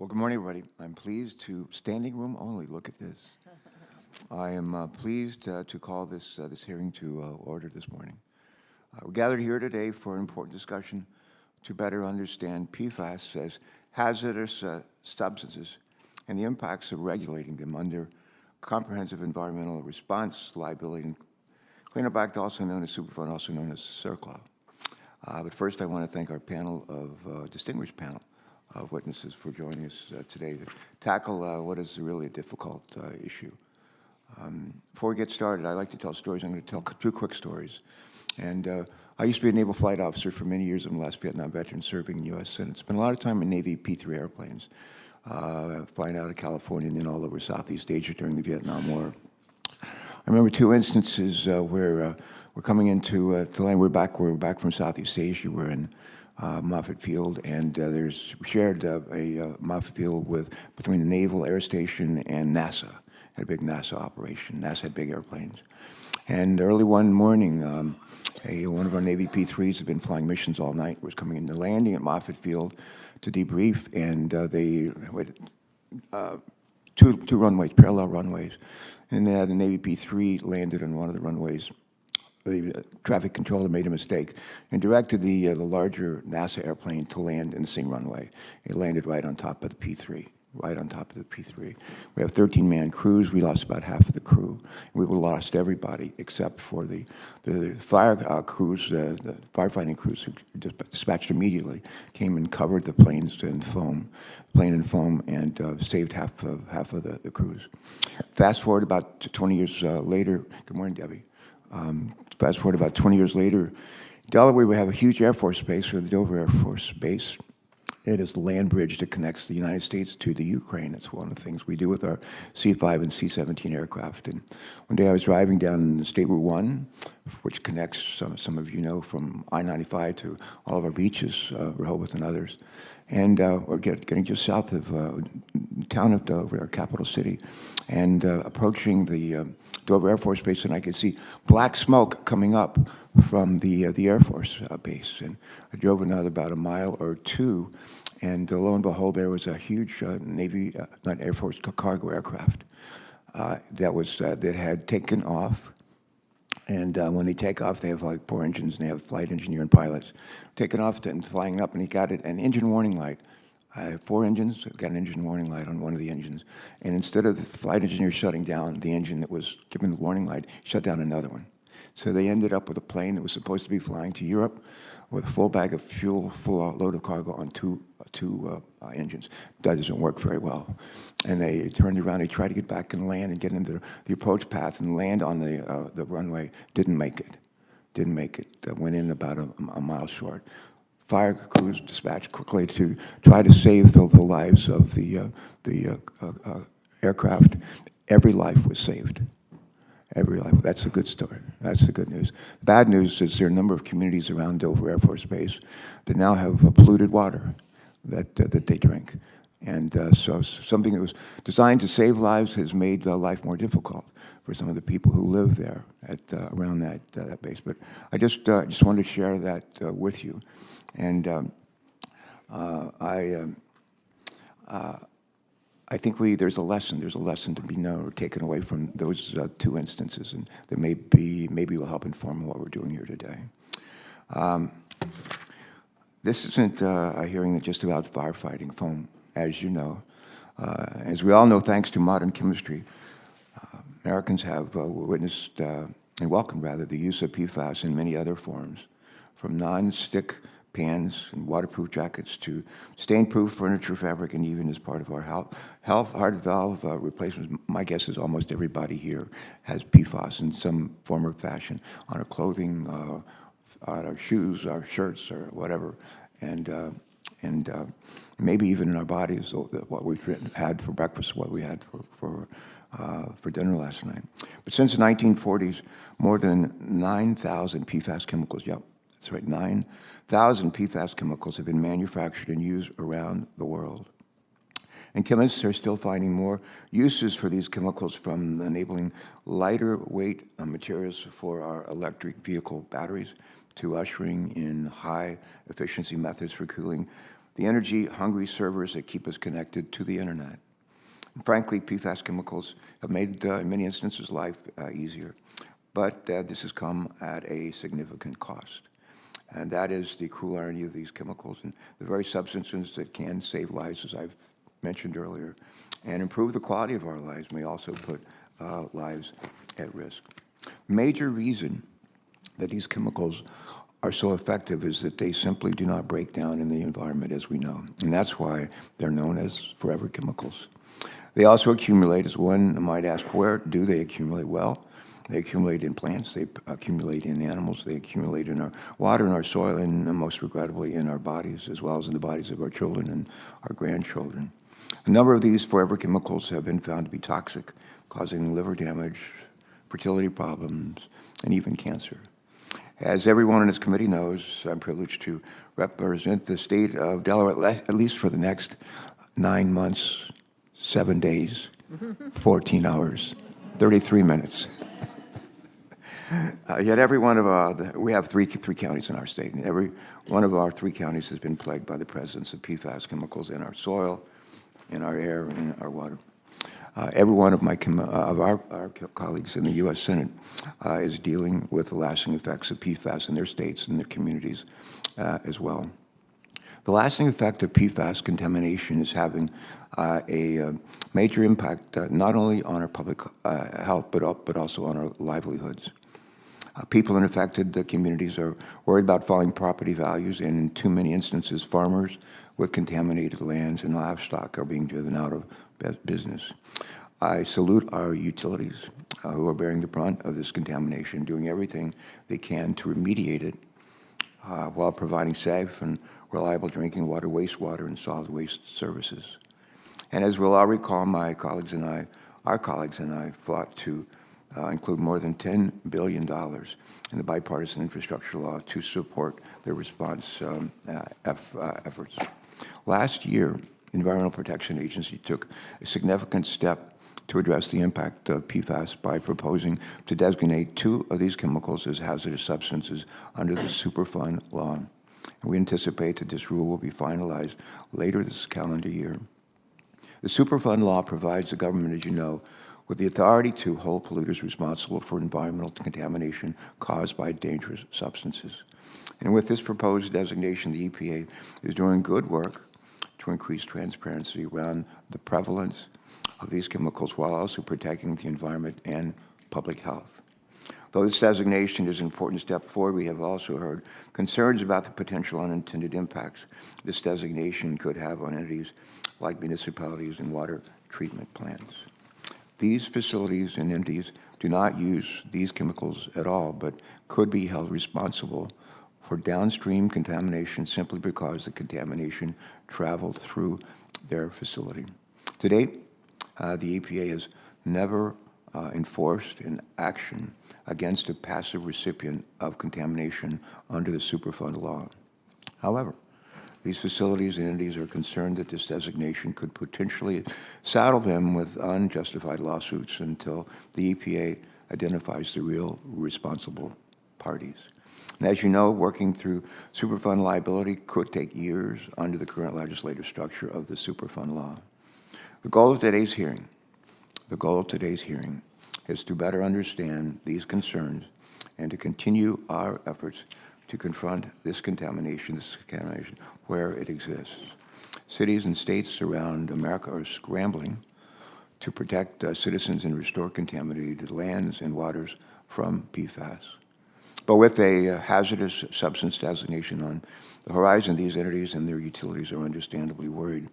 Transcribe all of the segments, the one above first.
Well, good morning, everybody. I'm pleased to, standing room only, look at this. I am pleased to call this hearing to order this morning. We're gathered here today for an important discussion to better understand PFAS as hazardous substances and the impacts of regulating them under comprehensive environmental response liability and Cleanup Act, also known as Superfund, also known as CERCLA. But first, I want to thank our panel of distinguished panel of witnesses for joining us today to tackle what is really a difficult issue. Before we get started, I like to tell stories. I'm going to tell two quick stories. And I used to be a naval flight officer for many years. I'm the last Vietnam veteran serving in the U.S. Senate. Spent a lot of time in Navy P-3 airplanes, flying out of California and then all over Southeast Asia during the Vietnam War. I remember two instances where we're coming into to land. We're back from Southeast Asia. We're in Moffett Field, and we shared a Moffett Field between the Naval Air Station and NASA. Had a big NASA operation. NASA had big airplanes. And early one morning, one of our Navy P-3s had been flying missions all night, was coming into landing at Moffett Field to debrief, and they had two runways, parallel runways. And the Navy P-3 landed on one of the runways. The traffic controller made a mistake and directed the larger NASA airplane to land in the same runway. It landed right on top of the P-3, right on top of the P-3. We have 13-man crews. We lost about half of the crew. We lost everybody except for the fire crews, the firefighting crews who dispatched immediately, came and covered the plane in foam, and saved half of the crews. Fast forward about 20 years later. Good morning, Debbie. Fast forward about 20 years later, Delaware, we have a huge Air Force base, the Dover Air Force Base. It is the land bridge that connects the United States to the Ukraine. It's one of the things we do with our C-5 and C-17 aircraft. And one day I was driving down State Route 1, which connects, some of you know, from I-95 to all of our beaches, Rehoboth and others. And we're getting just south of the town of Dover, our capital city, and approaching the Dover Air Force Base, and I could see black smoke coming up from the Air Force base. And I drove another about a mile or two, and lo and behold, there was a huge Navy, not Air Force, cargo aircraft that had taken off. And when they take off, they have like 4 engines, and they have flight engineer and pilots. Taking off and flying up, and he got an engine warning light. I have 4 engines, got an engine warning light on one of the engines. And instead of the flight engineer shutting down the engine that was given the warning light, shut down another one. So they ended up with a plane that was supposed to be flying to Europe with a full bag of fuel, full load of cargo on two engines. That doesn't work very well. And they turned around, they tried to get back and land and get into the approach path and land on the runway. Didn't make it. Went in about a mile short. Fire crews dispatched quickly to try to save the lives of the aircraft. Every life was saved. Every life. That's a good story. That's the good news. Bad news is there are a number of communities around Dover Air Force Base that now have polluted water that they drink. And so something that was designed to save lives has made life more difficult for some of the people who live there around that base. But I just wanted to share that with you. And I think there's a lesson to be known or taken away from those two instances, and that maybe will help inform what we're doing here today. This isn't a hearing that's just about firefighting foam, as you know. As we all know, thanks to modern chemistry, Americans have witnessed and welcomed, rather, the use of PFAS in many other forms, from non-stick pans and waterproof jackets to stain-proof furniture, fabric, and even as part of our health heart valve replacements. My guess is almost everybody here has PFAS in some form or fashion on our clothing, on our shoes, our shirts, or whatever, and maybe even in our bodies, what we've had for breakfast, what we had for dinner last night. But since the 1940s, more than 9,000 PFAS chemicals, yep, that's right, 9,000 PFAS chemicals have been manufactured and used around the world. And chemists are still finding more uses for these chemicals, from enabling lighter weight materials for our electric vehicle batteries to ushering in high efficiency methods for cooling the energy-hungry servers that keep us connected to the internet. And frankly, PFAS chemicals have made, in many instances, life easier, but this has come at a significant cost. And that is the cruel irony of these chemicals and the very substances that can save lives, as I've mentioned earlier, and improve the quality of our lives may also put lives at risk. Major reason that these chemicals are so effective is that they simply do not break down in the environment as we know, and that's why they're known as forever chemicals. They also accumulate, as one might ask, where do they accumulate? Well, they accumulate in plants, they accumulate in animals, they accumulate in our water and our soil, and most regrettably in our bodies, as well as in the bodies of our children and our grandchildren. A number of these forever chemicals have been found to be toxic, causing liver damage, fertility problems, and even cancer. As everyone on this committee knows, I'm privileged to represent the state of Delaware at least for the next 9 months, 7 days, 14 hours, 33 minutes. Yet every one of we have three counties in our state, and every one of our 3 counties has been plagued by the presence of PFAS chemicals in our soil, in our air, in our water. Every one of our colleagues in the U.S. Senate is dealing with the lasting effects of PFAS in their states and their communities as well. The lasting effect of PFAS contamination is having a major impact not only on our public health, but also on our livelihoods. People in affected communities are worried about falling property values, and in too many instances, farmers with contaminated lands and livestock are being driven out of business. I salute our utilities who are bearing the brunt of this contamination, doing everything they can to remediate it while providing safe and reliable drinking water, wastewater, and solid waste services. And as we'll all recall, our colleagues and I fought to include more than $10 billion in the bipartisan infrastructure law to support their response efforts. Last year, the Environmental Protection Agency took a significant step to address the impact of PFAS by proposing to designate 2 of these chemicals as hazardous substances under the Superfund law. And we anticipate that this rule will be finalized later this calendar year. The Superfund law provides the government, as you know, with the authority to hold polluters responsible for environmental contamination caused by dangerous substances. And with this proposed designation, the EPA is doing good work to increase transparency around the prevalence of these chemicals while also protecting the environment and public health. Though this designation is an important step forward, we have also heard concerns about the potential unintended impacts this designation could have on entities like municipalities and water treatment plants. These facilities and entities do not use these chemicals at all, but could be held responsible for downstream contamination simply because the contamination traveled through their facility. To date, the EPA has never enforced an action against a passive recipient of contamination under the Superfund law. However, these facilities and entities are concerned that this designation could potentially saddle them with unjustified lawsuits until the EPA identifies the real responsible parties. And as you know, working through Superfund liability could take years under the current legislative structure of the Superfund law. The goal of today's hearing is to better understand these concerns and to continue our efforts to confront this contamination where it exists. Cities and states around America are scrambling to protect citizens and restore contaminated lands and waters from PFAS. But with a hazardous substance designation on the horizon, these entities and their utilities are understandably worried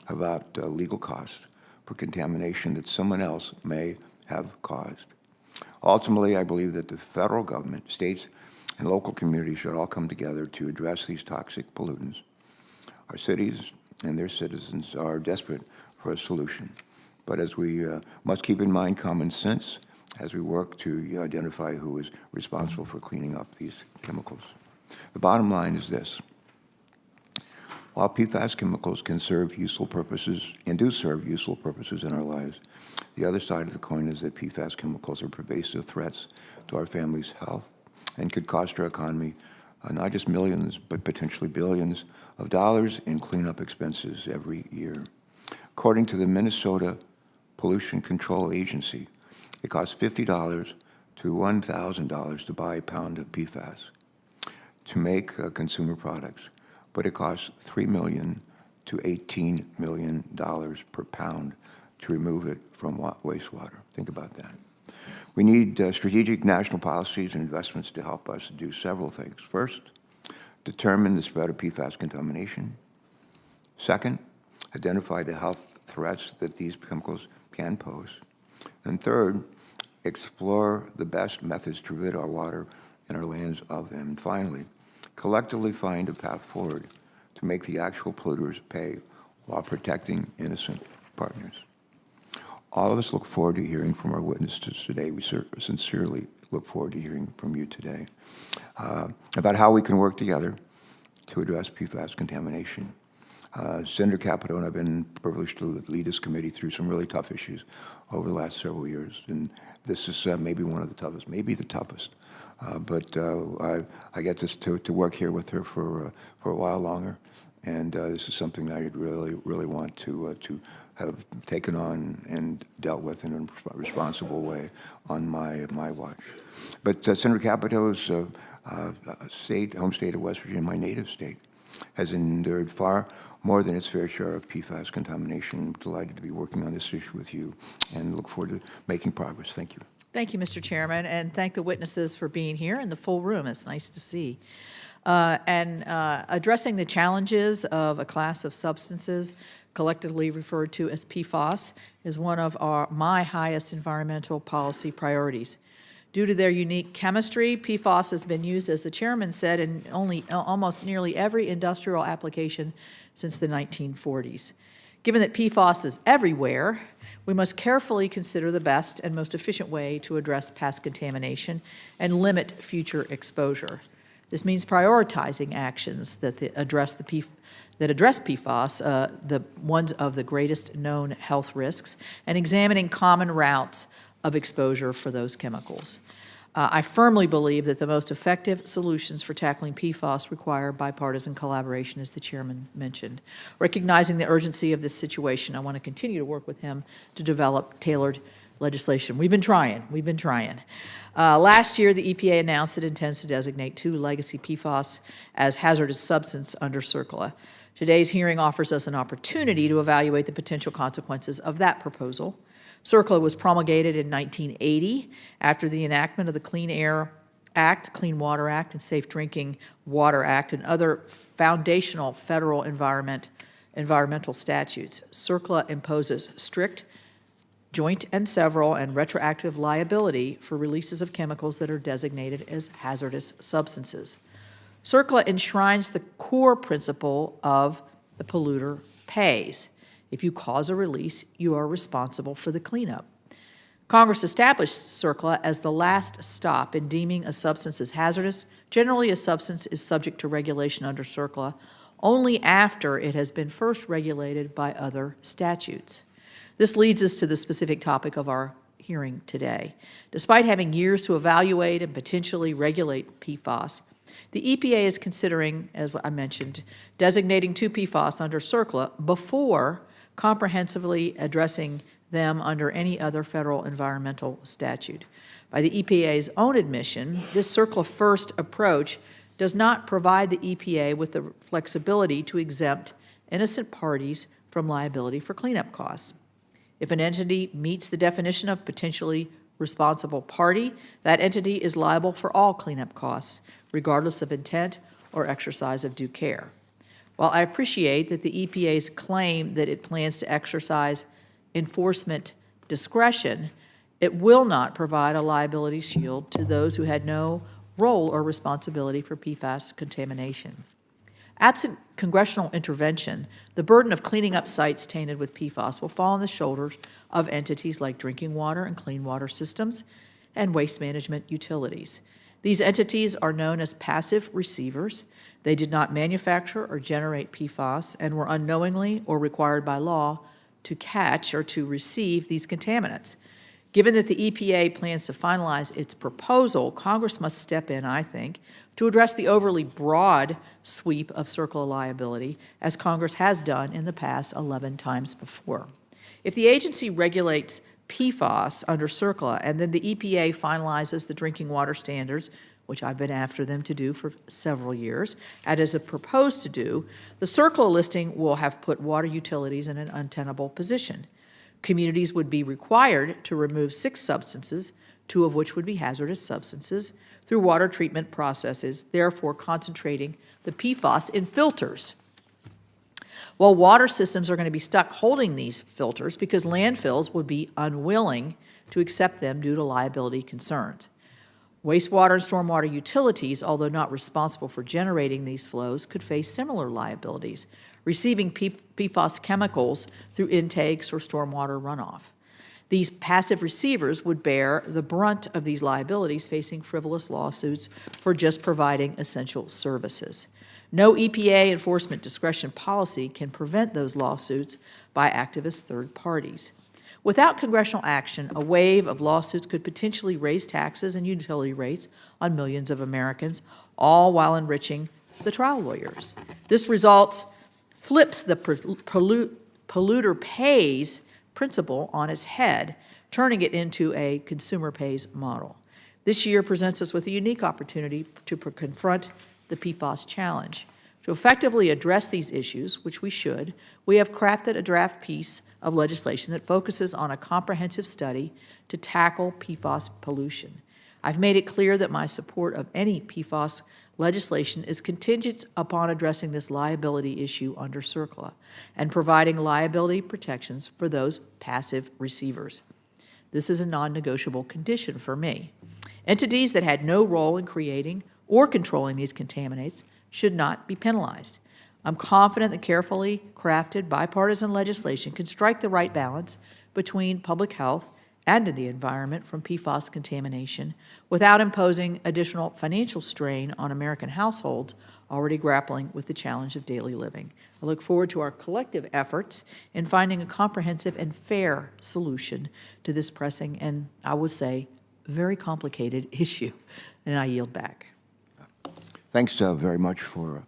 about legal costs for contamination that someone else may have caused. Ultimately, I believe that the federal government, states, and local communities should all come together to address these toxic pollutants. Our cities and their citizens are desperate for a solution. But as we must keep in mind common sense as we work to identify who is responsible for cleaning up these chemicals. The bottom line is this. While PFAS chemicals can serve useful purposes and do serve useful purposes in our lives, the other side of the coin is that PFAS chemicals are pervasive threats to our family's health and could cost our economy not just millions, but potentially billions of dollars in cleanup expenses every year. According to the Minnesota Pollution Control Agency, it costs $50 to $1,000 to buy a pound of PFAS to make consumer products, but it costs $3 million to $18 million per pound to remove it from wastewater. Think about that. We need strategic national policies and investments to help us do several things. First, determine the spread of PFAS contamination. Second, identify the health threats that these chemicals can pose. And third, explore the best methods to rid our water and our lands of them. And finally, collectively find a path forward to make the actual polluters pay while protecting innocent partners. All of us look forward to hearing from our witnesses today. We sincerely look forward to hearing from you today about how we can work together to address PFAS contamination. Senator Capito and I have been privileged to lead this committee through some really tough issues over the last several years, and this is maybe one of the toughest, maybe the toughest. But I get to work here with her for a while longer, and this is something I really want to have taken on and dealt with in a responsible way on my watch. But Senator Capito's home state of West Virginia, my native state, has endured far more than its fair share of PFAS contamination. I'm delighted to be working on this issue with you and look forward to making progress. Thank you. Thank you, Mr. Chairman, and thank the witnesses for being here in the full room. It's nice to see. Addressing the challenges of a class of substances collectively referred to as PFAS is one of my highest environmental policy priorities. Due to their unique chemistry, PFAS has been used, as the chairman said, in almost nearly every industrial application since the 1940s. Given that PFAS is everywhere, we must carefully consider the best and most efficient way to address past contamination and limit future exposure. This means prioritizing actions that address PFAS, the ones of the greatest known health risks, and examining common routes of exposure for those chemicals. I firmly believe that the most effective solutions for tackling PFAS require bipartisan collaboration, as the chairman mentioned. Recognizing the urgency of this situation, I want to continue to work with him to develop tailored legislation. We've been trying. Last year, the EPA announced it intends to designate 2 legacy PFAS as hazardous substance under CERCLA. Today's hearing offers us an opportunity to evaluate the potential consequences of that proposal. CERCLA was promulgated in 1980 after the enactment of the Clean Air Act, Clean Water Act, and Safe Drinking Water Act, and other foundational federal environmental statutes. CERCLA imposes strict joint and several and retroactive liability for releases of chemicals that are designated as hazardous substances. CERCLA enshrines the core principle of the polluter pays. If you cause a release, you are responsible for the cleanup. Congress established CERCLA as the last stop in deeming a substance as hazardous. Generally, a substance is subject to regulation under CERCLA only after it has been first regulated by other statutes. This leads us to the specific topic of our hearing today. Despite having years to evaluate and potentially regulate PFAS, the EPA is considering, as I mentioned, designating 2 PFAS under CERCLA before comprehensively addressing them under any other federal environmental statute. By the EPA's own admission, this CERCLA first approach does not provide the EPA with the flexibility to exempt innocent parties from liability for cleanup costs. If an entity meets the definition of potentially responsible party, that entity is liable for all cleanup costs, regardless of intent or exercise of due care. While I appreciate that the EPA's claim that it plans to exercise enforcement discretion, it will not provide a liability shield to those who had no role or responsibility for PFAS contamination. Absent congressional intervention, the burden of cleaning up sites tainted with PFAS will fall on the shoulders of entities like drinking water and clean water systems and waste management utilities. These entities are known as passive receivers. They did not manufacture or generate PFAS and were unknowingly or required by law to catch or to receive these contaminants. Given that the EPA plans to finalize its proposal, Congress must step in, I think, to address the overly broad sweep of CERCLA liability, as Congress has done in the past 11 times before. If the agency regulates PFAS under CERCLA and then the EPA finalizes the drinking water standards, which I've been after them to do for several years, and is proposed to do, the CERCLA listing will have put water utilities in an untenable position. Communities would be required to remove 6 substances, 2 of which would be hazardous substances, through water treatment processes, therefore concentrating the PFAS in filters. While water systems are going to be stuck holding these filters because landfills would be unwilling to accept them due to liability concerns. Wastewater and stormwater utilities, although not responsible for generating these flows, could face similar liabilities, receiving PFAS chemicals through intakes or stormwater runoff. These passive receivers would bear the brunt of these liabilities, facing frivolous lawsuits for just providing essential services. No EPA enforcement discretion policy can prevent those lawsuits by activist third parties. Without congressional action, a wave of lawsuits could potentially raise taxes and utility rates on millions of Americans, all while enriching the trial lawyers. This result flips the polluter pays principle on its head, turning it into a consumer pays model. This year presents us with a unique opportunity to confront the PFAS challenge. To effectively address these issues, which we should, we have crafted a draft piece of legislation that focuses on a comprehensive study to tackle PFAS pollution. I've made it clear that my support of any PFAS legislation is contingent upon addressing this liability issue under CERCLA and providing liability protections for those passive receivers. This is a non-negotiable condition for me. Entities that had no role in creating or controlling these contaminants should not be penalized. I'm confident that carefully crafted bipartisan legislation can strike the right balance between public health and the environment from PFAS contamination without imposing additional financial strain on American households already grappling with the challenge of daily living. I look forward to our collective efforts in finding a comprehensive and fair solution to this pressing and, I would say, very complicated issue. And I yield back. Thanks very much for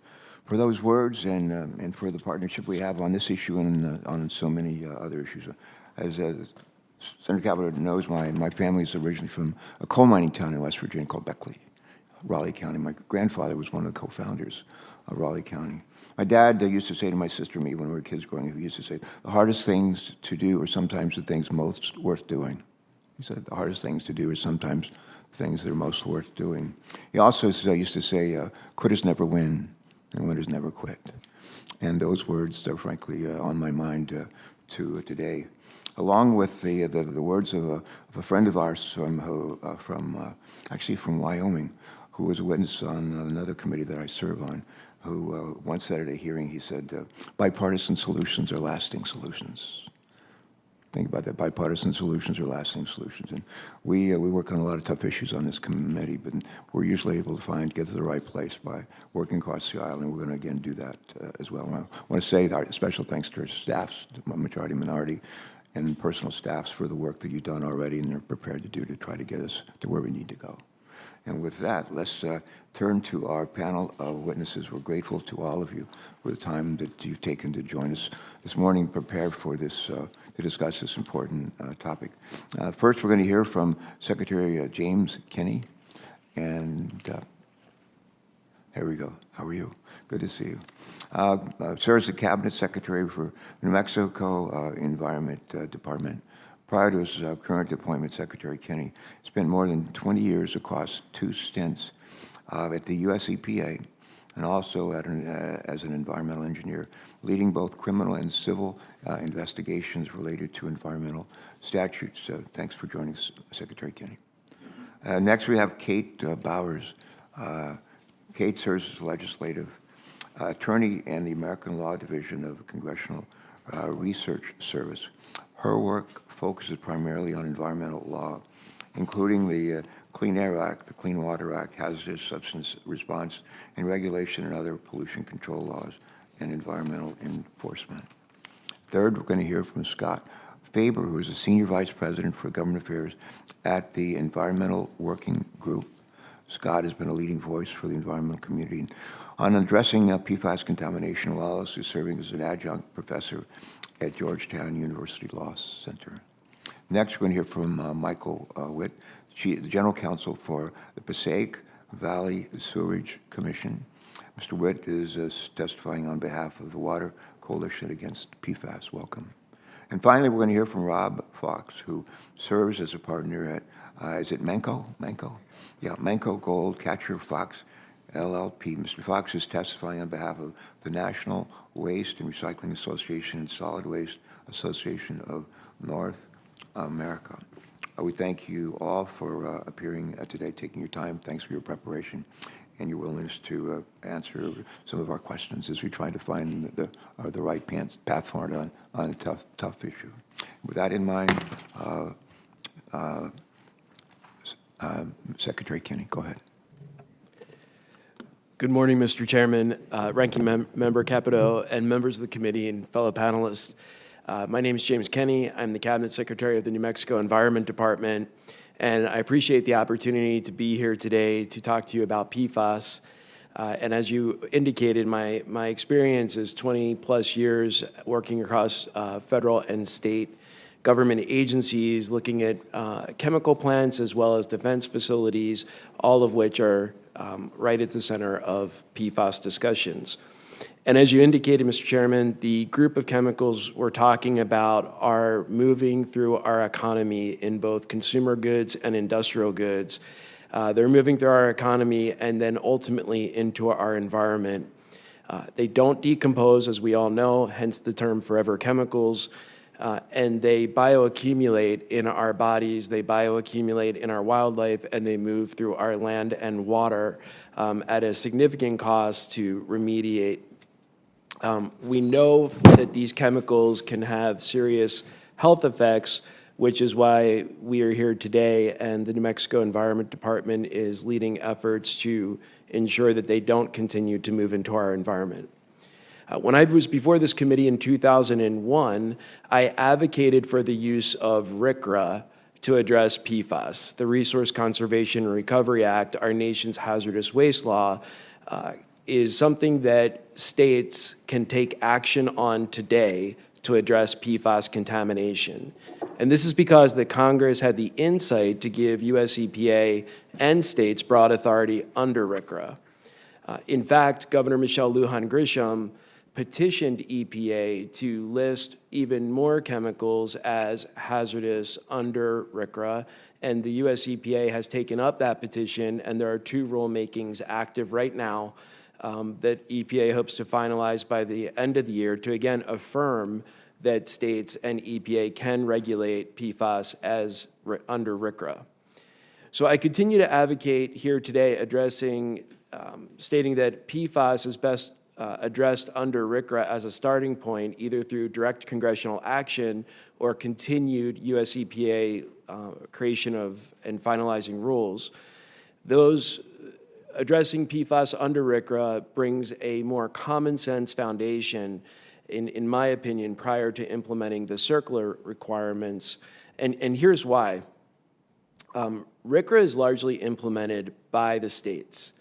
those words and for the partnership we have on this issue and on so many other issues. As Senator Cavalier knows, my family is originally from a coal mining town in West Virginia called Beckley, Raleigh County. My grandfather was one of the co-founders of Raleigh County. My dad used to say to my sister and me when we were kids growing up, he used to say, the hardest things to do are sometimes the things most worth doing. He said the hardest things to do are sometimes things that are most worth doing. He also used to say, quitters never win and winners never quit. And those words are frankly on my mind today, along with the words of a friend of ours actually from Wyoming, who was a witness on another committee that I serve on, who once said at a hearing, he said, bipartisan solutions are lasting solutions. Think about that. Bipartisan solutions are lasting solutions. And we work on a lot of tough issues on this committee, but we're usually able to get to the right place by working across the aisle, and we're going to, again, do that as well. And I want to say our special thanks to our staffs, the majority, minority, and personal staffs for the work that you've done already and they're prepared to do to try to get us to where we need to go. And with that, let's turn to our panel of witnesses. We're grateful to all of you for the time that you've taken to join us this morning, prepared for this, to discuss this important topic. First, we're going to hear from Secretary James Kenney. And here we go. How are you? Good to see you. Serves as the Cabinet Secretary for New Mexico Environment Department. Prior to his current appointment, Secretary Kenney spent more than 20 years across 2 stints at the U.S. EPA and also as an environmental engineer, leading both criminal and civil investigations related to environmental statutes. Thanks for joining us, Secretary Kenney. Next, we have Kate Bowers. Kate serves as legislative attorney in the American Law Division of the Congressional Research Service. Her work focuses primarily on environmental law, including the Clean Air Act, the Clean Water Act, Hazardous Substance Response and Regulation, and other pollution control laws and environmental enforcement. Third, we're going to hear from Scott Faber, who is the Senior Vice President for Government Affairs at the Environmental Working Group. Scott has been a leading voice for the environmental community on addressing PFAS contamination, while also serving as an adjunct professor at Georgetown University Law Center. Next, we're going to hear from Michael Witt, the General Counsel for the Passaic Valley Sewerage Commission. Mr. Witt is testifying on behalf of the Water Coalition Against PFAS. Welcome. And finally, we're going to hear from Rob Fox, who serves as a partner at, is it Manco? Yeah, Manco Gold Catcher Fox LLP. Mr. Fox is testifying on behalf of the National Waste and Recycling Association and Solid Waste Association of North America. We thank you all for appearing today, taking your time. Thanks for your preparation and your willingness to answer some of our questions as we try to find the right path forward on a tough issue. With that in mind, Secretary Kinney, go ahead. Good morning, Mr. Chairman, Ranking Member Capito, and members of the committee and fellow panelists. My name is James Kenney. I'm the Cabinet Secretary of the New Mexico Environment Department, and I appreciate the opportunity to be here today to talk to you about PFAS. And as you indicated, my experience is 20-plus years working across federal and state government agencies, looking at chemical plants as well as defense facilities, all of which are right at the center of PFAS discussions. And as you indicated, Mr. Chairman, the group of chemicals we're talking about are moving through our economy in both consumer goods and industrial goods. They're moving through our economy and then ultimately into our environment. They don't decompose, as we all know, hence the term forever chemicals. And they bioaccumulate in our bodies, they bioaccumulate in our wildlife, and they move through our land and water at a significant cost to remediate. We know that these chemicals can have serious health effects, which is why we are here today, and the New Mexico Environment Department is leading efforts to ensure that they don't continue to move into our environment. When I was before this committee in 2001, I advocated for the use of RCRA to address PFAS. The Resource Conservation and Recovery Act, our nation's hazardous waste law, is something that states can take action on today to address PFAS contamination. And this is because the Congress had the insight to give US EPA and states broad authority under RCRA. In fact, Governor Michelle Lujan Grisham petitioned EPA to list even more chemicals as hazardous under RCRA, and the US EPA has taken up that petition, and there are 2 rulemakings active right now that EPA hopes to finalize by the end of the year to again affirm that states and EPA can regulate PFAS as under RCRA. So I continue to advocate here today stating that PFAS is best addressed under RCRA as a starting point, either through direct congressional action or continued US EPA creation of and finalizing rules. Those addressing PFAS under RCRA brings a more common sense foundation, in my opinion, prior to implementing the CERCLA requirements. And here's why. RCRA is largely implemented by the states.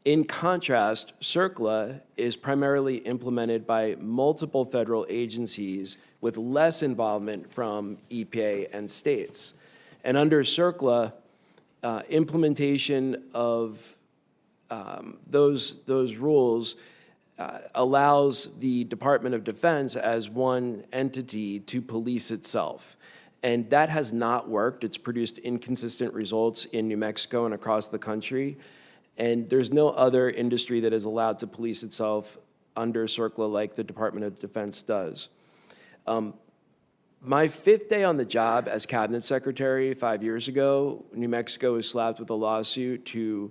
In contrast, CERCLA is primarily implemented by multiple federal agencies with less involvement from EPA and states. And under CERCLA, implementation of those rules allows the Department of Defense as one entity to police itself. And that has not worked. It's produced inconsistent results in New Mexico and across the country. And there's no other industry that is allowed to police itself under CERCLA like the Department of Defense does. My 5th day on the job as Cabinet Secretary 5 years ago, New Mexico was slapped with a lawsuit to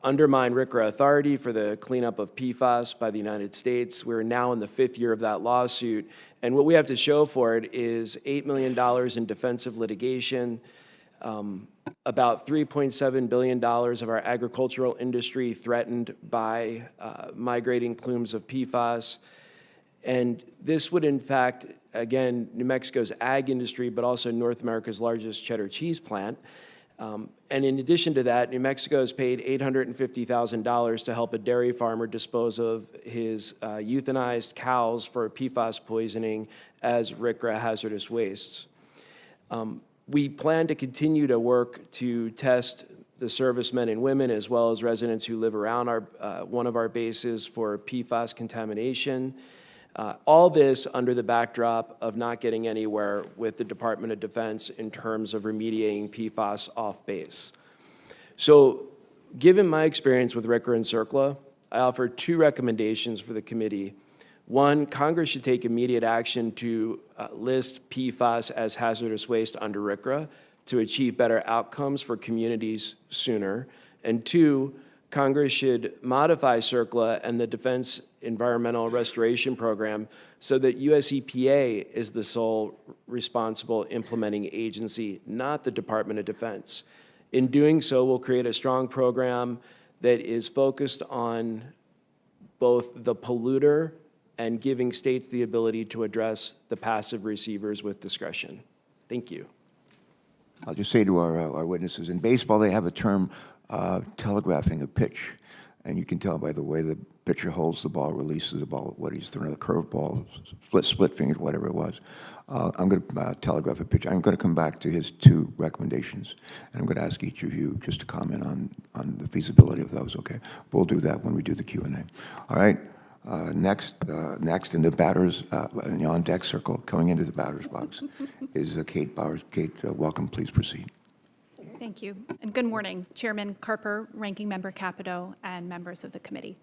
undermine RCRA authority for the cleanup of PFAS by the United States. We're now in the 5th year of that lawsuit. And what we have to show for it is $8 million in defensive litigation, about $3.7 billion of our agricultural industry threatened by migrating plumes of PFAS, And this would, in fact, again, New Mexico's ag industry, but also North America's largest cheddar cheese plant. And in addition to that, New Mexico has paid $850,000 to help a dairy farmer dispose of his euthanized cows for PFAS poisoning as RCRA hazardous wastes. We plan to continue to work to test the servicemen and women, as well as residents who live around one of our bases, for PFAS contamination. All this under the backdrop of not getting anywhere with the Department of Defense in terms of remediating PFAS off base. So, given my experience with RCRA and CERCLA, I offer two recommendations for the committee. One, Congress should take immediate action to list PFAS as hazardous waste under RCRA to achieve better outcomes for communities sooner. And two, Congress should modify CERCLA and the Defense Environmental Restoration Program so that US EPA is the sole responsible implementing agency, not the Department of Defense. In doing so, we'll create a strong program that is focused on both the polluter and giving states the ability to address the passive receivers with discretion. Thank you. I'll just say to our witnesses, in baseball they have a term, telegraphing a pitch, and you can tell by the way the pitcher holds the ball, releases the ball, what he's throwing, a curveball, split fingered, whatever it was. I'm going to telegraph a pitch. I'm going to come back to his two recommendations, and I'm going to ask each of you just to comment on the feasibility of those, okay? We'll do that when we do the Q&A. All right, next in the batters, in the on-deck circle, coming into the batter's box, is Kate Bowers. Kate, welcome, please proceed. Thank you, and good morning, Chairman Carper, Ranking Member Capito, and members of the committee.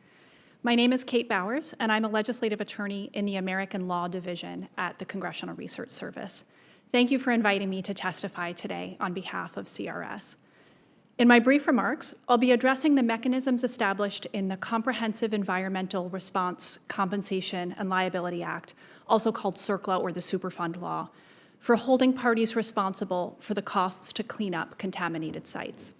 My name is Kate Bowers, and I'm a legislative attorney in the American Law Division at the Congressional Research Service. Thank you for inviting me to testify today on behalf of CRS. In my brief remarks, I'll be addressing the mechanisms established in the Comprehensive Environmental Response, Compensation, and Liability Act, also called CERCLA or the Superfund Law, for holding parties responsible for the costs to clean up contaminated sites.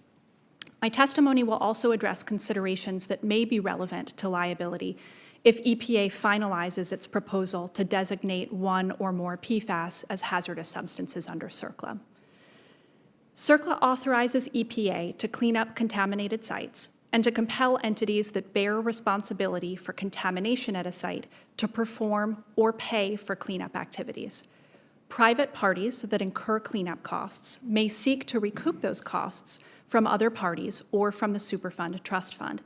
My testimony will also address considerations that may be relevant to liability if EPA finalizes its proposal to designate one or more PFAS as hazardous substances under CERCLA. CERCLA authorizes EPA to clean up contaminated sites and to compel entities that bear responsibility for contamination at a site to perform or pay for cleanup activities. Private parties that incur cleanup costs may seek to recoup those costs from other parties or from the Superfund trust fund.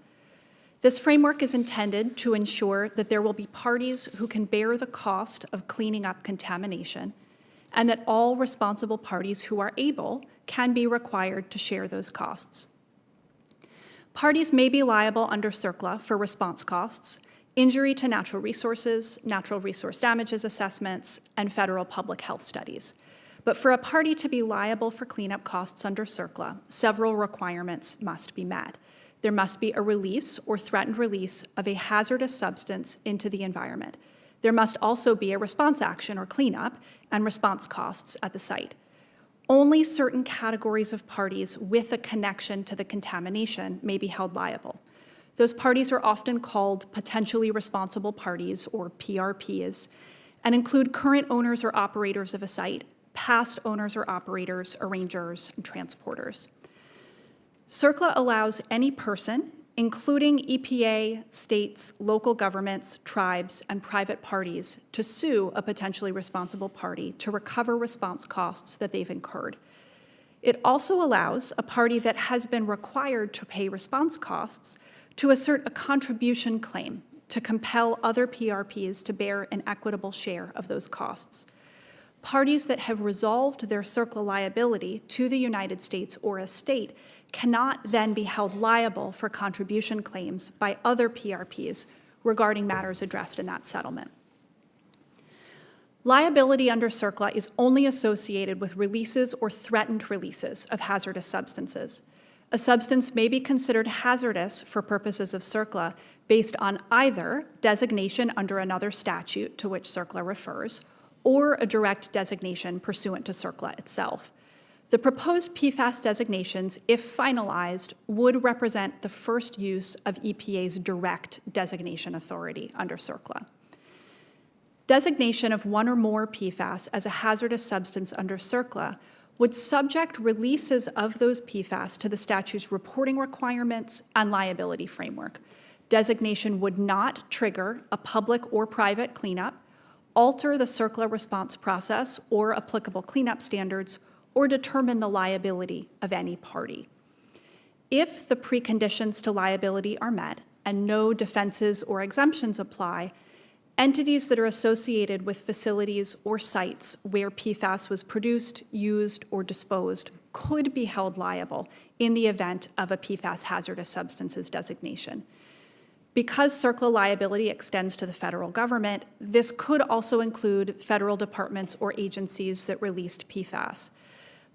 This framework is intended to ensure that there will be parties who can bear the cost of cleaning up contamination, and that all responsible parties who are able can be required to share those costs. Parties may be liable under CERCLA for response costs, injury to natural resources, natural resource damages assessments, and federal public health studies. But for a party to be liable for cleanup costs under CERCLA, several requirements must be met. There must be a release or threatened release of a hazardous substance into the environment. There must also be a response action or cleanup and response costs at the site. Only certain categories of parties with a connection to the contamination may be held liable. Those parties are often called potentially responsible parties, or PRPs, and include current owners or operators of a site, past owners or operators, arrangers, and transporters. CERCLA allows any person, including EPA, states, local governments, tribes, and private parties, to sue a potentially responsible party to recover response costs that they've incurred. It also allows a party that has been required to pay response costs to assert a contribution claim to compel other PRPs to bear an equitable share of those costs. Parties that have resolved their CERCLA liability to the United States or a state cannot then be held liable for contribution claims by other PRPs regarding matters addressed in that settlement. Liability under CERCLA is only associated with releases or threatened releases of hazardous substances. A substance may be considered hazardous for purposes of CERCLA based on either designation under another statute to which CERCLA refers, or a direct designation pursuant to CERCLA itself. The proposed PFAS designations, if finalized, would represent the first use of EPA's direct designation authority under CERCLA. Designation of one or more PFAS as a hazardous substance under CERCLA would subject releases of those PFAS to the statute's reporting requirements and liability framework. Designation would not trigger a public or private cleanup, alter the CERCLA response process or applicable cleanup standards, or determine the liability of any party. If the preconditions to liability are met and no defenses or exemptions apply, entities that are associated with facilities or sites where PFAS was produced, used, or disposed could be held liable in the event of a PFAS hazardous substances designation. Because CERCLA liability extends to the federal government, this could also include federal departments or agencies that released PFAS.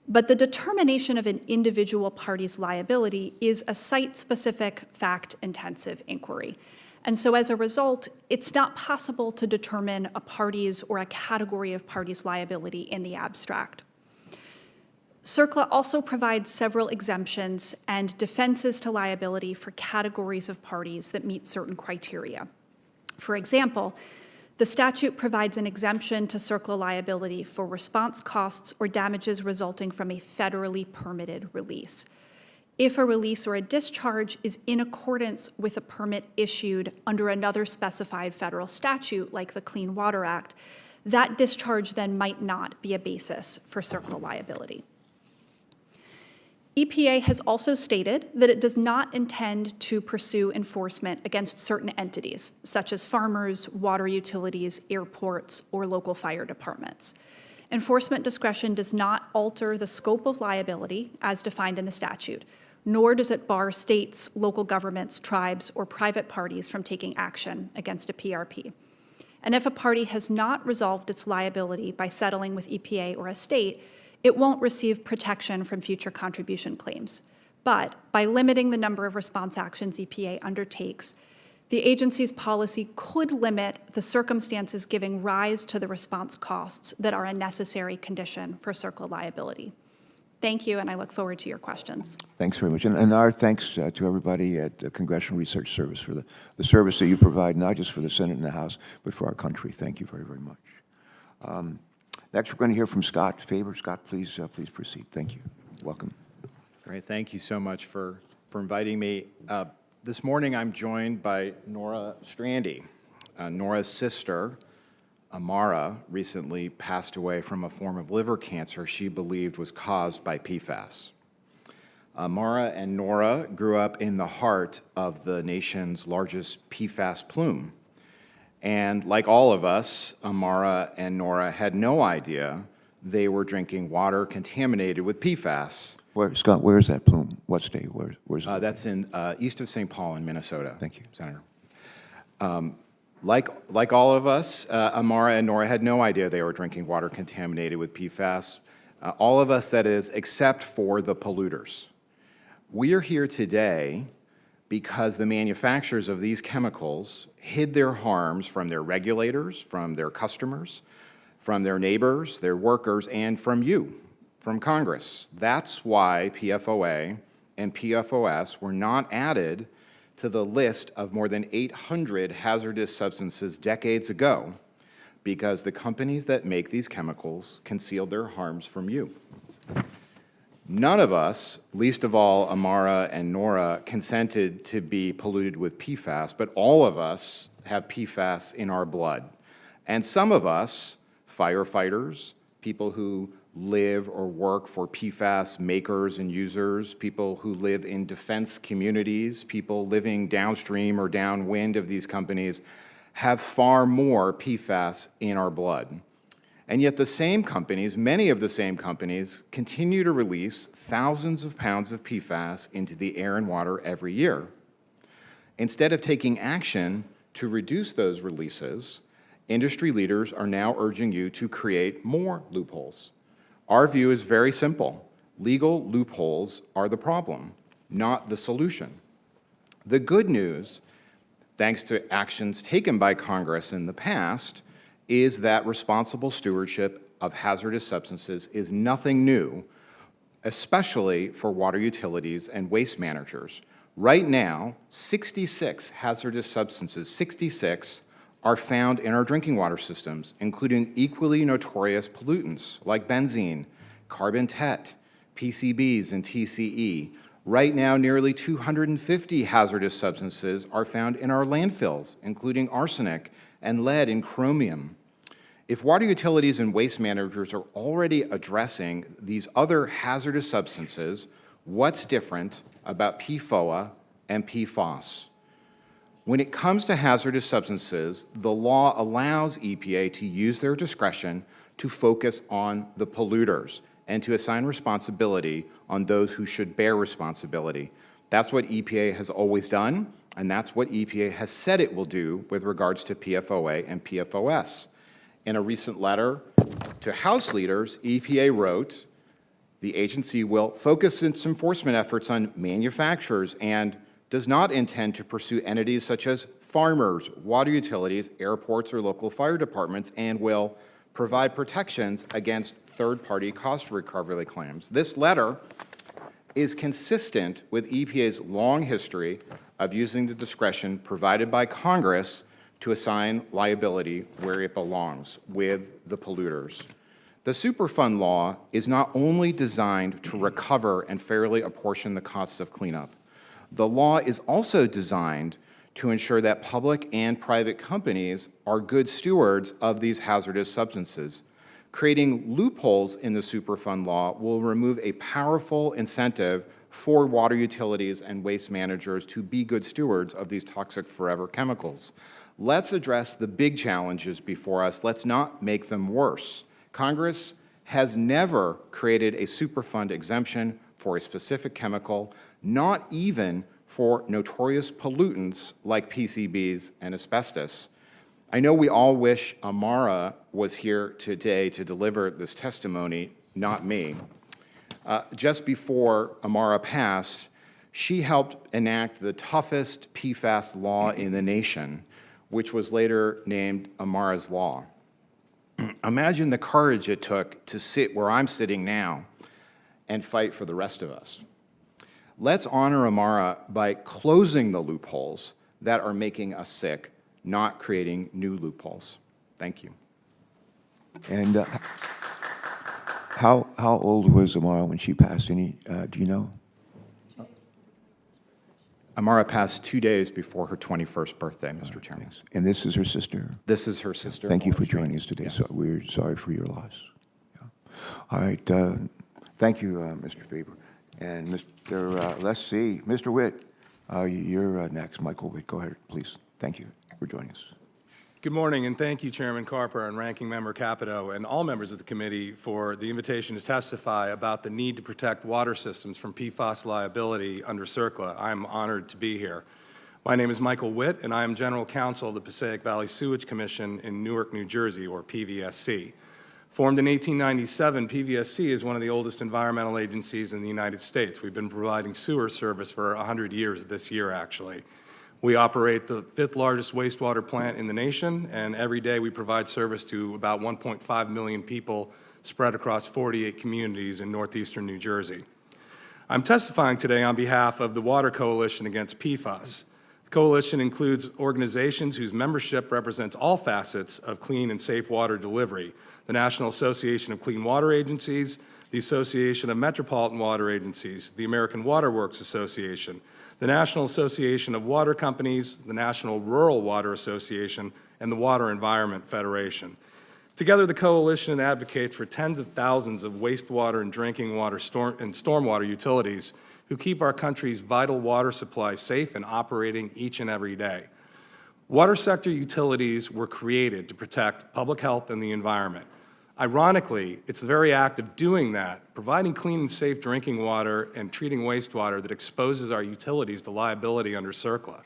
But the determination of an individual party's liability is a site-specific, fact-intensive inquiry. And so as a result, it's not possible to determine a party's or a category of parties' liability in the abstract. CERCLA also provides several exemptions and defenses to liability for categories of parties that meet certain criteria. For example, the statute provides an exemption to CERCLA liability for response costs or damages resulting from a federally permitted release. If a release or a discharge is in accordance with a permit issued under another specified federal statute, like the Clean Water Act, that discharge then might not be a basis for CERCLA liability. EPA has also stated that it does not intend to pursue enforcement against certain entities, such as farmers, water utilities, airports, or local fire departments. Enforcement discretion does not alter the scope of liability as defined in the statute, nor does it bar states, local governments, tribes, or private parties from taking action against a PRP. And if a party has not resolved its liability by settling with EPA or a state, it won't receive protection from future contribution claims. But by limiting the number of response actions EPA undertakes, the agency's policy could limit the circumstances giving rise to the response costs that are a necessary condition for CERCLA liability. Thank you, and I look forward to your questions. Thanks very much. And our thanks to everybody at the Congressional Research Service for the service that you provide, not just for the Senate and the House, but for our country. Thank you very, very much. Next, we're going to hear from Scott Faber. Scott, please proceed. Thank you. Welcome. Great. Thank you so much for inviting me. This morning, I'm joined by Nora Strandy. Nora's sister, Amara, recently passed away from a form of liver cancer she believed was caused by PFAS. Amara and Nora grew up in the heart of the nation's largest PFAS plume. And like all of us, Amara and Nora had no idea they were drinking water contaminated with PFAS. Scott, where is that plume? What state? Where's it? That's in east of St. Paul in Minnesota. Thank you. Senator. Like all of us, Amara and Nora had no idea they were drinking water contaminated with PFAS. All of us, that is, except for the polluters. We are here today because the manufacturers of these chemicals hid their harms from their regulators, from their customers, from their neighbors, their workers, and from you, from Congress. That's why PFOA and PFOS were not added to the list of more than 800 hazardous substances decades ago, because the companies that make these chemicals concealed their harms from you. None of us, least of all Amara and Nora, consented to be polluted with PFAS, but all of us have PFAS in our blood. And some of us, firefighters, people who live or work for PFAS makers and users, people who live in defense communities, people living downstream or downwind of these companies, have far more PFAS in our blood. And yet the same companies, many of the same companies, continue to release thousands of pounds of PFAS into the air and water every year. Instead of taking action to reduce those releases, industry leaders are now urging you to create more loopholes. Our view is very simple. Legal loopholes are the problem, not the solution. The good news, thanks to actions taken by Congress in the past, is that responsible stewardship of hazardous substances is nothing new, especially for water utilities and waste managers. Right now, 66 hazardous substances, 66, are found in our drinking water systems, including equally notorious pollutants like benzene, carbon tet, PCBs, and TCE. Right now, nearly 250 hazardous substances are found in our landfills, including arsenic and lead and chromium. If water utilities and waste managers are already addressing these other hazardous substances, what's different about PFOA and PFAS? When it comes to hazardous substances, the law allows EPA to use their discretion to focus on the polluters and to assign responsibility on those who should bear responsibility. That's what EPA has always done, and that's what EPA has said it will do with regards to PFOA and PFOS. In a recent letter to House leaders, EPA wrote, the agency will focus its enforcement efforts on manufacturers and does not intend to pursue entities such as farmers, water utilities, airports, or local fire departments, and will provide protections against third-party cost recovery claims. This letter is consistent with EPA's long history of using the discretion provided by Congress to assign liability where it belongs, with the polluters. The Superfund law is not only designed to recover and fairly apportion the costs of cleanup. The law is also designed to ensure that public and private companies are good stewards of these hazardous substances. Creating loopholes in the Superfund law will remove a powerful incentive for water utilities and waste managers to be good stewards of these toxic forever chemicals. Let's address the big challenges before us. Let's not make them worse. Congress has never created a Superfund exemption for a specific chemical, not even for notorious pollutants like PCBs and asbestos. I know we all wish Amara was here today to deliver this testimony, not me. Just before Amara passed, she helped enact the toughest PFAS law in the nation, which was later named Amara's Law. Imagine the courage it took to sit where I'm sitting now and fight for the rest of us. Let's honor Amara by closing the loopholes that are making us sick, not creating new loopholes. Thank you. And how old was Amara when she passed? Do you know? Amara passed 2 days before her 21st birthday, Mr. Chairman. Thanks. And this is her sister? This is her sister. Thank you for Marjorie. joining us today. Yes. So we're sorry for your loss. Yeah. All right. Thank you, Mr. Faber. And Mr. Let's see, Mr. Witt, you're next. Michael Witt, go ahead, please. Thank you for joining us. Good morning, and thank you, Chairman Carper and Ranking Member Capito and all members of the committee for the invitation to testify about the need to protect water systems from PFAS liability under CERCLA. I'm honored to be here. My name is Michael Witt, and I am General Counsel of the Passaic Valley Sewage Commission in Newark, New Jersey, or PVSC. Formed in 1897, PVSC is one of the oldest environmental agencies in the United States. We've been providing sewer service for 100 years this year, actually. We operate the 5th largest wastewater plant in the nation, and every day we provide service to about 1.5 million people spread across 48 communities in northeastern New Jersey. I'm testifying today on behalf of the Water Coalition Against PFAS. The coalition includes organizations whose membership represents all facets of clean and safe water delivery: the National Association of Clean Water Agencies, the Association of Metropolitan Water Agencies, the American Water Works Association, the National Association of Water Companies, the National Rural Water Association, and the Water Environment Federation. Together, the coalition advocates for tens of thousands of wastewater and drinking water and stormwater utilities who keep our country's vital water supply safe and operating each and every day. Water sector utilities were created to protect public health and the environment. Ironically, it's the very act of doing that, providing clean and safe drinking water and treating wastewater, that exposes our utilities to liability under CERCLA.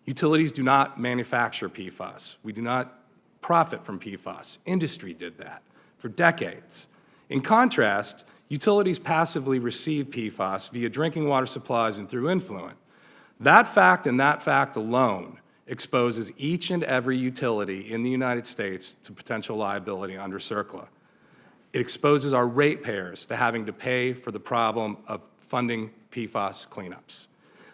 Utilities do not manufacture PFAS. We do not profit from PFAS. Industry did that for decades. In contrast, utilities passively receive PFAS via drinking water supplies and through influent. That fact and that fact alone exposes each and every utility in the United States to potential liability under CERCLA. It exposes our ratepayers to having to pay for the problem of funding PFAS cleanups.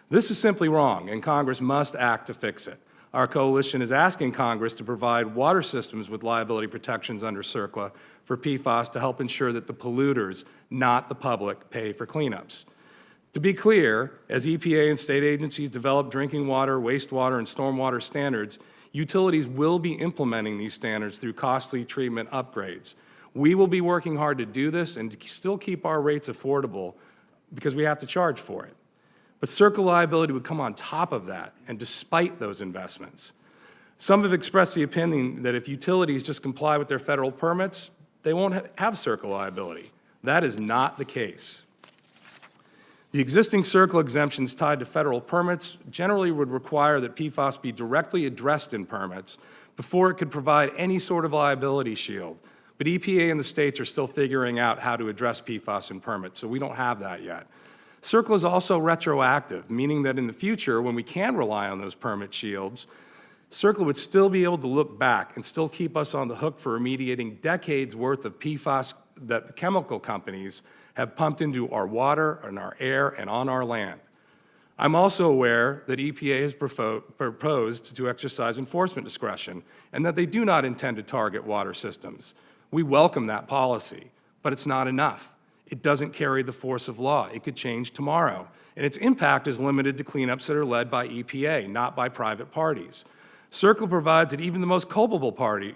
This is simply wrong, and Congress must act to fix it. our coalition is asking Congress to provide water systems with liability protections under CERCLA for PFAS to help ensure that the polluters, not the public, pay for cleanups. To be clear, as EPA and state agencies develop drinking water, wastewater, and stormwater standards, utilities will be implementing these standards through costly treatment upgrades. We will be working hard to do this and to still keep our rates affordable because we have to charge for it. But CERCLA liability would come on top of that, and despite those investments. Some have expressed the opinion that if utilities just comply with their federal permits, they won't have CERCLA liability. That is not the case. The existing CERCLA exemptions tied to federal permits generally would require that PFAS be directly addressed in permits before it could provide any sort of liability shield. But EPA and the states are still figuring out how to address PFAS in permits, so we don't have that yet. CERCLA is also retroactive, meaning that in the future, when we can rely on those permit shields, CERCLA would still be able to look back and still keep us on the hook for remediating decades worth of PFAS that the chemical companies have pumped into our water and our air and on our land. I'm also aware that EPA has proposed to exercise enforcement discretion and that they do not intend to target water systems. We welcome that policy, but it's not enough. It doesn't carry the force of law. It could change tomorrow, and its impact is limited to cleanups that are led by EPA, not by private parties. CERCLA provides even the most culpable parties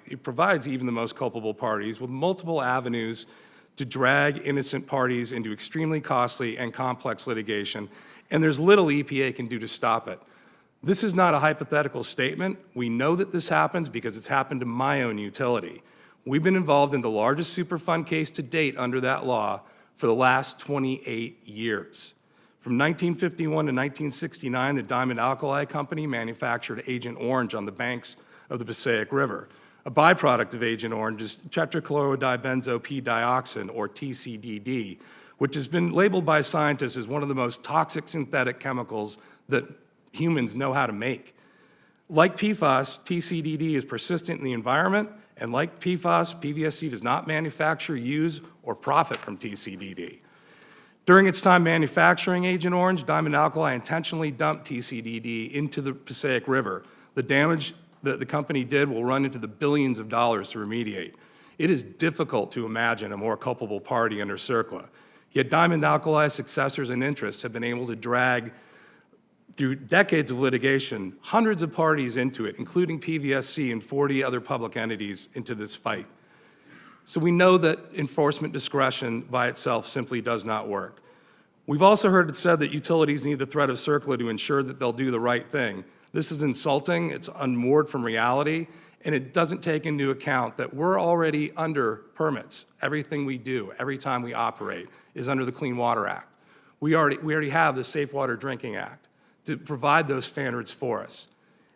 with multiple avenues to drag innocent parties into extremely costly and complex litigation, and there's little EPA can do to stop it. This is not a hypothetical statement. We know that this happens because it's happened to my own utility. We've been involved in the largest Superfund case to date under that law for the last 28 years. From 1951 to 1969, the Diamond Alkali Company manufactured Agent Orange on the banks of the Passaic River. A byproduct of Agent Orange is tetrachlorodibenzo-P-dioxin, or TCDD, which has been labeled by scientists as one of the most toxic synthetic chemicals that humans know how to make. Like PFAS, TCDD is persistent in the environment, and like PFAS, PVSC does not manufacture, use, or profit from TCDD. During its time manufacturing Agent Orange, Diamond Alkali intentionally dumped TCDD into the Passaic River. The damage that the company did will run into the billions of dollars to remediate. It is difficult to imagine a more culpable party under CERCLA. Yet Diamond Alkali's successors and interests have been able to drag, through decades of litigation, hundreds of parties into it, including PVSC and 40 other public entities into this fight. So we know that enforcement discretion by itself simply does not work. We've also heard it said that utilities need the threat of CERCLA to ensure that they'll do the right thing. This is insulting, it's unmoored from reality, and it doesn't take into account that we're already under permits. Everything we do, every time we operate, is under the Clean Water Act. We already have the Safe Water Drinking Act to provide those standards for us.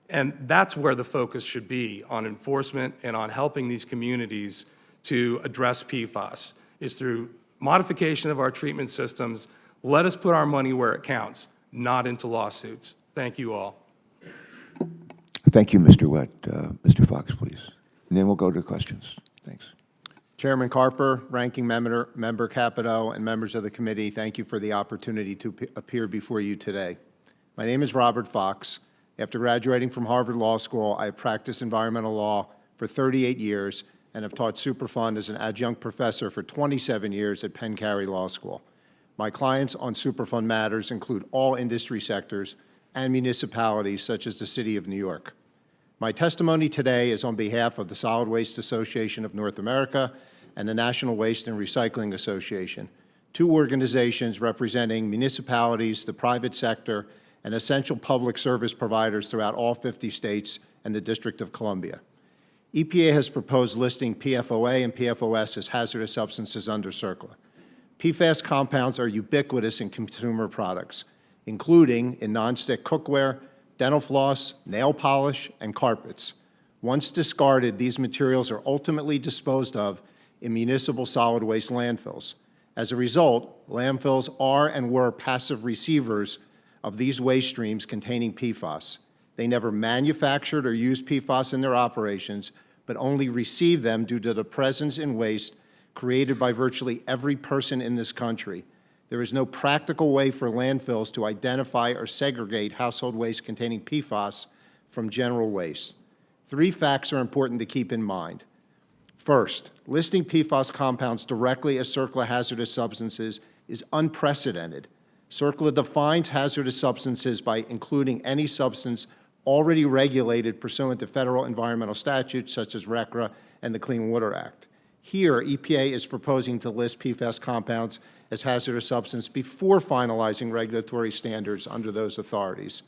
And that's where the focus should be, on enforcement and on helping these communities to address PFAS, is through modification of our treatment systems. Let us put our money where it counts, not into lawsuits. Thank you all. Thank you, Mr. Wett. Mr. Fox, please. And then we'll go to questions. Thanks. Chairman Carper, Ranking Member Capito, and members of the committee, thank you for the opportunity to appear before you today. My name is Robert Fox. After graduating from Harvard Law School, I have practiced environmental law for 38 years and have taught Superfund as an adjunct professor for 27 years at Penn Cary Law School. My clients on Superfund matters include all industry sectors and municipalities such as the City of New York. My testimony today is on behalf of the Solid Waste Association of North America and the National Waste and Recycling Association, two organizations representing municipalities, the private sector, and essential public service providers throughout all 50 states and the District of Columbia. EPA has proposed listing PFOA and PFOS as hazardous substances under CERCLA. PFAS compounds are ubiquitous in consumer products, including in nonstick cookware, dental floss, nail polish, and carpets. Once discarded, these materials are ultimately disposed of in municipal solid waste landfills. As a result, landfills are and were passive receivers of these waste streams containing PFAS. They never manufactured or used PFAS in their operations, but only received them due to the presence in waste created by virtually every person in this country. There is no practical way for landfills to identify or segregate household waste containing PFAS from general waste. 3 facts are important to keep in mind. First, listing PFAS compounds directly as CERCLA hazardous substances is unprecedented. CERCLA defines hazardous substances by including any substance already regulated pursuant to federal environmental statutes such as RCRA and the Clean Water Act. Here, EPA is proposing to list PFAS compounds as hazardous substance before finalizing regulatory standards under those authorities.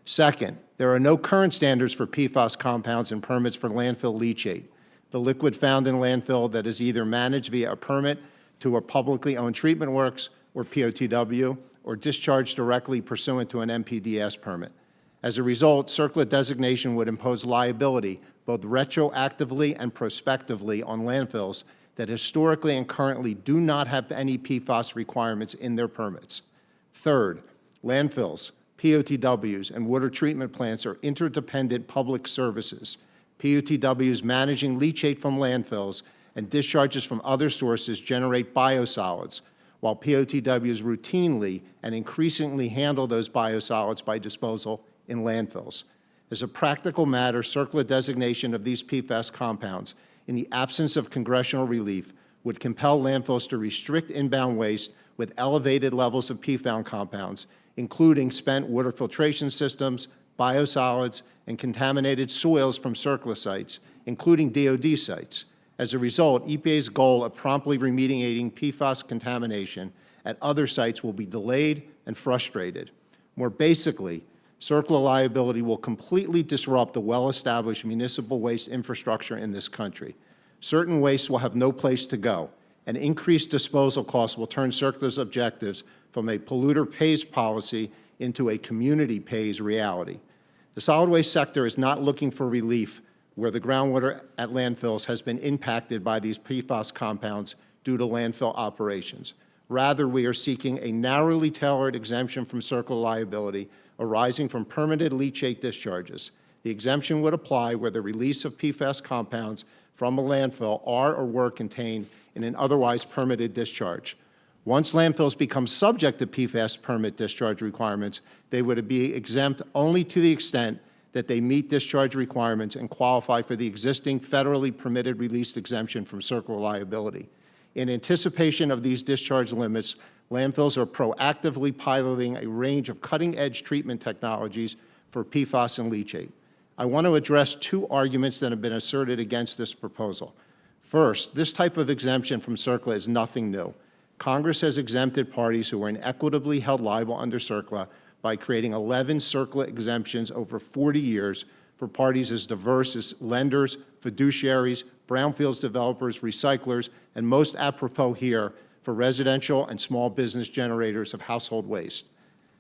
Second, there are no current standards for PFAS compounds and permits for landfill leachate, the liquid found in landfill that is either managed via a permit to a publicly owned treatment works, or POTW, or discharged directly pursuant to an MPDS permit. As a result, CERCLA designation would impose liability both retroactively and prospectively on landfills that historically and currently do not have any PFAS requirements in their permits. Third, landfills, POTWs, and water treatment plants are interdependent public services. POTWs managing leachate from landfills and discharges from other sources generate biosolids, while POTWs routinely and increasingly handle those biosolids by disposal in landfills. As a practical matter, CERCLA designation of these PFAS compounds, in the absence of congressional relief, would compel landfills to restrict inbound waste with elevated levels of PFAS compounds, including spent water filtration systems, biosolids, and contaminated soils from CERCLA sites, including DOD sites. As a result, EPA's goal of promptly remediating PFAS contamination at other sites will be delayed and frustrated. More basically, CERCLA liability will completely disrupt the well-established municipal waste infrastructure in this country. Certain waste will have no place to go, and increased disposal costs will turn CERCLA's objectives from a polluter pays policy into a community pays reality. The solid waste sector is not looking for relief where the groundwater at landfills has been impacted by these PFAS compounds due to landfill operations. Rather, we are seeking a narrowly tailored exemption from CERCLA liability arising from permitted leachate discharges. The exemption would apply where the release of PFAS compounds from a landfill are or were contained in an otherwise permitted discharge. Once landfills become subject to PFAS permit discharge requirements, they would be exempt only to the extent that they meet discharge requirements and qualify for the existing federally permitted release exemption from CERCLA liability. In anticipation of these discharge limits, landfills are proactively piloting a range of cutting-edge treatment technologies for PFAS and leachate. I want to address 2 arguments that have been asserted against this proposal. First, this type of exemption from CERCLA is nothing new. Congress has exempted parties who are inequitably held liable under CERCLA by creating 11 CERCLA exemptions over 40 years for parties as diverse as lenders, fiduciaries, brownfields developers, recyclers, and most apropos here, for residential and small business generators of household waste.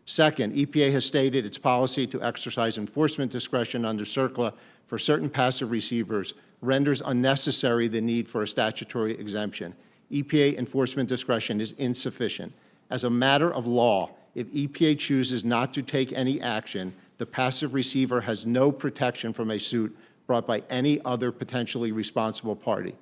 Second, EPA has stated its policy to exercise enforcement discretion under CERCLA for certain passive receivers renders unnecessary the need for a statutory exemption. EPA enforcement discretion is insufficient. As a matter of law, if EPA chooses not to take any action, the passive receiver has no protection from a suit brought by any other potentially responsible party.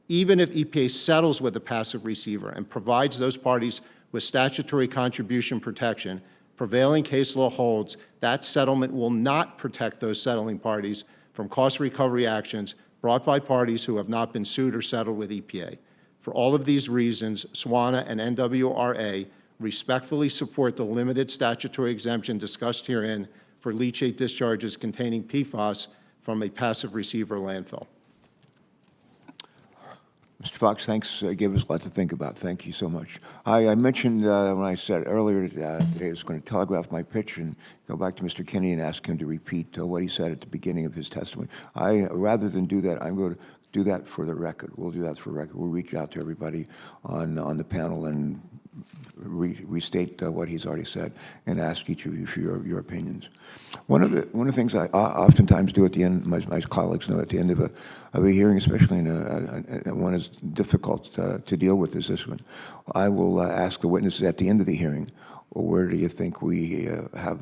Even if EPA settles with the passive receiver and provides those parties with statutory contribution protection, prevailing case law holds that settlement will not protect those settling parties from cost recovery actions brought by parties who have not been sued or settled with EPA. For all of these reasons, SWANA and NWRA respectfully support the limited statutory exemption discussed herein for leachate discharges containing PFAS from a passive receiver landfill. Mr. Fox, thanks. Gave us a lot to think about. Thank you so much. I mentioned when I said earlier today I was going to telegraph my pitch and go back to Mr. Kinney and ask him to repeat what he said at the beginning of his testimony. Rather than do that, I'm going to do that for the record. We'll do that for the record. We'll reach out to everybody on the panel and restate what he's already said and ask each of you for your opinions. One of the things I oftentimes do at the end, my colleagues know, at the end of a hearing, especially in one as difficult to deal with as this one, I will ask the witnesses at the end of the hearing, where do you think we have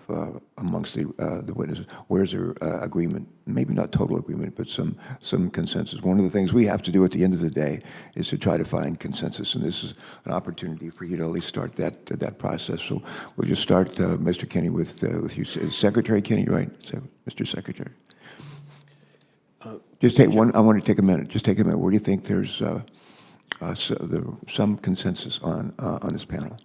amongst the witnesses, where's there agreement? Maybe not total agreement, but some consensus. One of the things we have to do at the end of the day is to try to find consensus, and this is an opportunity for you to at least start that process. So we'll just start, Mr. Kinney, with you. Secretary Kinney, right? Mr. Secretary. Just take one, I want to take a minute, just take a minute. Where do you think there's some consensus on this panel?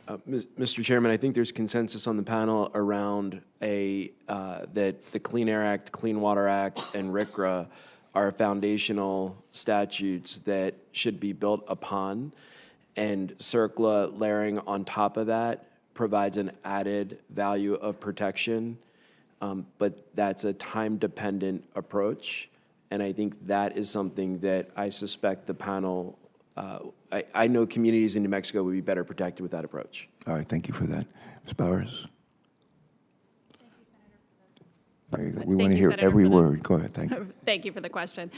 Mr. Chairman, I think there's consensus on the panel around that the Clean Air Act, Clean Water Act, and RCRA are foundational statutes that should be built upon, and CERCLA layering on top of that provides an added value of protection, but that's a time-dependent approach, and I think that is something that I suspect the panel, I know communities in New Mexico would be better protected with that approach. All right, thank you for that. Ms. Bowers? There you go. We want to hear every word. Go ahead, thank you. Thank you for the question.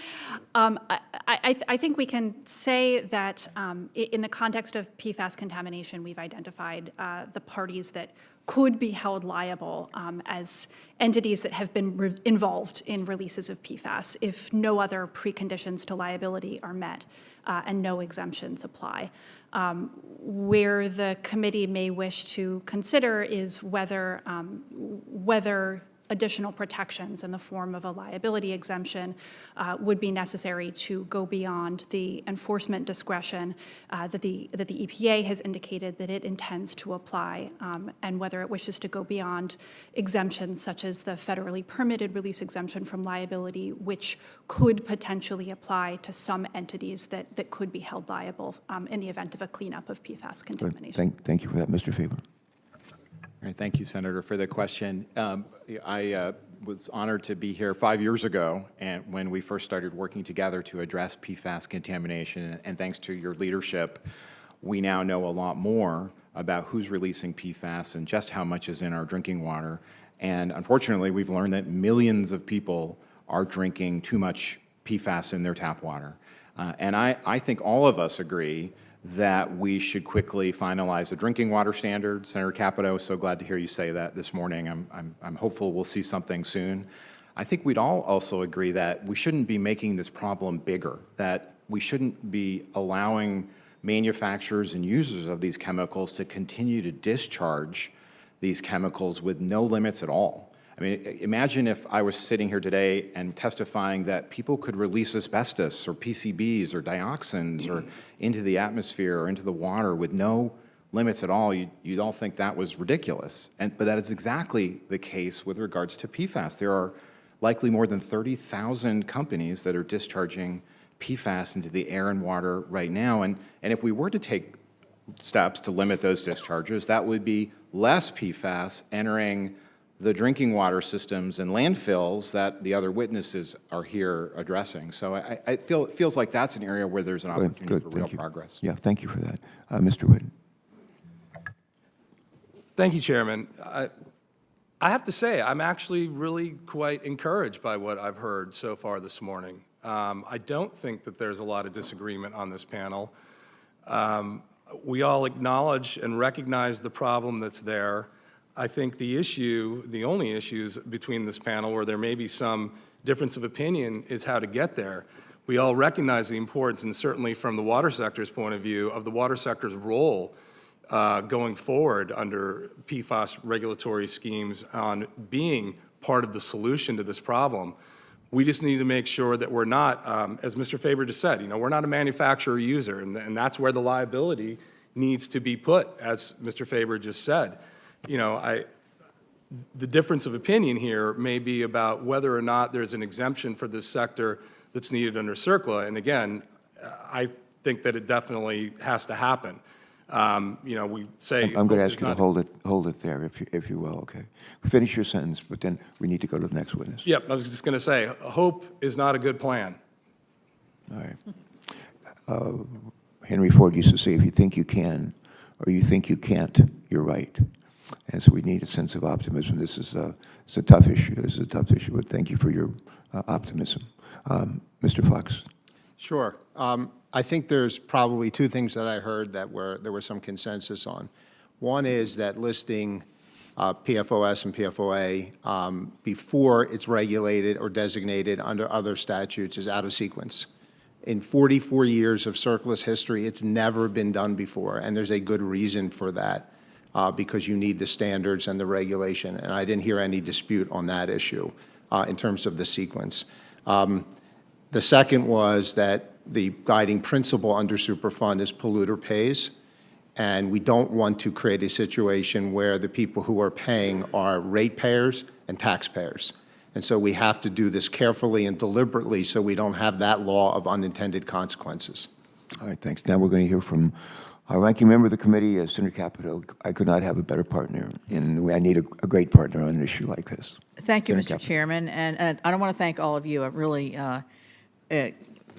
I think we can say that in the context of PFAS contamination, we've identified the parties that could be held liable as entities that have been involved in releases of PFAS if no other preconditions to liability are met and no exemptions apply. Where the committee may wish to consider is whether additional protections in the form of a liability exemption would be necessary to go beyond the enforcement discretion that the EPA has indicated that it intends to apply, and whether it wishes to go beyond exemptions such as the federally permitted release exemption from liability, which could potentially apply to some entities that could be held liable in the event of a cleanup of PFAS contamination. Thank you for that, Mr. Faber. All right, thank you, Senator, for the question. I was honored to be here 5 years ago and when we first started working together to address PFAS contamination, and thanks to your leadership, we now know a lot more about who's releasing PFAS and just how much is in our drinking water. And unfortunately, we've learned that millions of people are drinking too much PFAS in their tap water. And I think all of us agree that we should quickly finalize a drinking water standard. Senator Capito, so glad to hear you say that this morning. I'm hopeful we'll see something soon. I think we'd all also agree that we shouldn't be making this problem bigger, that we shouldn't be allowing manufacturers and users of these chemicals to continue to discharge these chemicals with no limits at all. I mean, imagine if I was sitting here today and testifying that people could release asbestos or PCBs or dioxins or into the atmosphere or into the water with no limits at all. You'd all think that was ridiculous. But that is exactly the case with regards to PFAS. There are likely more than 30,000 companies that are discharging PFAS into the air and water right now. And if we were to take steps to limit those discharges, that would be less PFAS entering the drinking water systems and landfills that the other witnesses are here addressing. So it feels like that's an area where there's an opportunity for real progress. Yeah, thank you for that. Mr. Whitten. Thank you, Chairman. I have to say, I'm actually really quite encouraged by what I've heard so far this morning. I don't think that there's a lot of disagreement on this panel. We all acknowledge and recognize the problem that's there. I think the only issues between this panel where there may be some difference of opinion is how to get there. We all recognize the importance, and certainly from the water sector's point of view, of the water sector's role going forward under PFAS regulatory schemes on being part of the solution to this problem. We just need to make sure that we're not, as Mr. Faber just said, we're not a manufacturer user, and that's where the liability needs to be put, as Mr. Faber just said. The difference of opinion here may be about whether or not there's an exemption for this sector that's needed under CERCLA. And again, I think that it definitely has to happen. We say I'm going to ask you to hold it there, if you will. Okay, finish your sentence, but then we need to go to the next witness. Yep, I was just going to say, hope is not a good plan. All right. Henry Ford used to say, if you think you can or you think you can't, you're right. And so we need a sense of optimism. It's a tough issue. This is a tough issue, but thank you for your optimism. Mr. Fox. Sure. I think there's probably two things that I heard that there was some consensus on. One is that listing PFOS and PFOA before it's regulated or designated under other statutes is out of sequence. In 44 years of CERCLA's history, it's never been done before, and there's a good reason for that. Because you need the standards and the regulation, and I didn't hear any dispute on that issue in terms of the sequence. The second was that the guiding principle under Superfund is polluter pays, and we don't want to create a situation where the people who are paying are ratepayers and taxpayers. And so we have to do this carefully and deliberately so we don't have that law of unintended consequences. All right, thanks. Now we're going to hear from our ranking member of the committee, Senator Capito. I could not have a better partner, and I need a great partner on an issue like this. Thank you, Senator Mr. Capito. Chairman, and I don't want to thank all of you. I really,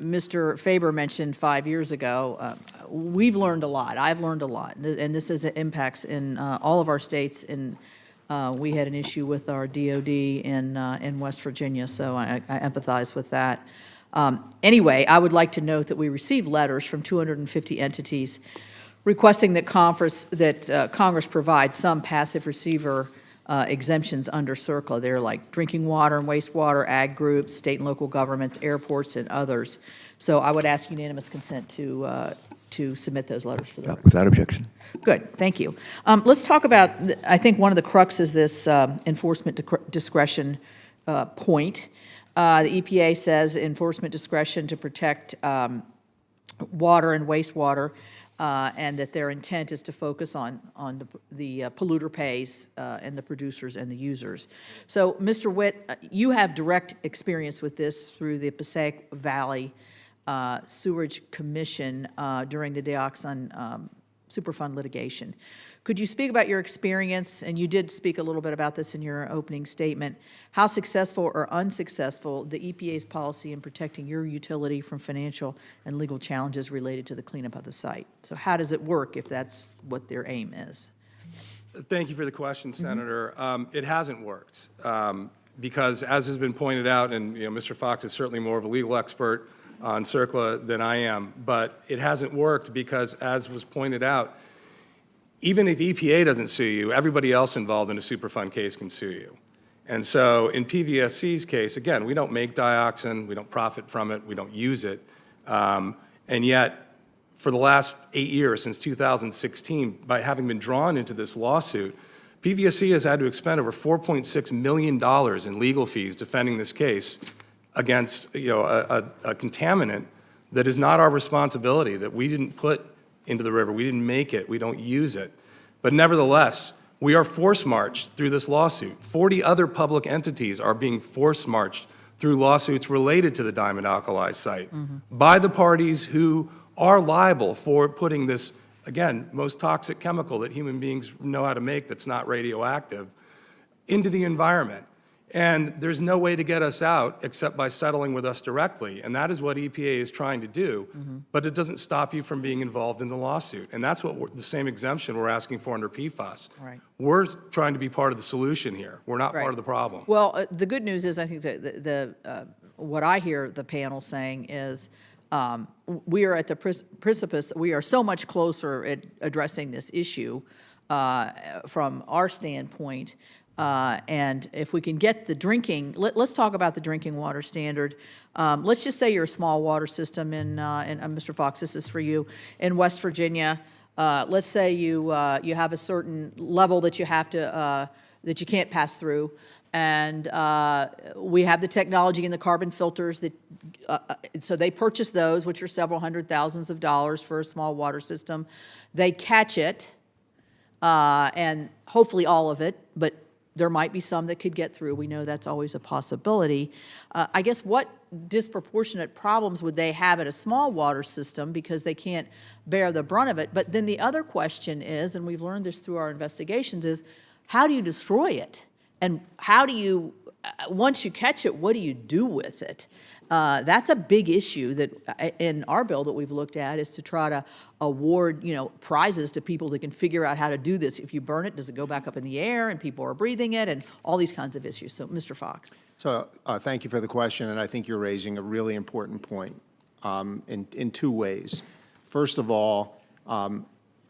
Mr. Faber mentioned 5 years ago, we've learned a lot. I've learned a lot, and this has impacts in all of our states. And we had an issue with our DOD in West Virginia, so I empathize with that. Anyway, I would like to note that we received letters from 250 entities requesting that Congress provide some passive receiver exemptions under CERCLA. They're like drinking water and wastewater, ag groups, state and local governments, airports, and others. So I would ask unanimous consent to submit those letters for the record. Without objection. Good, thank you. Let's talk about, I think one of the cruxes this enforcement discretion point. The EPA says enforcement discretion to protect water and wastewater, and that their intent is to focus on the polluter pays and the producers and the users. So, Mr. Witt, you have direct experience with this through the Passaic Valley Sewerage Commission during the Dioxin Superfund litigation. Could you speak about your experience, and you did speak a little bit about this in your opening statement, how successful or unsuccessful the EPA's policy in protecting your utility from financial and legal challenges related to the cleanup of the site? So how does it work if that's what their aim is? Thank you for the question, Senator. It hasn't worked because, as has been pointed out, and Mr. Fox is certainly more of a legal expert on CERCLA than I am, but it hasn't worked because, as was pointed out, even if EPA doesn't sue you, everybody else involved in a Superfund case can sue you. And so in PVSC's case, again, we don't make dioxin, we don't profit from it, we don't use it, and yet for the last 8 years, since 2016, by having been drawn into this lawsuit, PVSC has had to expend over $4.6 million in legal fees defending this case against a contaminant that is not our responsibility, that we didn't put into the river, we didn't make it, we don't use it. But nevertheless, we are force-marched through this lawsuit. 40 other public entities are being force-marched through lawsuits related to the diamond alkali site by the parties who are liable for putting this, again, most toxic chemical that human beings know how to make that's not radioactive into the environment. And there's no way to get us out except by settling with us directly. And that is what EPA is trying to do, but it doesn't stop you from being involved in the lawsuit. And that's what the same exemption we're asking for under PFAS. Right. We're trying to be part of the solution here. We're not part of the problem. Well, the good news is I think that what I hear the panel saying is we are at the precipice, we are so much closer at addressing this issue from our standpoint. And if we can get the drinking, let's talk about the drinking water standard. Let's just say you're a small water system in Mr. Fox, this is for you, in West Virginia. Let's say you have a certain level that you have to, that you can't pass through. And we have the technology and the carbon filters that, so they purchase those, which are several $100,000s for a small water system. They catch it, and hopefully all of it, but there might be some that could get through. We know that's always a possibility. I guess what disproportionate problems would they have at a small water system because they can't bear the brunt of it? But then the other question is, and we've learned this through our investigations, is how do you destroy it? And how do you, once you catch it, what do you do with it? That's a big issue that in our bill that we've looked at is to try to award, prizes to people that can figure out how to do this. If you burn it, does it go back up in the air and people are breathing it and all these kinds of issues? So, Mr. Fox. So thank you for the question, and I think you're raising a really important point in two ways. First of all,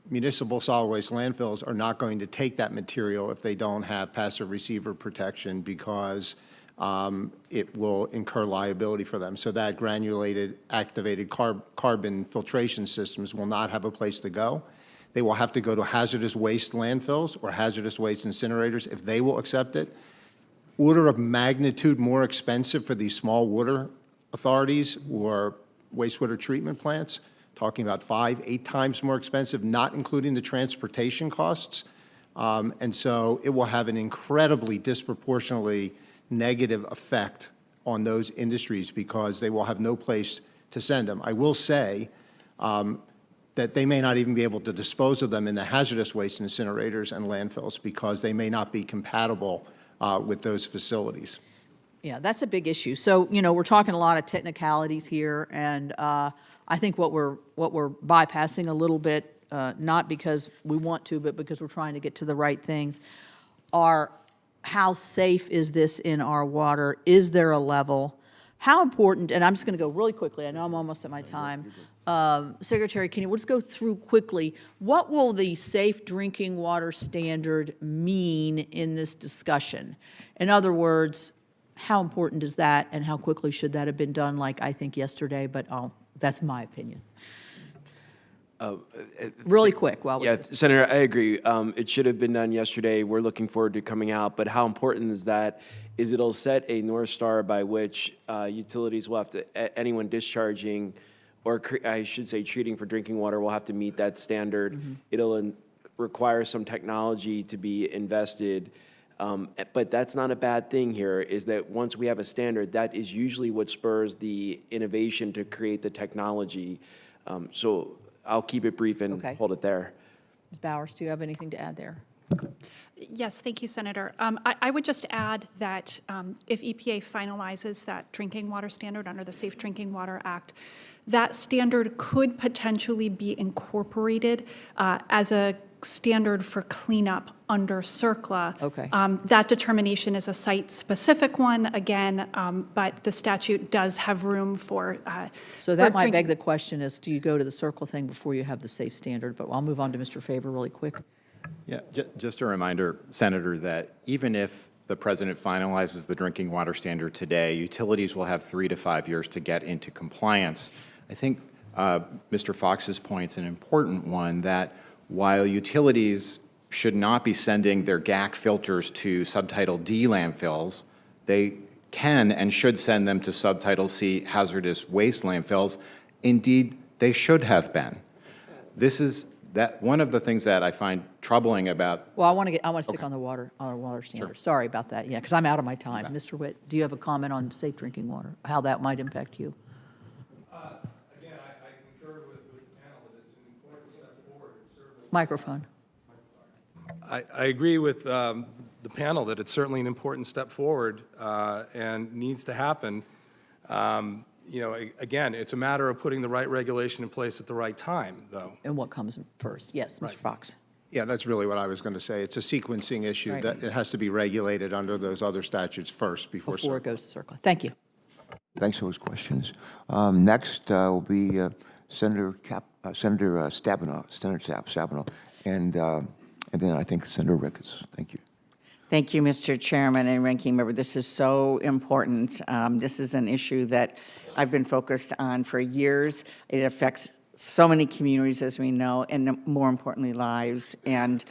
municipal solid waste landfills are not going to take that material if they don't have passive receiver protection because it will incur liability for them. So that granulated activated carbon filtration systems will not have a place to go. They will have to go to hazardous waste landfills or hazardous waste incinerators if they will accept it. Order of magnitude more expensive for these small water authorities or wastewater treatment plants, talking about 5, 8 times more expensive, not including the transportation costs. And so it will have an incredibly disproportionately negative effect on those industries because they will have no place to send them. I will say that they may not even be able to dispose of them in the hazardous waste incinerators and landfills because they may not be compatible with those facilities. Yeah, that's a big issue. So, we're talking a lot of technicalities here, and I think what we're bypassing a little bit, not because we want to, but because we're trying to get to the right things, are how safe is this in our water? Is there a level? How important, and I'm just going to go really quickly, I know I'm almost at my time. Secretary Kinney, we'll just go through quickly. What will the safe drinking water standard mean in this discussion? In other words, how important is that, and how quickly should that have been done, like I think yesterday, but that's my opinion. Really quick while Yeah, Senator, I agree. It should have been done yesterday. We're looking forward to coming out, but how important is that? Is it'll set a North Star by which utilities will have to, anyone discharging, or I should say treating for drinking water will have to meet that standard. Mm-hmm. It'll require some technology to be invested. But that's not a bad thing here, is that once we have a standard, that is usually what spurs the innovation to create the technology. So I'll keep it brief and hold it there. Ms. Bowers, do you have anything to add there? Yes, thank you, Senator. I would just add that if EPA finalizes that drinking water standard under the Safe Drinking Water Act, that standard could potentially be incorporated as a standard for cleanup under CERCLA. Okay. That determination is a site-specific one, again, but the statute does have room for So that might beg the question is, do you go to the CERCLA thing before you have the safe standard? But I'll move on to Mr. Faber really quick. Yeah, just a reminder, Senator, that even if the president finalizes the drinking water standard today, utilities will have 3 to 5 years to get into compliance. I think Mr. Fox's point's an important one, that while utilities should not be sending their GAC filters to Subtitle D landfills, they can and should send them to Subtitle C hazardous waste landfills. Indeed, they should have been. This is one of the things that I find troubling about. Well, I want to stick on the water standard. Sure. Sorry about that. Yeah, because I'm out of my time. Okay. Mr. Witt, do you have a comment on safe drinking water? How that might impact you? Again, I concur with the panel that it's an important step forward. Microphone. I agree with the panel that it's certainly an important step forward and needs to happen. Again, it's a matter of putting the right regulation in place at the right time, though. And what comes first? Yes, Mr. Fox. Yeah, that's really what I was going to say. It's a sequencing issue Right. that it has to be regulated under those other statutes first before It goes to CERCLA. Thank you. Thanks for those questions. Next will be Senator Stabenow, and then I think Senator Ricketts. Thank you. Thank you, Mr. Chairman and Ranking Member. This is so important. This is an issue that I've been focused on for years. It affects so many communities, as we know, and more importantly, lives. And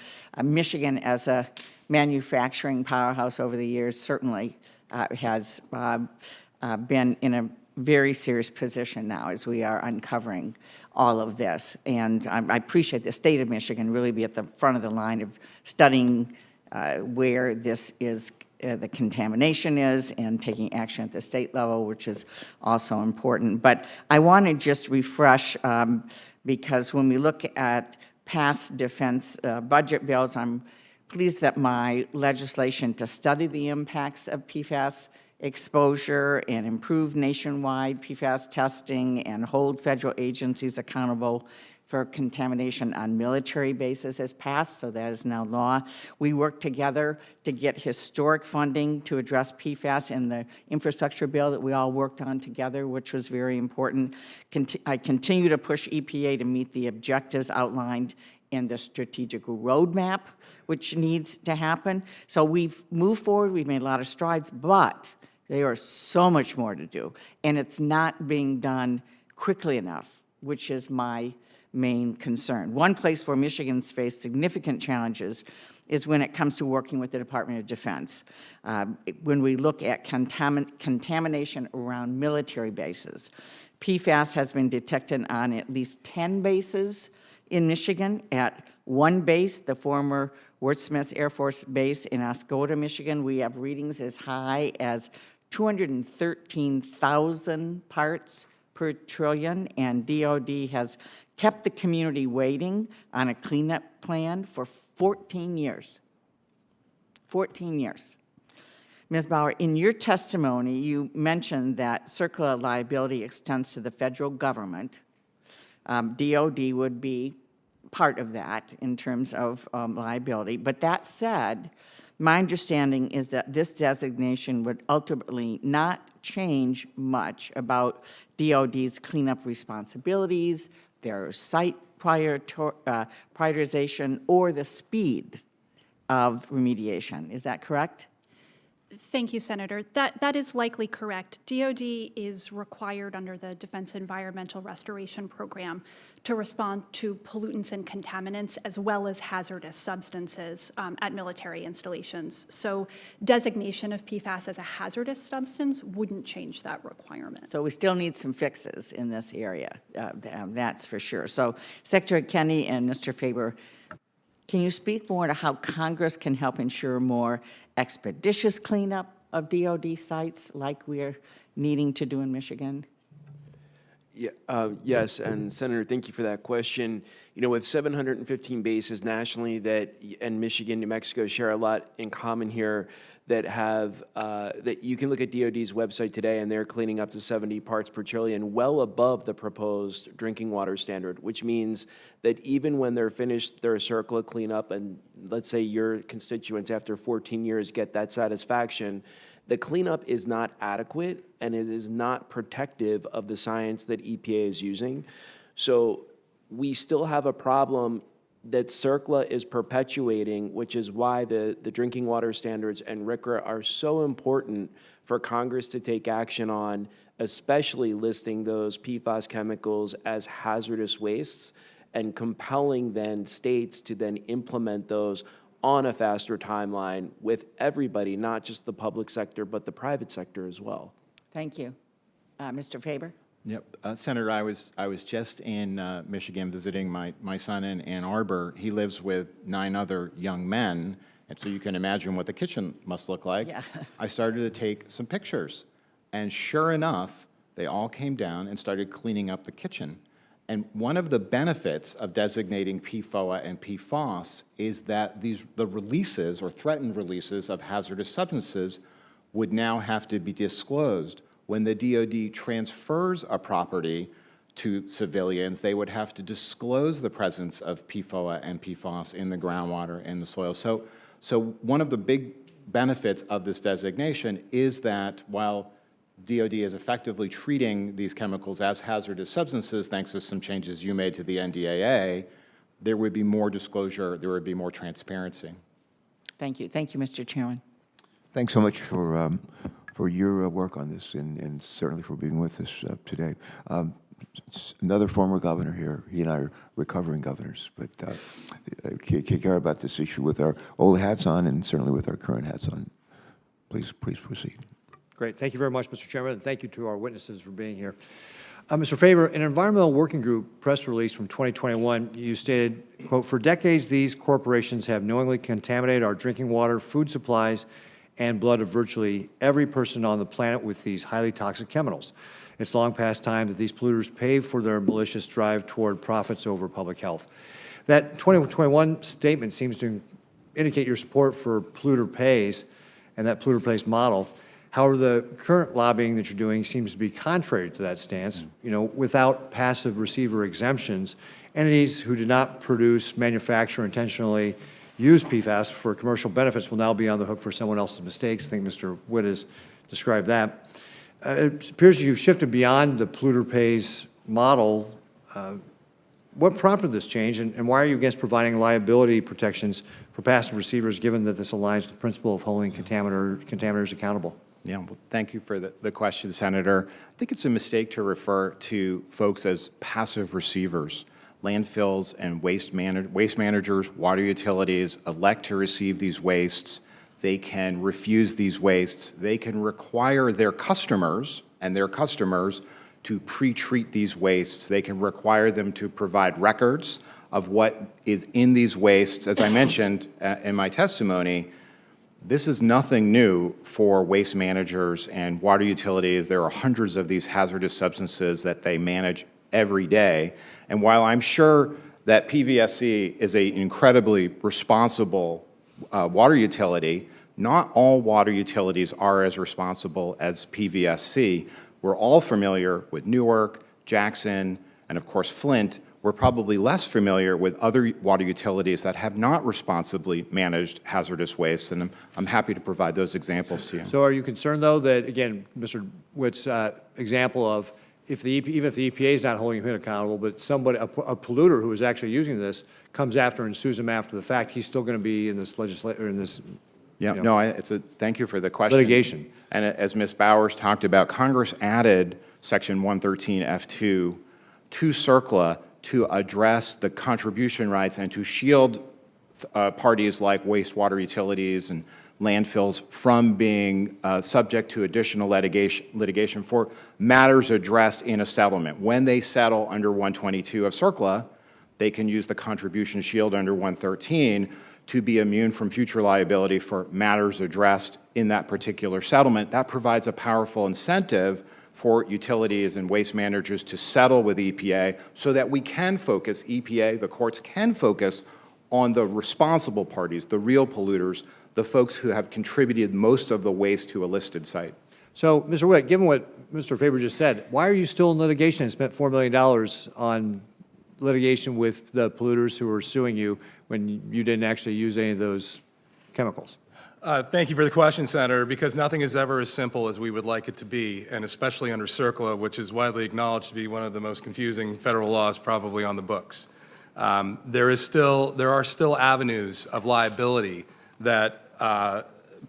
Michigan, as a manufacturing powerhouse over the years, certainly has been in a very serious position now as we are uncovering all of this. And I appreciate the state of Michigan really be at the front of the line of studying where this is, the contamination is, and taking action at the state level, which is also important. But I want to just refresh, because when we look at past defense budget bills, I'm pleased that my legislation to study the impacts of PFAS exposure and improve nationwide PFAS testing and hold federal agencies accountable for contamination on military bases has passed, so that is now law. We worked together to get historic funding to address PFAS in the infrastructure bill that we all worked on together, which was very important. I continue to push EPA to meet the objectives outlined in the strategic roadmap, which needs to happen. So we've moved forward, we've made a lot of strides, but there is so much more to do, and it's not being done quickly enough. which is my main concern. One place where Michigan's faced significant challenges is when it comes to working with the Department of Defense. When we look at contamination around military bases, PFAS has been detected on at least 10 bases in Michigan. At one base, the former Wordsmith Air Force Base in Oscoda, Michigan, we have readings as high as 213,000 parts per trillion, and DOD has kept the community waiting on a cleanup plan for 14 years. 14 years. Ms. Bauer, in your testimony, you mentioned that CERCLA liability extends to the federal government. DOD would be part of that in terms of liability. But that said, my understanding is that this designation would ultimately not change much about DOD's cleanup responsibilities, their site prioritization, or the speed of remediation. Is that correct? Thank you, Senator. That is likely correct. DOD is required under the Defense Environmental Restoration Program to respond to pollutants and contaminants as well as hazardous substances at military installations. So designation of PFAS as a hazardous substance wouldn't change that requirement. So we still need some fixes in this area, that's for sure. So Secretary Kenny and Mr. Faber, can you speak more to how Congress can help ensure more expeditious cleanup of DOD sites like we're needing to do in Michigan? Yeah, yes, and Senator, thank you for that question. You know, with 715 bases nationally and Michigan, New Mexico share a lot in common here that have, that you can look at DOD's website today and they're cleaning up to 70 parts per trillion, well above the proposed drinking water standard, which means that even when they're finished their CERCLA cleanup and let's say your constituents after 14 years get that satisfaction, the cleanup is not adequate and it is not protective of the science that EPA is using. So we still have a problem that CERCLA is perpetuating, which is why the drinking water standards and RCRA are so important for Congress to take action on, especially listing those PFAS chemicals as hazardous wastes and compelling then states to then implement those on a faster timeline with everybody, not just the public sector, but the private sector as well. Thank you. Mr. Faber? Yep. Senator, I was just in Michigan visiting my son in Ann Arbor. He lives with 9 other young men, and so you can imagine what the kitchen must look like. Yeah. I started to take some pictures, and sure enough, they all came down and started cleaning up the kitchen. And one of the benefits of designating PFOA and PFAS is that the releases or threatened releases of hazardous substances would now have to be disclosed. When the DOD transfers a property to civilians, they would have to disclose the presence of PFOA and PFAS in the groundwater and the soil. So one of the big benefits of this designation is that while DOD is effectively treating these chemicals as hazardous substances, thanks to some changes you made to the NDAA, there would be more disclosure, there would be more transparency. Thank you. Thank you, Mr. Chairman. Thanks so much for your work on this and certainly for being with us today. Another former governor here, he and I are recovering governors, but care about this issue with our old hats on and certainly with our current hats on. Please proceed. Great. Thank you very much, Mr. Chairman, and thank you to our witnesses for being here. Mr. Faber, an environmental working group press release from 2021, you stated, quote, "For decades, these corporations have knowingly contaminated our drinking water, food supplies, and blood of virtually every person on the planet with these highly toxic chemicals. It's long past time that these polluters pay for their malicious drive toward profits over public health." That 2021 statement seems to indicate your support for polluter pays and that polluter pays model. However, the current lobbying that you're doing seems to be contrary to that stance. You know, without passive receiver exemptions, entities who did not produce, manufacture, or intentionally use PFAS for commercial benefits will now be on the hook for someone else's mistakes. I think Mr. Witt has described that. It appears you've shifted beyond the polluter pays model. What prompted this change, and why are you against providing liability protections for passive receivers, given that this aligns with the principle of holding contaminators accountable? Yeah, well, thank you for the question, Senator. I think it's a mistake to refer to folks as passive receivers. Landfills and waste managers, water utilities elect to receive these wastes. They can refuse these wastes. They can require their customers to pre-treat these wastes. They can require them to provide records of what is in these wastes. As I mentioned in my testimony, this is nothing new for waste managers and water utilities. There are hundreds of these hazardous substances that they manage every day. And while I'm sure that PVSC is an incredibly responsible water utility, not all water utilities are as responsible as PVSC. We're all familiar with Newark, Jackson, and of course Flint. We're probably less familiar with other water utilities that have not responsibly managed hazardous waste, and I'm happy to provide those examples to you. So are you concerned, though, that, again, Mr. Witt's example of even if the EPA is not holding him accountable, but somebody, a polluter who is actually using this comes after and sues him after the fact, he's still going to be in this legislature, in this Yeah, no, thank you for the question. litigation? And as Ms. Bowers talked about, Congress added Section 113F2 to CERCLA to address the contribution rights and to shield parties like wastewater utilities and landfills from being subject to additional litigation for matters addressed in a settlement. When they settle under 122 of CERCLA, they can use the contribution shield under 113 to be immune from future liability for matters addressed in that particular settlement. That provides a powerful incentive for utilities and waste managers to settle with EPA so that we can focus, EPA, the courts can focus on the responsible parties, the real polluters, the folks who have contributed most of the waste to a listed site. So, Mr. Witt, given what Mr. Faber just said, why are you still in litigation and spent $4 million on litigation with the polluters who are suing you when you didn't actually use any of those chemicals? Thank you for the question, Senator, because nothing is ever as simple as we would like it to be, and especially under CERCLA, which is widely acknowledged to be one of the most confusing federal laws probably on the books. There are still avenues of liability that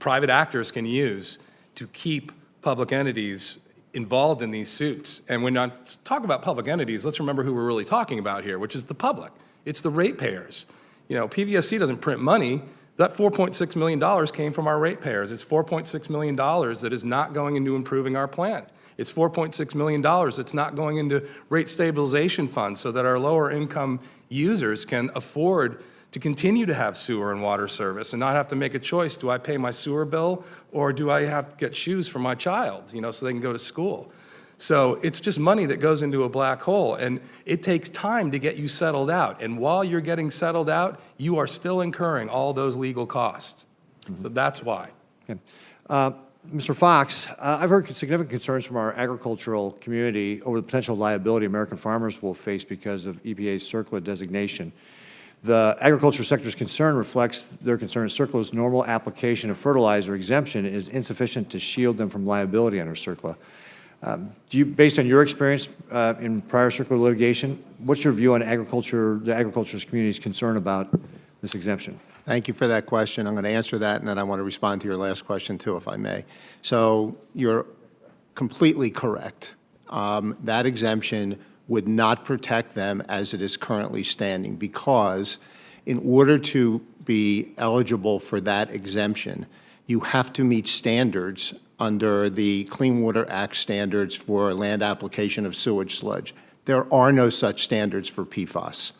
private actors can use to keep public entities involved in these suits. And when I talk about public entities, let's remember who we're really talking about here, which is the public. It's the ratepayers. You know, PVSC doesn't print money. That $4.6 million came from our ratepayers. It's $4.6 million that is not going into improving our plant. It's $4.6 million that's not going into rate stabilization funds so that our lower income users can afford to continue to have sewer and water service and not have to make a choice. Do I pay my sewer bill or do I have to get shoes for my child, you know, so they can go to school? So it's just money that goes into a black hole, and it takes time to get you settled out. And while you're getting settled out, you are still incurring all those legal costs. So that's why. Okay. Mr. Fox, I've heard significant concerns from our agricultural community over the potential liability American farmers will face because of EPA's CERCLA designation. The agriculture sector's concern reflects their concern that CERCLA's normal application of fertilizer exemption is insufficient to shield them from liability under CERCLA. Based on your experience in prior CERCLA litigation, what's your view on the agriculture's community's concern about this exemption? Thank you for that question. I'm going to answer that, and then I want to respond to your last question, too, if I may. So you're completely correct. That exemption would not protect them as it is currently standing, because in order to be eligible for that exemption, you have to meet standards under the Clean Water Act standards for land application of sewage sludge. There are no such standards for PFAS.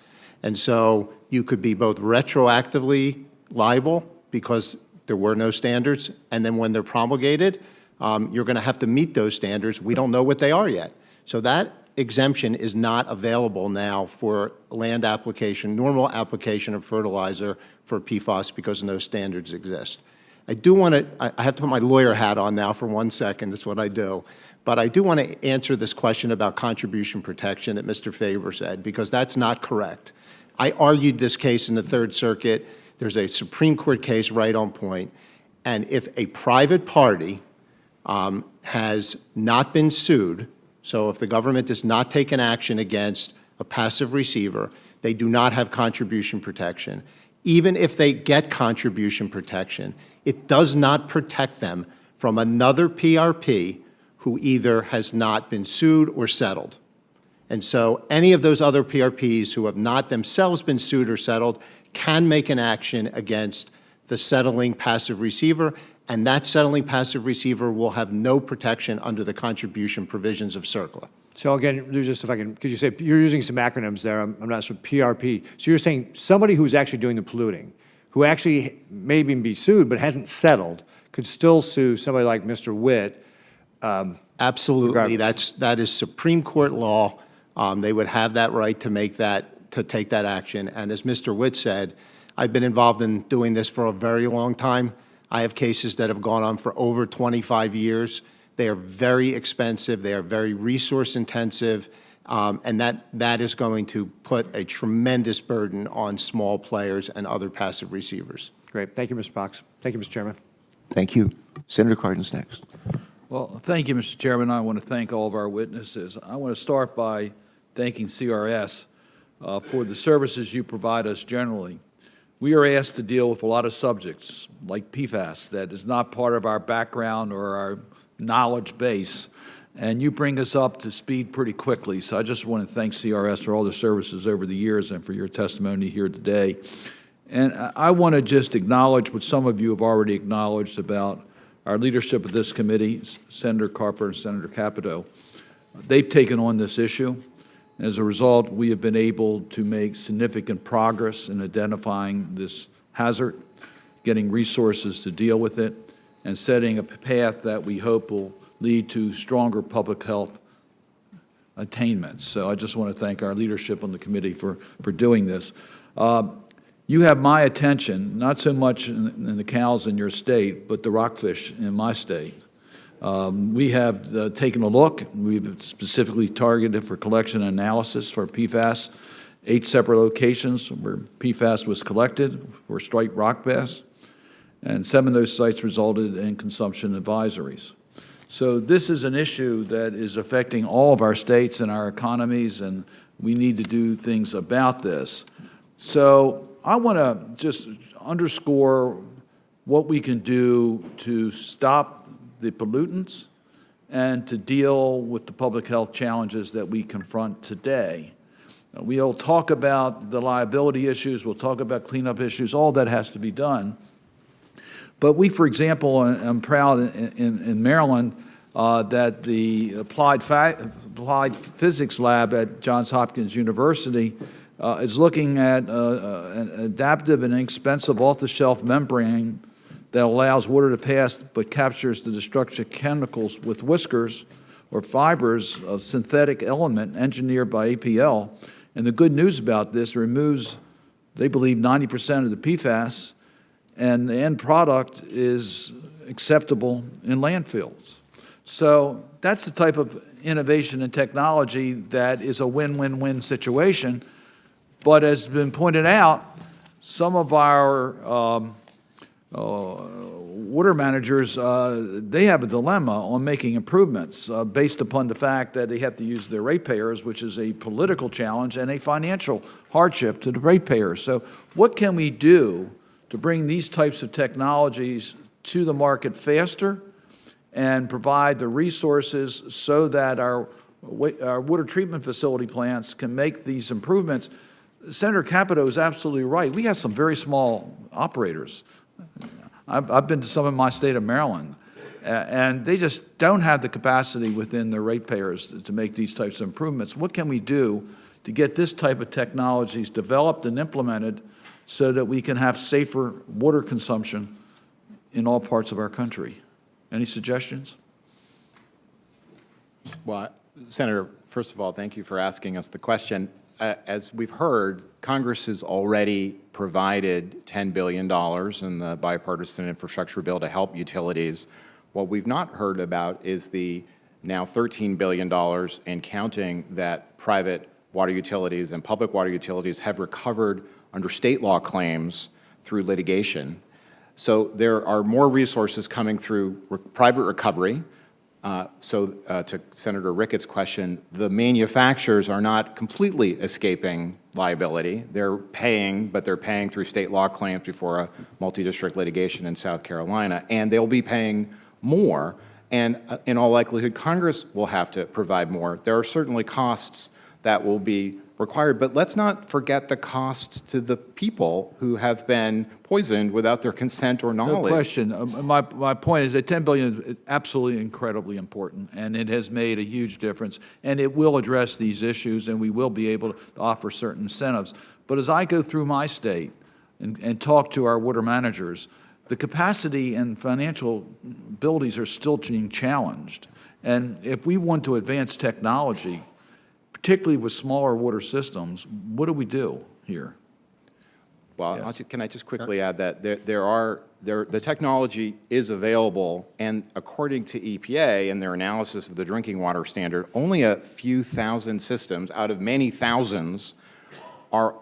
And so you could be both retroactively liable because there were no standards, and then when they're promulgated, you're going to have to meet those standards. We don't know what they are yet. So that exemption is not available now for land application, normal application of fertilizer for PFAS because no standards exist. I do want to, I have to put my lawyer hat on now for 1 second, that's what I do. But I do want to answer this question about contribution protection that Mr. Faber said, because that's not correct. I argued this case in the Third Circuit. There's a Supreme Court case right on point. And if a private party has not been sued, so if the government does not take an action against a passive receiver, they do not have contribution protection. Even if they get contribution protection, it does not protect them from another PRP who either has not been sued or settled. And so any of those other PRPs who have not themselves been sued or settled can make an action against the settling passive receiver, and that settling passive receiver will have no protection under the contribution provisions of CERCLA. So again, just if I can, because you say, you're using some acronyms there, I'm not sure, PRP. So you're saying somebody who's actually doing the polluting, who actually may even be sued but hasn't settled, could still sue somebody like Mr. Witt? Absolutely, that is Supreme Court law. They would have that right to make that, to take that action. And as Mr. Witt said, I've been involved in doing this for a very long time. I have cases that have gone on for over 25 years. They are very expensive, they are very resource intensive, and that is going to put a tremendous burden on small players and other passive receivers. Great. Thank you, Mr. Fox. Thank you, Mr. Chairman. Thank you. Senator Cardin's next. Well, thank you, Mr. Chairman. I want to thank all of our witnesses. I want to start by thanking CRS for the services you provide us generally. We are asked to deal with a lot of subjects, like PFAS, that is not part of our background or our knowledge base, and you bring us up to speed pretty quickly. So I just want to thank CRS for all the services over the years and for your testimony here today. And I want to just acknowledge what some of you have already acknowledged about our leadership of this committee, Senator Carper and Senator Capito. They've taken on this issue. As a result, we have been able to make significant progress in identifying this hazard, getting resources to deal with it, and setting a path that we hope will lead to stronger public health attainments. So I just want to thank our leadership on the committee for doing this. You have my attention, not so much in the cows in your state, but the rockfish in my state. We have taken a look. We've specifically targeted for collection and analysis for PFAS, 8 separate locations where PFAS was collected for striped rock bass, and 7 of those sites resulted in consumption advisories. So this is an issue that is affecting all of our states and our economies, and we need to do things about this. So I want to just underscore what we can do to stop the pollutants and to deal with the public health challenges that we confront today. We'll talk about the liability issues, we'll talk about cleanup issues, all that has to be done. But we, for example, I'm proud in Maryland that the applied physics lab at Johns Hopkins University is looking at an adaptive and inexpensive off-the-shelf membrane that allows water to pass but captures the destructive chemicals with whiskers or fibers of synthetic element engineered by APL. And the good news about this, removes, they believe, 90% of the PFAS, and the end product is acceptable in landfills. So that's the type of innovation and technology that is a win-win-win situation. But as has been pointed out, some of our water managers, they have a dilemma on making improvements based upon the fact that they have to use their ratepayers, which is a political challenge and a financial hardship to the ratepayers. So what can we do to bring these types of technologies to the market faster and provide the resources so that our water treatment facility plants can make these improvements? Senator Capito is absolutely right. We have some very small operators. I've been to some in my state of Maryland, and they just don't have the capacity within their ratepayers to make these types of improvements. What can we do to get this type of technologies developed and implemented so that we can have safer water consumption in all parts of our country? Any suggestions? Well, Senator, first of all, thank you for asking us the question. As we've heard, Congress has already provided $10 billion in the bipartisan infrastructure bill to help utilities. What we've not heard about is the now $13 billion and counting that private water utilities and public water utilities have recovered under state law claims through litigation. So there are more resources coming through private recovery. To Senator Ricketts' question, the manufacturers are not completely escaping liability. They're paying, but they're paying through state law claims before a multi-district litigation in South Carolina, and they'll be paying more, and in all likelihood, Congress will have to provide more. There are certainly costs that will be required, but let's not forget the costs to the people who have been poisoned without their consent or knowledge. No question. My point is that $10 billion is absolutely incredibly important, and it has made a huge difference, and it will address these issues, and we will be able to offer certain incentives. But as I go through my state and talk to our water managers, the capacity and financial abilities are still being challenged. And if we want to advance technology, particularly with smaller water systems, what do we do here? Well, Yes. can I just quickly add that the technology is available, and according to EPA and their analysis of the drinking water standard, only a few thousand systems out of many thousands are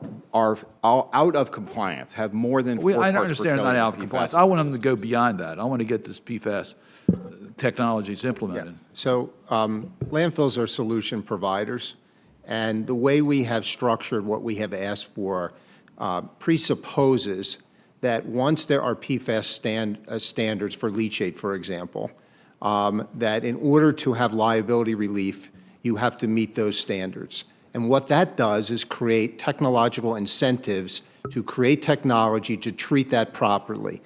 out of compliance, have more than 4 I parts per understand not trillion out of PFAS. compliance. I want them to go beyond that. I want to get this PFAS technologies implemented. So landfills are solution providers, and the way we have structured what we have asked for presupposes that once there are PFAS standards for leachate, for example, that in order to have liability relief, you have to meet those standards. And what that does is create technological incentives to create technology to treat that properly.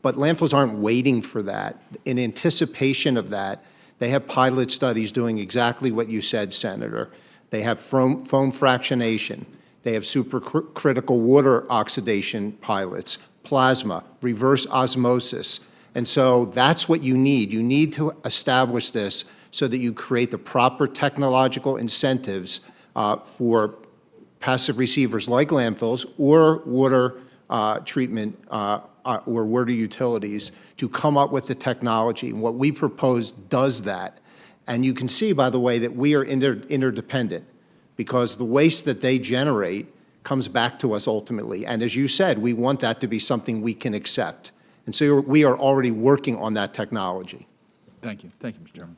But landfills aren't waiting for that. In anticipation of that, they have pilot studies doing exactly what you said, Senator. They have foam fractionation. They have supercritical water oxidation pilots, plasma, reverse osmosis. And so that's what you need. You need to establish this so that you create the proper technological incentives for passive receivers like landfills or water treatment or water utilities to come up with the technology. And what we propose does that. And you can see, by the way, that we are interdependent, because the waste that they generate comes back to us ultimately. And as you said, we want that to be something we can accept. And so we are already working on that technology. Thank you. Thank you, Mr. Chairman.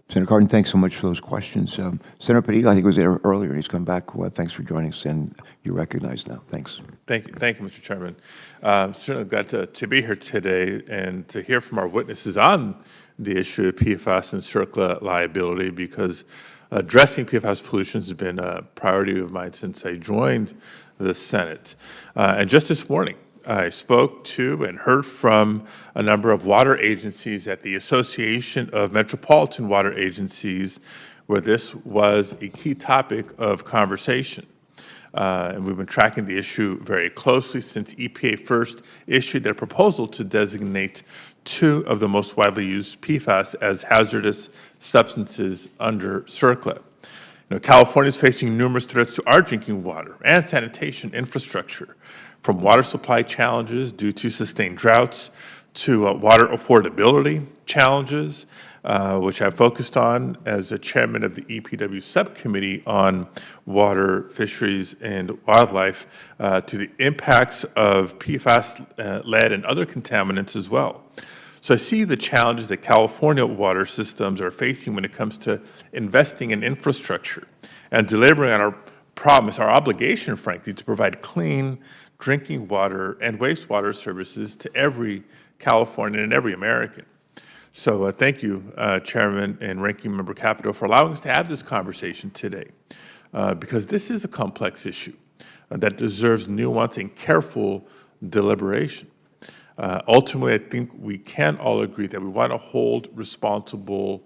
Senator Cardin, thanks so much for those questions. Senator Padilla, I think was there earlier, and he's come back. Well, thanks for joining us, and you're recognized now. Thanks. Thank you, Mr. Chairman. Certainly glad to be here today and to hear from our witnesses on the issue of PFAS and CERCLA liability, because addressing PFAS pollution has been a priority of mine since I joined the Senate. And just this morning, I spoke to and heard from a number of water agencies at the Association of Metropolitan Water Agencies, where this was a key topic of conversation. And we've been tracking the issue very closely since EPA first issued their proposal to designate 2 of the most widely used PFAS as hazardous substances under CERCLA. California is facing numerous threats to our drinking water and sanitation infrastructure, from water supply challenges due to sustained droughts to water affordability challenges, which I've focused on as the chairman of the EPW subcommittee on water, fisheries, and wildlife, to the impacts of PFAS, lead, and other contaminants as well. So I see the challenges that California water systems are facing when it comes to investing in infrastructure and delivering on our promise, our obligation, frankly, to provide clean drinking water and wastewater services to every Californian and every American. So thank you, Chairman and Ranking Member Capito, for allowing us to have this conversation today, because this is a complex issue that deserves nuance and careful deliberation. Ultimately, I think we can all agree that we want to hold polluters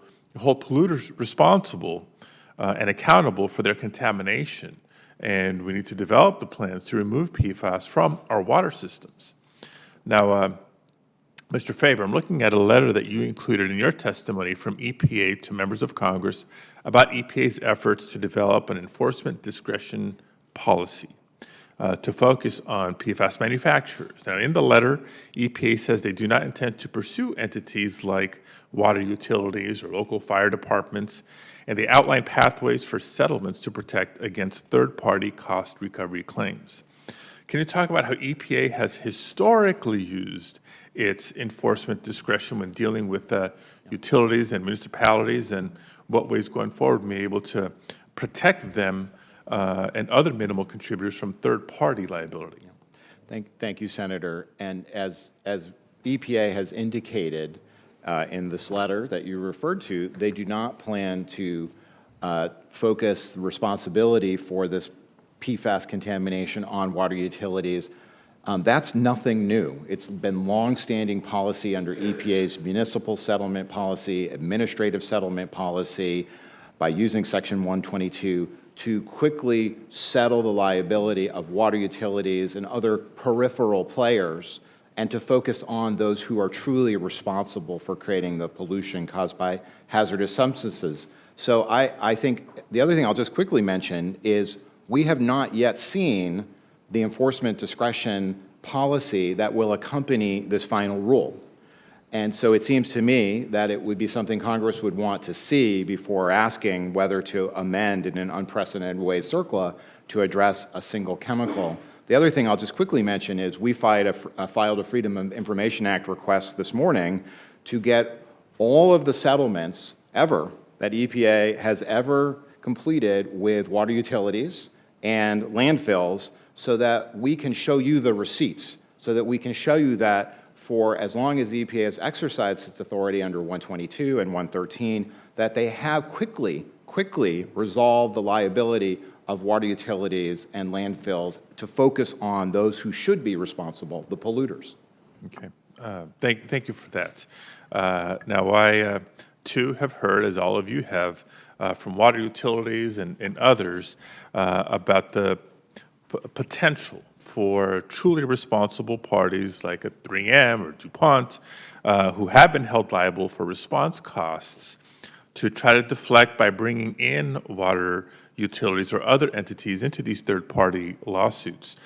responsible and accountable for their contamination, and we need to develop the plans to remove PFAS from our water systems. Now, Mr. Faber, I'm looking at a letter that you included in your testimony from EPA to members of Congress about EPA's efforts to develop an enforcement discretion policy to focus on PFAS manufacturers. Now, in the letter, EPA says they do not intend to pursue entities like water utilities or local fire departments, and they outline pathways for settlements to protect against third-party cost recovery claims. Can you talk about how EPA has historically used its enforcement discretion when dealing with utilities and municipalities, and what ways going forward may be able to protect them and other minimal contributors from third-party liability? Thank you, Senator. And as EPA has indicated, in this letter that you referred to, they do not plan to focus the responsibility for this PFAS contamination on water utilities. That's nothing new. It's been long-standing policy under EPA's municipal settlement policy, administrative settlement policy, by using Section 122 to quickly settle the liability of water utilities and other peripheral players, and to focus on those who are truly responsible for creating the pollution caused by hazardous substances. So I think the other thing I'll just quickly mention is we have not yet seen the enforcement discretion policy that will accompany this final rule. And so it seems to me that it would be something Congress would want to see before asking whether to amend in an unprecedented way CERCLA to address a single chemical. The other thing I'll just quickly mention is we filed a Freedom of Information Act request this morning to get all of the settlements ever that EPA has ever completed with water utilities and landfills, so that we can show you the receipts, so that we can show you that for as long as the EPA has exercised its authority under 122 and 113, that they have quickly resolved the liability of water utilities and landfills to focus on those who should be responsible, the polluters. Okay. Thank you for that. Now, I, too, have heard, as all of you have, from water utilities and others about the potential for truly responsible parties like a 3M or DuPont, who have been held liable for response costs, to try to deflect by bringing in water utilities or other entities into these third-party lawsuits.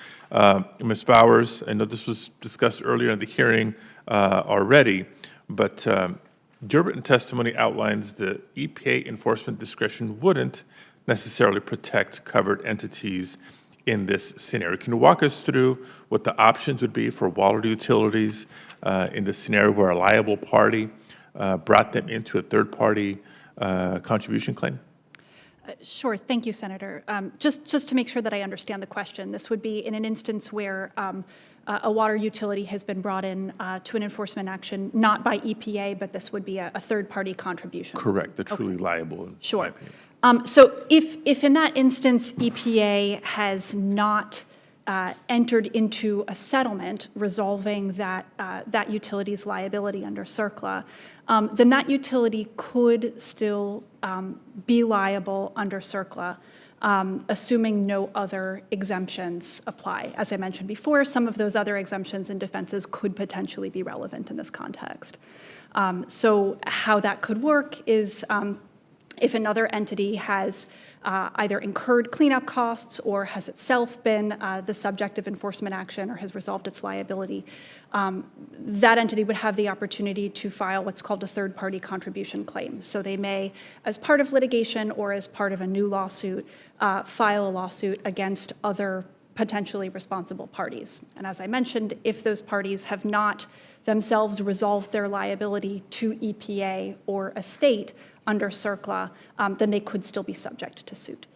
Ms. Bowers, I know this was discussed earlier in the hearing already, but your written testimony outlines the EPA enforcement discretion wouldn't necessarily protect covered entities in this scenario. Can you walk us through what the options would be for water utilities in the scenario where a liable party brought them into a third-party contribution claim? Sure. Thank you, Senator. Just to make sure that I understand the question, this would be in an instance where a water utility has been brought in to an enforcement action, not by EPA, but this would be a third-party contribution. Correct, the truly liable. Sure. So if in that instance EPA has not entered into a settlement resolving that utility's liability under CERCLA, then that utility could still be liable under CERCLA, assuming no other exemptions apply. As I mentioned before, some of those other exemptions and defenses could potentially be relevant in this context. So how that could work is if another entity has either incurred cleanup costs or has itself been the subject of enforcement action or has resolved its liability, that entity would have the opportunity to file what's called a third-party contribution claim. So they may, as part of litigation or as part of a new lawsuit, file a lawsuit against other potentially responsible parties. And as I mentioned, if those parties have not themselves resolved their liability to EPA or a state under CERCLA, then they could still be subject to suit.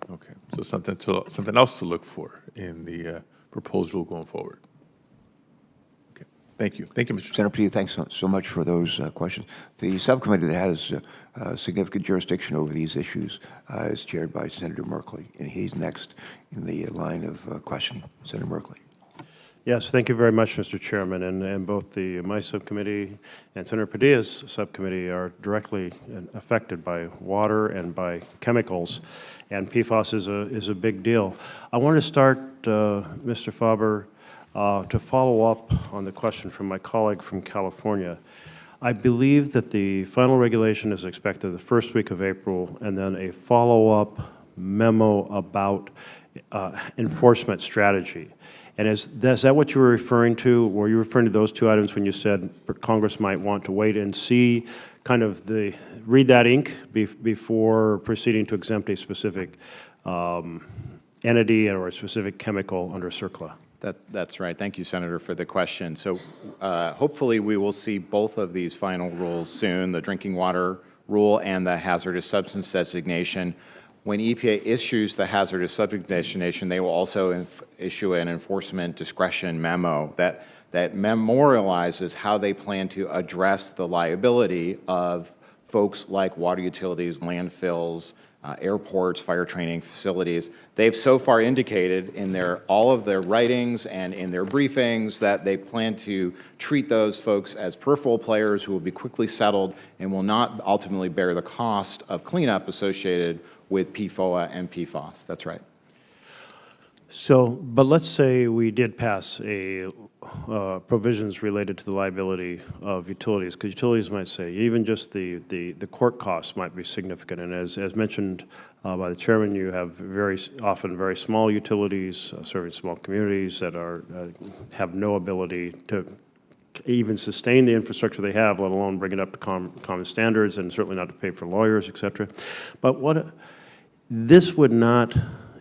Okay, so something else to look for in the proposal going forward. Okay, thank you, Mr. Senator Perdue, thanks so much for those questions. The subcommittee that has significant jurisdiction over these issues is chaired by Senator Merkley, and he's next in the line of questioning. Senator Merkley. Yes, thank you very much, Mr. Chairman. And both my subcommittee and Senator Padilla's subcommittee are directly affected by water and by chemicals, and PFAS is a big deal. I want to start, Mr. Faber, to follow up on the question from my colleague from California. I believe that the final regulation is expected the first week of April, and then a follow-up memo about enforcement strategy. And is that what you were referring to? Were you referring to those two items when you said Congress might want to wait and see, kind of read that ink before proceeding to exempt a specific entity or a specific chemical under CERCLA? That's right. Thank you, Senator, for the question. So hopefully we will see both of these final rules soon, the drinking water rule and the hazardous substance designation. when EPA issues the hazardous substance designation, they will also issue an enforcement discretion memo that memorializes how they plan to address the liability of folks like water utilities, landfills, airports, fire training facilities. They've so far indicated in all of their writings and in their briefings that they plan to treat those folks as peripheral players who will be quickly settled and will not ultimately bear the cost of cleanup associated with PFOA and PFAS. That's right. So, but let's say we did pass provisions related to the liability of utilities, because utilities might say even just the court costs might be significant. And as mentioned by the chairman, you have often very small utilities serving small communities that have no ability to even sustain the infrastructure they have, let alone bring it up to common standards, and certainly not to pay for lawyers, et cetera. But this would not,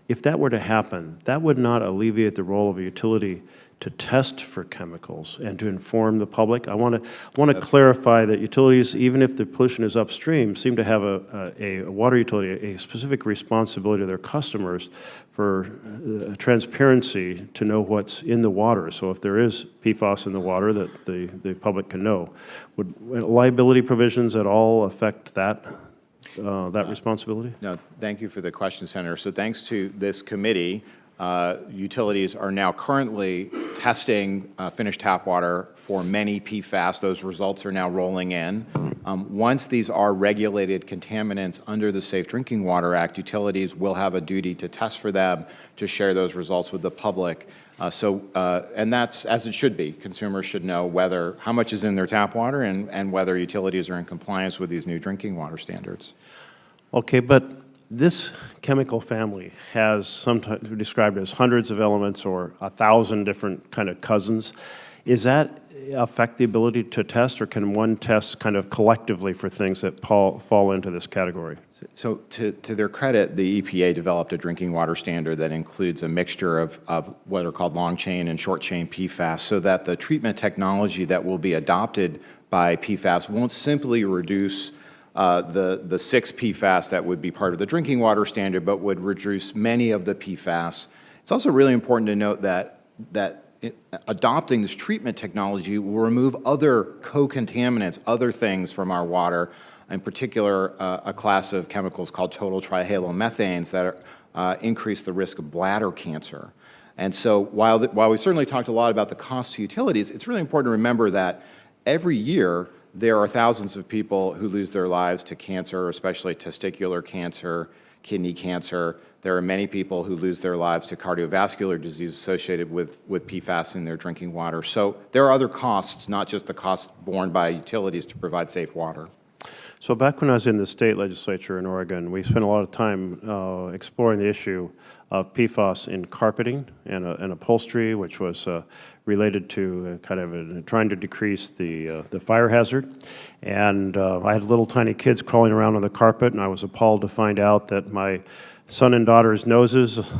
if that were to happen, that would not alleviate the role of a utility to test for chemicals and to inform the public. I want to clarify that utilities, even if the pollution is upstream, seem to have a water utility, a specific responsibility to their customers for transparency to know what's in the water. So if there is PFAS in the water, that the public can know. Would liability provisions at all affect that responsibility? No, thank you for the question, Senator. So thanks to this committee, utilities are now currently testing finished tap water for many PFAS. Those results are now rolling in. Once these are regulated contaminants under the Safe Drinking Water Act, utilities will have a duty to test for them, to share those results with the public. And that's as it should be. Consumers should know how much is in their tap water and whether utilities are in compliance with these new drinking water standards. Okay, but this chemical family has sometimes described as hundreds of elements or 1,000 different kind of cousins. Is that affect the ability to test, or can one test kind of collectively for things that fall into this category? So to their credit, the EPA developed a drinking water standard that includes a mixture of what are called long-chain and short-chain PFAS, so that the treatment technology that will be adopted by PFAS won't simply reduce the 6 PFAS that would be part of the drinking water standard, but would reduce many of the PFAS. It's also really important to note that adopting this treatment technology will remove other co-contaminants, other things from our water, in particular a class of chemicals called total trihalomethanes that increase the risk of bladder cancer. And so while we certainly talked a lot about the cost to utilities, it's really important to remember that every year there are thousands of people who lose their lives to cancer, especially testicular cancer, kidney cancer. There are many people who lose their lives to cardiovascular disease associated with PFAS in their drinking water. So there are other costs, not just the costs borne by utilities to provide safe water. So back when I was in the state legislature in Oregon, we spent a lot of time exploring the issue of PFAS in carpeting and upholstery, which was related to kind of trying to decrease the fire hazard. And I had little tiny kids crawling around on the carpet, and I was appalled to find out that my son and daughter's noses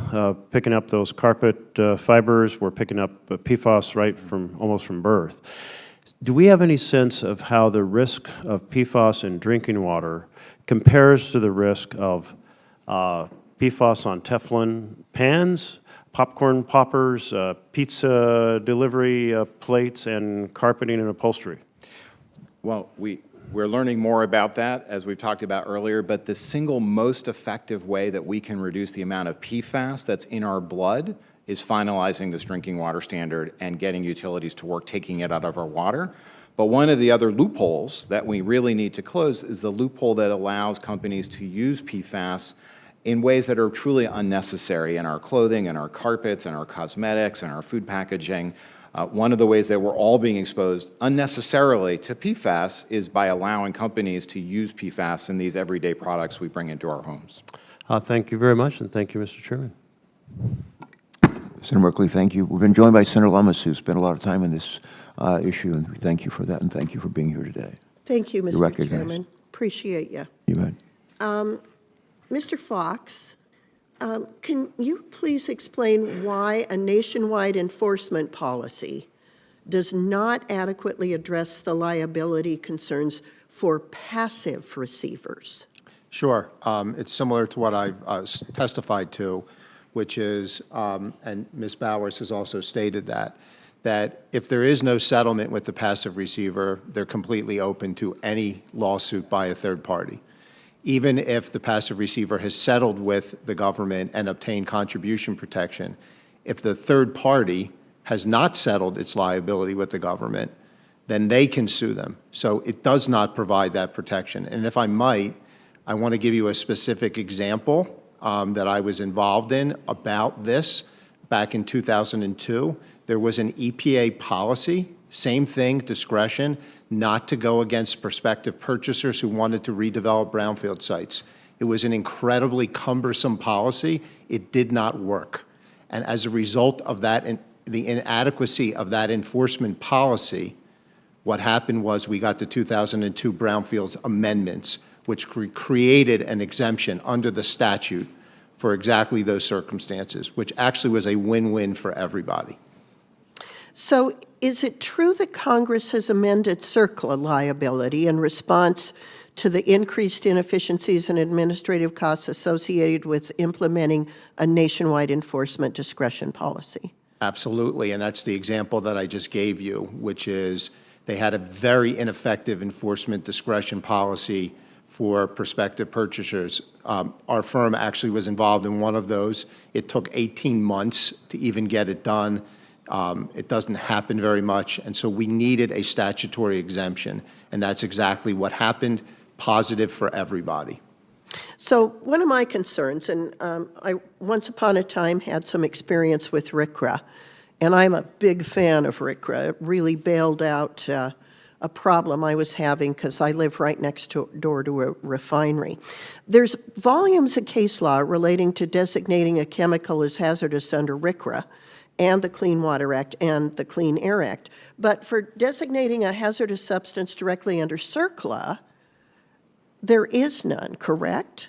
picking up those carpet fibers were picking up PFAS right almost from birth. Do we have any sense of how the risk of PFAS in drinking water compares to the risk of PFAS on Teflon pans, popcorn poppers, pizza delivery plates, and carpeting and upholstery? Well, we're learning more about that, as we've talked about earlier, but the single most effective way that we can reduce the amount of PFAS that's in our blood is finalizing this drinking water standard and getting utilities to work taking it out of our water. But one of the other loopholes that we really need to close is the loophole that allows companies to use PFAS in ways that are truly unnecessary in our clothing, in our carpets, in our cosmetics, in our food packaging. One of the ways that we're all being exposed unnecessarily to PFAS is by allowing companies to use PFAS in these everyday products we bring into our homes. Thank you very much, and thank you, Mr. Chairman. Senator Merkley, thank you. We've been joined by Senator Lummis, who spent a lot of time on this issue, and we thank you for that, and thank you for being here today. Thank you, You're Mr. recognized. Chairman. Appreciate you. You bet. Mr. Fox, can you please explain why a nationwide enforcement policy does not adequately address the liability concerns for passive receivers? Sure. It's similar to what I've testified to, which is, and Ms. Bowers has also stated that if there is no settlement with the passive receiver, they're completely open to any lawsuit by a third party. Even if the passive receiver has settled with the government and obtained contribution protection, if the third party has not settled its liability with the government, then they can sue them. So it does not provide that protection. And if I might, I want to give you a specific example that I was involved in about this back in 2002. There was an EPA policy, same thing, discretion, not to go against prospective purchasers who wanted to redevelop brownfield sites. It was an incredibly cumbersome policy. It did not work. And as a result of that, the inadequacy of that enforcement policy, what happened was we got the 2002 Brownfields amendments, which created an exemption under the statute for exactly those circumstances, which actually was a win-win for everybody. So is it true that Congress has amended CERCLA liability in response to the increased inefficiencies and administrative costs associated with implementing a nationwide enforcement discretion policy? Absolutely, and that's the example that I just gave you, which is they had a very ineffective enforcement discretion policy for prospective purchasers. Our firm actually was involved in one of those. It took 18 months to even get it done. It doesn't happen very much, and so we needed a statutory exemption, and that's exactly what happened, positive for everybody. So one of my concerns, and I once upon a time had some experience with RCRA, and I'm a big fan of RCRA. It really bailed out a problem I was having because I live right next door to a refinery. There's volumes of case law relating to designating a chemical as hazardous under RCRA and the Clean Water Act and the Clean Air Act. But for designating a hazardous substance directly under CERCLA, there is none, correct?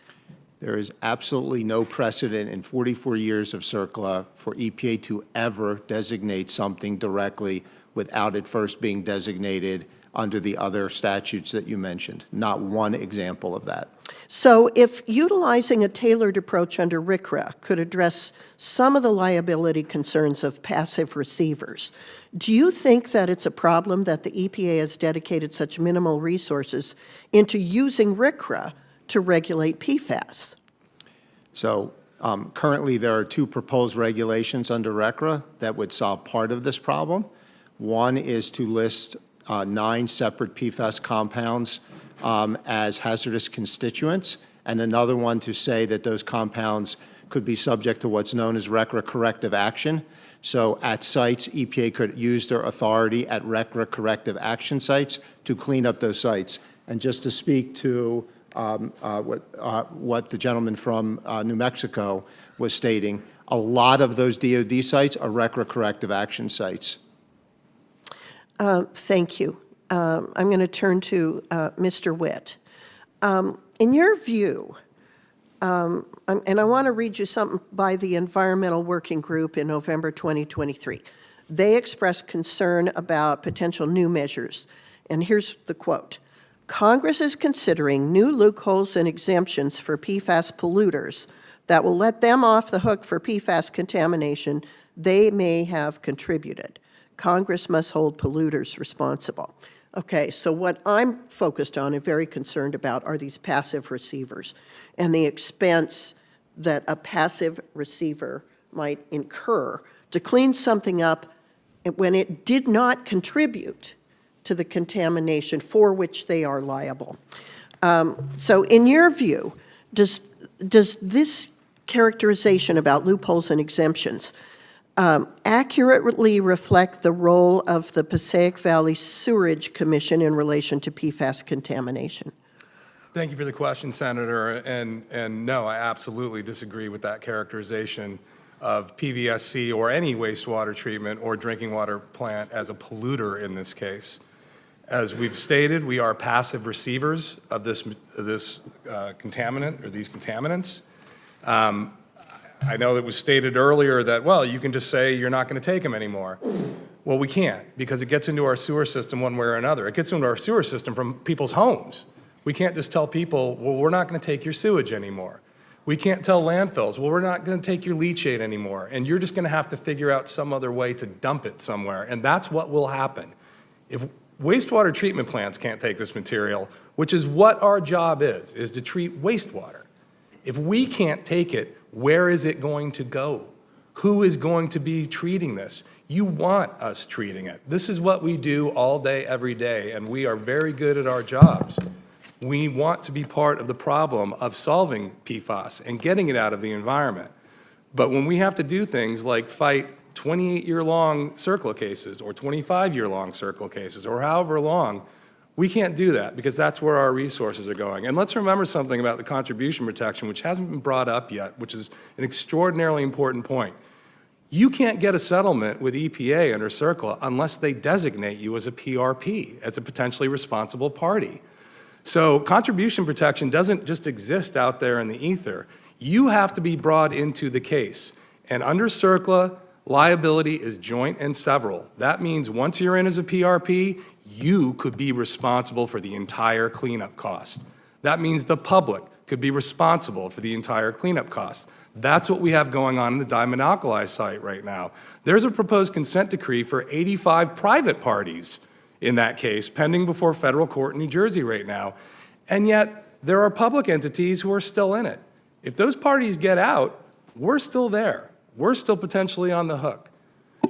There is absolutely no precedent in 44 years of CERCLA for EPA to ever designate something directly without it first being designated under the other statutes that you mentioned. Not one example of that. So if utilizing a tailored approach under RCRA could address some of the liability concerns of passive receivers, do you think that it's a problem that the EPA has dedicated such minimal resources into using RCRA to regulate PFAS? So currently there are two proposed regulations under RCRA that would solve part of this problem. One is to list 9 separate PFAS compounds as hazardous constituents, and another one to say that those compounds could be subject to what's known as RCRA corrective action. So at sites, EPA could use their authority at RCRA corrective action sites to clean up those sites. And just to speak to what the gentleman from New Mexico was stating, a lot of those DOD sites are RCRA corrective action sites. Thank you. I'm going to turn to Mr. Witt. In your view, and I want to read you something by the Environmental Working Group in November 2023. They expressed concern about potential new measures. And here's the quote. Congress is considering new loopholes and exemptions for PFAS polluters that will let them off the hook for PFAS contamination they may have contributed. Congress must hold polluters responsible. Okay, so what I'm focused on and very concerned about are these passive receivers and the expense that a passive receiver might incur to clean something up when it did not contribute to the contamination for which they are liable. So in your view, does this characterization about loopholes and exemptions accurately reflect the role of the Passaic Valley Sewerage Commission in relation to PFAS contamination? Thank you for the question, Senator. And no, I absolutely disagree with that characterization of PVSC or any wastewater treatment or drinking water plant as a polluter in this case. As we've stated, we are passive receivers of this contaminant or these contaminants. I know it was stated earlier that, well, you can just say you're not going to take them anymore. Well, we can't, because it gets into our sewer system one way or another. It gets into our sewer system from people's homes. We can't just tell people, well, we're not going to take your sewage anymore. We can't tell landfills, well, we're not going to take your leachate anymore, and you're just going to have to figure out some other way to dump it somewhere, and that's what will happen. If wastewater treatment plants can't take this material, which is what our job is to treat wastewater. If we can't take it, where is it going to go? Who is going to be treating this? You want us treating it. This is what we do all day, every day, and we are very good at our jobs. We want to be part of the problem of solving PFAS and getting it out of the environment. But when we have to do things like fight 28-year-long CERCLA cases or 25-year-long CERCLA cases or however long, we can't do that because that's where our resources are going. And let's remember something about the contribution protection, which hasn't been brought up yet, which is an extraordinarily important point. You can't get a settlement with EPA under CERCLA unless they designate you as a PRP, as a potentially responsible party. So contribution protection doesn't just exist out there in the ether. You have to be brought into the case. And under CERCLA, liability is joint and several. That means once you're in as a PRP, you could be responsible for the entire cleanup cost. That means the public could be responsible for the entire cleanup cost. That's what we have going on in the diamond alkali site right now. There's a proposed consent decree for 85 private parties in that case, pending before federal court in New Jersey right now. And yet, there are public entities who are still in it. If those parties get out, we're still there. We're still potentially on the hook.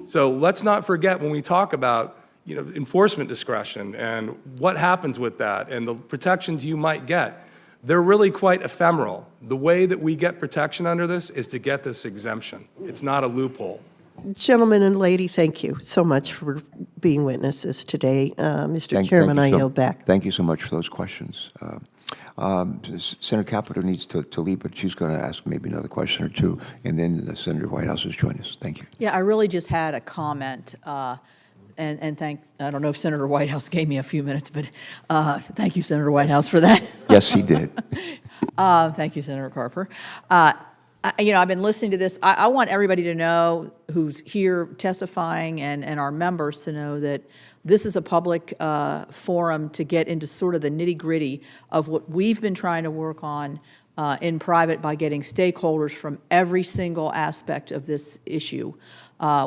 So let's not forget when we talk about enforcement discretion and what happens with that and the protections you might get, they're really quite ephemeral. The way that we get protection under this is to get this exemption. It's not a loophole. Gentlemen and lady, thank you so much for being witnesses today. Mr. Chairman, I yield back. Thank you so much for those questions. Senator Capito needs to leave, but she's going to ask maybe another question or two, and then Senator Whitehouse has joined us. Thank you. Yeah, I really just had a comment, and thanks. I don't know if Senator Whitehouse gave me a few minutes, but thank you, Senator Whitehouse, for that. Yes, he did. Thank you, Senator Carper. I've been listening to this. I want everybody to know who's here testifying and our members to know that this is a public forum to get into sort of the nitty-gritty of what we've been trying to work on in private by getting stakeholders from every single aspect of this issue.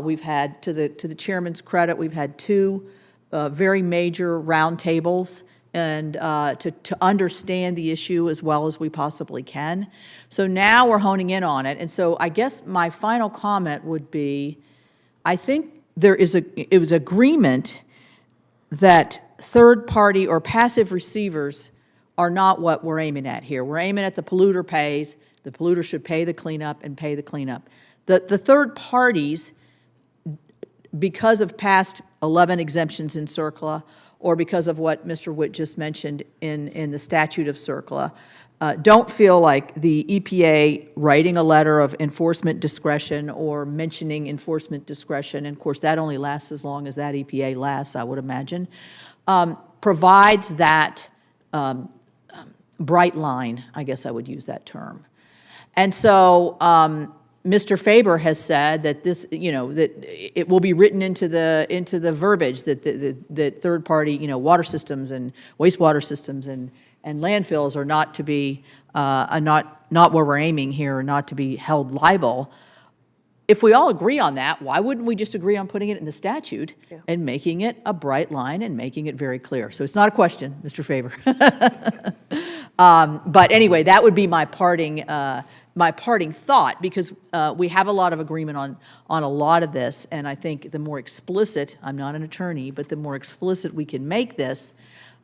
We've had, to the chairman's credit, we've had two very major roundtables and to understand the issue as well as we possibly can. So now we're honing in on it. And so I guess my final comment would be, I think it was agreement that third-party or passive receivers are not what we're aiming at here. We're aiming at the polluter pays. The polluter should pay the cleanup and pay the cleanup. The third parties, because of past 11 exemptions in CERCLA, or because of what Mr. Witt just mentioned in the statute of CERCLA, don't feel like the EPA writing a letter of enforcement discretion or mentioning enforcement discretion, and of course that only lasts as long as that EPA lasts, I would imagine, provides that bright line, I guess I would use that term. And so Mr. Faber has said that this, that it will be written into the verbiage that third-party, water systems and wastewater systems and landfills are not to be, not where we're aiming here, or not to be held liable. If we all agree on that, why wouldn't we just agree on putting it in the statute and making it a bright line and making it very clear? So it's not a question, Mr. Faber. But anyway, that would be my parting thought, because we have a lot of agreement on a lot of this, and I think the more explicit, I'm not an attorney, but the more explicit we can make this,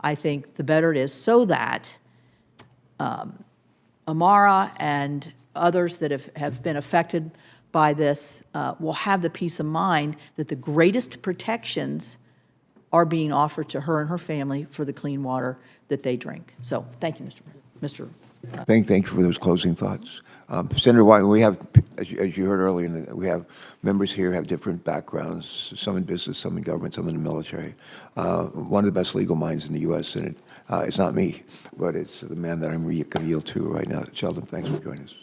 I think the better it is, so that Amara and others that have been affected by this will have the peace of mind that the greatest protections are being offered to her and her family for the clean water that they drink. So thank you, Mr. Thank you for those closing thoughts. Senator White, we have, as you heard earlier, we have members here who have different backgrounds, some in business, some in government, some in the military. One of the best legal minds in the U.S. Senate. It's not me, but it's the man that I'm going to yield to right now. Sheldon, thanks for joining us.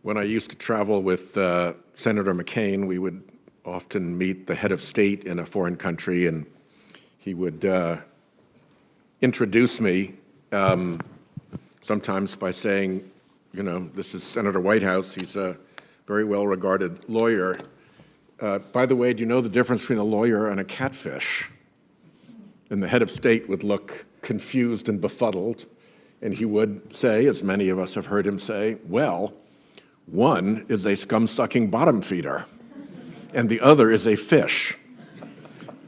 When I used to travel with Senator McCain, we would often meet the head of state in a foreign country, and he would introduce me, sometimes by saying, you know, this is Senator Whitehouse. He's a very well-regarded lawyer. By the way, do you know the difference between a lawyer and a catfish? And the head of state would look confused and befuddled, and he would say, as many of us have heard him say, well, one is a scum-sucking bottom feeder, and the other is a fish.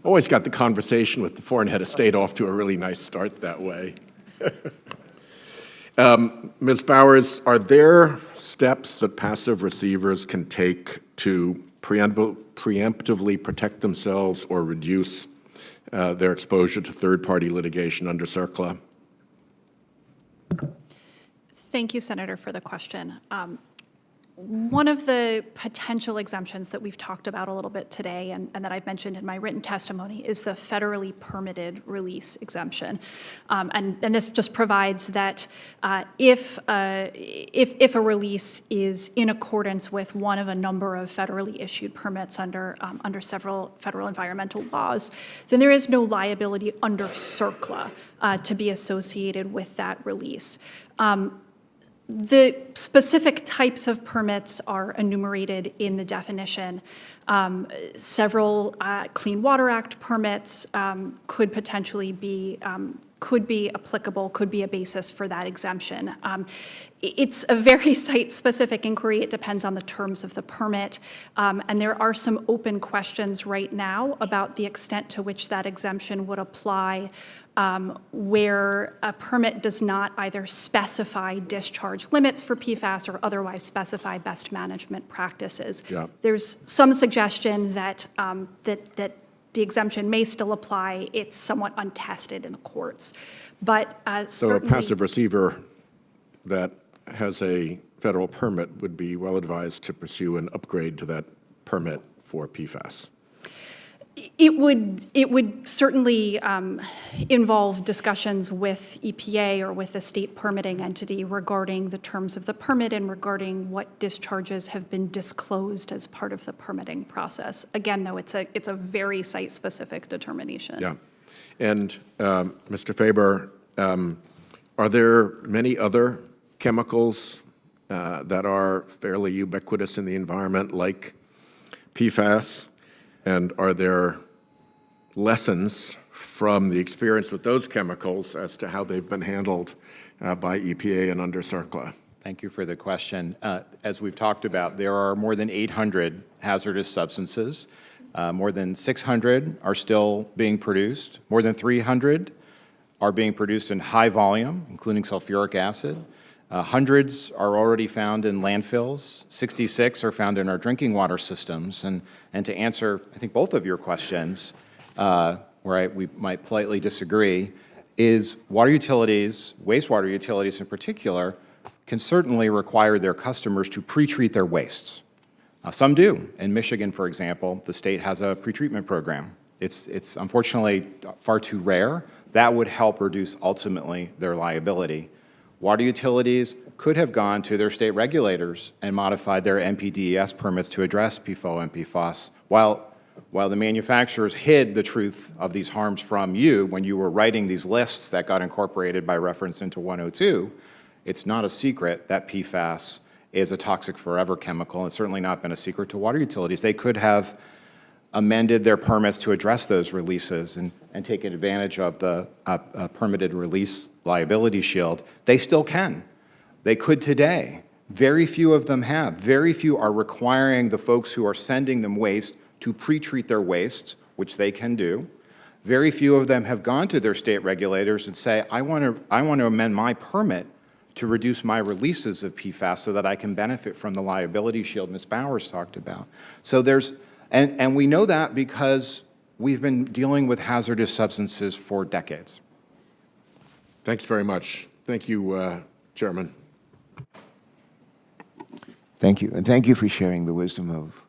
Always got the conversation with the foreign head of state off to a really nice start that way. Ms. Bowers, are there steps that passive receivers can take to preemptively protect themselves or reduce their exposure to third-party litigation under CERCLA? Thank you, Senator, for the question. One of the potential exemptions that we've talked about a little bit today and that I've mentioned in my written testimony is the federally permitted release exemption. And this just provides that if a release is in accordance with one of a number of federally issued permits under several federal environmental laws, then there is no liability under CERCLA to be associated with that release. The specific types of permits are enumerated in the definition. Several Clean Water Act permits could potentially be applicable, could be a basis for that exemption. It's a very site-specific inquiry. It depends on the terms of the permit. And there are some open questions right now about the extent to which that exemption would apply where a permit does not either specify discharge limits for PFAS or otherwise specify best management practices. Yeah. There's some suggestion that the exemption may still apply. It's somewhat untested in the courts. But So a passive receiver that has a federal permit would be well advised to pursue an upgrade to that permit for PFAS. It would certainly involve discussions with EPA or with the state permitting entity regarding the terms of the permit and regarding what discharges have been disclosed as part of the permitting process. Again, though, it's a very site-specific determination. Yeah. And Mr. Faber, are there many other chemicals that are fairly ubiquitous in the environment, like PFAS? And are there lessons from the experience with those chemicals as to how they've been handled by EPA and under CERCLA? Thank you for the question. As we've talked about, there are more than 800 hazardous substances. More than 600 are still being produced. More than 300 are being produced in high volume, including sulfuric acid. Hundreds are already found in landfills. 66 are found in our drinking water systems. And to answer, I think, both of your questions, where we might politely disagree, is water utilities, wastewater utilities in particular, can certainly require their customers to pre-treat their wastes. Some do. In Michigan, for example, the state has a pretreatment program. It's unfortunately far too rare. That would help reduce ultimately their liability. Water utilities could have gone to their state regulators and modified their NPDES permits to address PFOA and PFAS. While the manufacturers hid the truth of these harms from you when you were writing these lists that got incorporated by reference into 102, it's not a secret that PFAS is a toxic forever chemical, and it's certainly not been a secret to water utilities. They could have amended their permits to address those releases and taken advantage of the permitted release liability shield. They still can. They could today. Very few of them have. Very few are requiring the folks who are sending them waste to pre-treat their wastes, which they can do. Very few of them have gone to their state regulators and say, I want to amend my permit to reduce my releases of PFAS so that I can benefit from the liability shield Ms. Bowers talked about. So there's, and we know that because we've been dealing with hazardous substances for decades. Thanks very much. Thank you, Chairman. Thank you, and thank you for sharing the wisdom of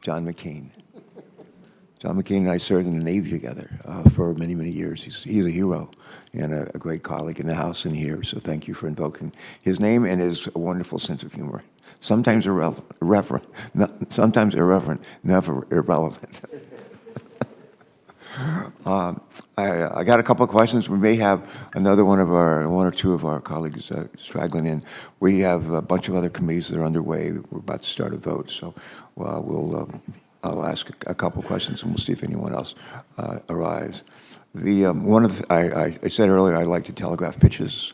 John McCain. John McCain and I served in the Navy together for many, many years. He's a hero and a great colleague in the House and here, so thank you for invoking his name and his wonderful sense of humor. Sometimes sometimes irreverent, never irrelevant. I got a couple of questions. We may have another one or two of our colleagues straggling in. We have a bunch of other committees that are underway. We're about to start a vote, so I'll ask a couple of questions and we'll see if anyone else arrives. I said earlier I like to telegraph pitches,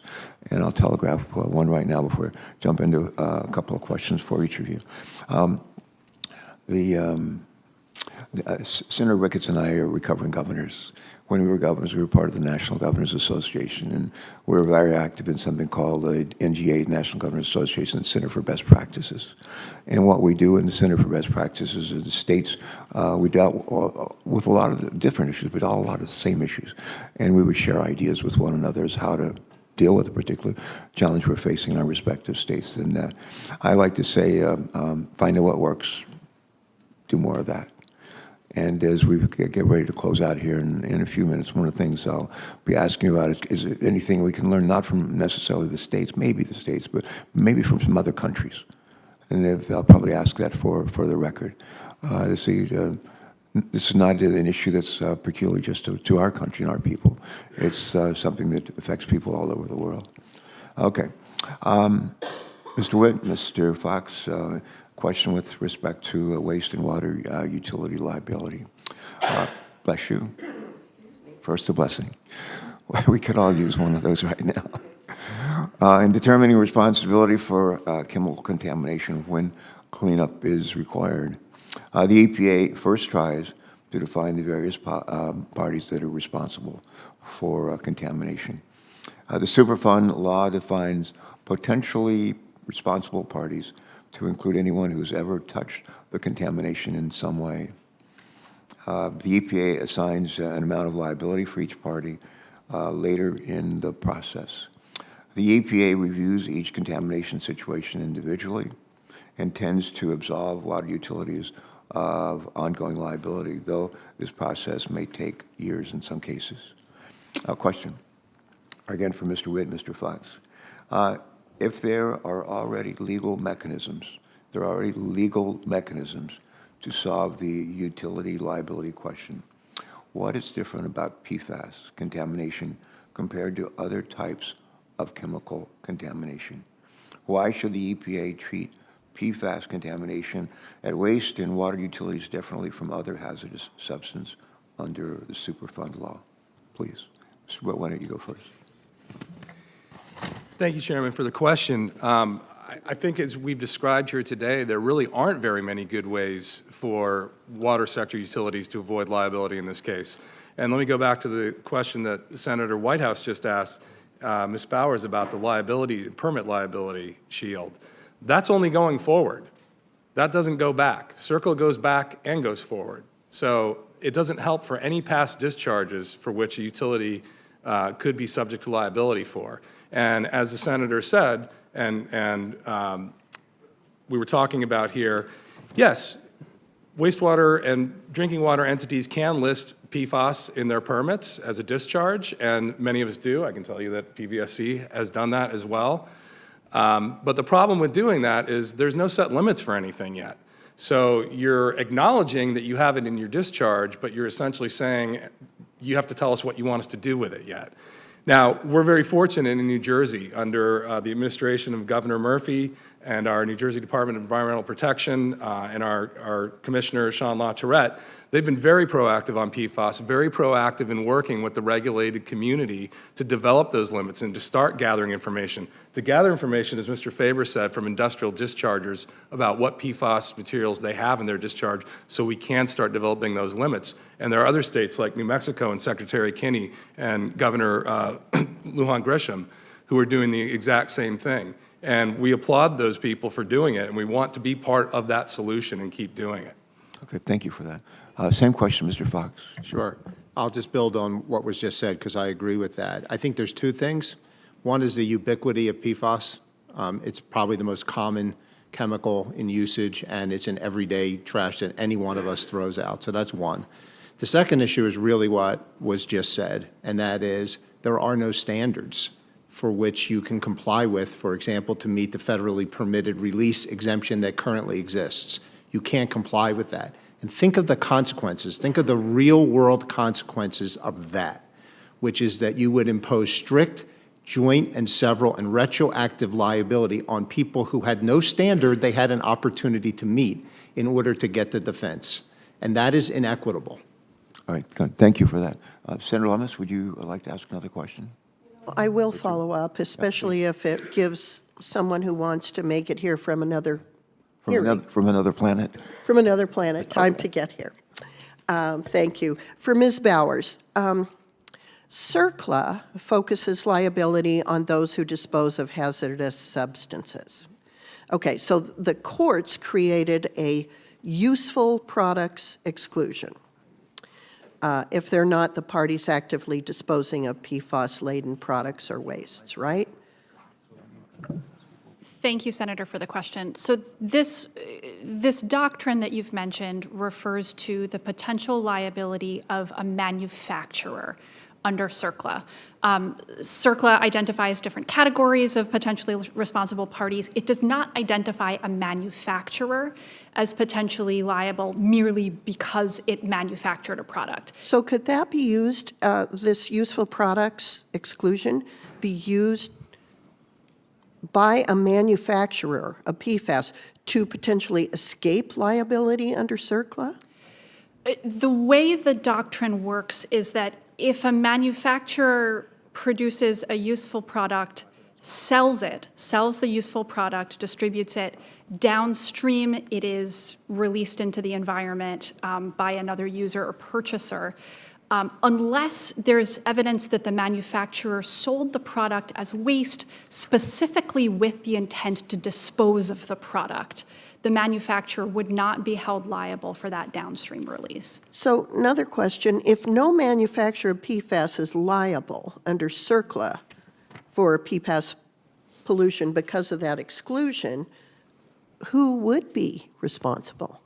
and I'll telegraph one right now before I jump into a couple of questions for each of you. Senator Ricketts and I are recovering governors. When we were governors, we were part of the National Governors Association, and we were very active in something called the NGA, National Governors Association, Center for Best Practices. And what we do in the Center for Best Practices in the states, we dealt with a lot of the different issues, but a lot of the same issues. And we would share ideas with one another as how to deal with a particular challenge we're facing in our respective states. And I like to say, find out what works, do more of that. And as we get ready to close out here in a few minutes, one of the things I'll be asking you about is there anything we can learn, not from necessarily the states, maybe the states, but maybe from some other countries. And I'll probably ask that for the record. To see, this is not an issue that's peculiar just to our country and our people. It's something that affects people all over the world. Okay. Mr. Witt, Mr. Fox, question with respect to waste and water utility liability. Bless you. First, a blessing. We could all use one of those right now. In determining responsibility for chemical contamination when cleanup is required, the EPA first tries to define the various parties that are responsible for contamination. The Superfund law defines potentially responsible parties to include anyone who's ever touched the contamination in some way. The EPA assigns an amount of liability for each party later in the process. The EPA reviews each contamination situation individually and tends to absolve water utilities of ongoing liability, though this process may take years in some cases. A question, again for Mr. Witt, Mr. Fox. If there are already legal mechanisms to solve the utility liability question, what is different about PFAS contamination compared to other types of chemical contamination? Why should the EPA treat PFAS contamination at waste and water utilities differently from other hazardous substances under the Superfund law? Please, Mr. Witt, why don't you go first? Thank you, Chairman, for the question. I think as we've described here today, there really aren't very many good ways for water sector utilities to avoid liability in this case. And let me go back to the question that Senator Whitehouse just asked Ms. Bowers about the permit liability shield. That's only going forward. That doesn't go back. CERCLA goes back and goes forward. So it doesn't help for any past discharges for which a utility could be subject to liability for. And as the Senator said, and we were talking about here, yes, wastewater and drinking water entities can list PFAS in their permits as a discharge, and many of us do. I can tell you that PVSC has done that as well. But the problem with doing that is there's no set limits for anything yet. So you're acknowledging that you have it in your discharge, but you're essentially saying you have to tell us what you want us to do with it yet. Now, we're very fortunate in New Jersey under the administration of Governor Murphy and our New Jersey Department of Environmental Protection and our Commissioner, Sean LaTourette. They've been very proactive on PFAS, very proactive in working with the regulated community to develop those limits and to start gathering information. To gather information, as Mr. Faber said, from industrial dischargers about what PFAS materials they have in their discharge so we can start developing those limits. And there are other states like New Mexico and Secretary Kinney and Governor Lujan Grisham who are doing the exact same thing. And we applaud those people for doing it, and we want to be part of that solution and keep doing it. Okay, thank you for that. Same question, Mr. Fox. Sure. I'll just build on what was just said because I agree with that. I think there's two things. One is the ubiquity of PFAS. It's probably the most common chemical in usage, and it's in everyday trash that any one of us throws out. So that's one. The second issue is really what was just said, and that is there are no standards for which you can comply with, for example, to meet the federally permitted release exemption that currently exists. You can't comply with that. And think of the consequences. Think of the real-world consequences of that, which is that you would impose strict joint and several and retroactive liability on people who had no standard they had an opportunity to meet in order to get the defense. And that is inequitable. All right, good. Thank you for that. Senator Lummis, would you like to ask another question? I will follow up, especially if it gives someone who wants to make it here from another hearing. From another planet? From another planet, time to get here. Thank you. For Ms. Bowers, CERCLA focuses liability on those who dispose of hazardous substances. Okay, so the courts created a useful products exclusion if they're not the parties actively disposing of PFAS-laden products or wastes, right? Thank you, Senator, for the question. So this doctrine that you've mentioned refers to the potential liability of a manufacturer under CERCLA. CERCLA identifies different categories of potentially responsible parties. It does not identify a manufacturer as potentially liable merely because it manufactured a product. So could that be used, this useful products exclusion, be used by a manufacturer of PFAS to potentially escape liability under CERCLA? The way the doctrine works is that if a manufacturer produces a useful product, sells the useful product, distributes it, downstream it is released into the environment by another user or purchaser, unless there's evidence that the manufacturer sold the product as waste specifically with the intent to dispose of the product, the manufacturer would not be held liable for that downstream release. So another question, if no manufacturer of PFAS is liable under CERCLA for PFAS pollution because of that exclusion, who would be responsible?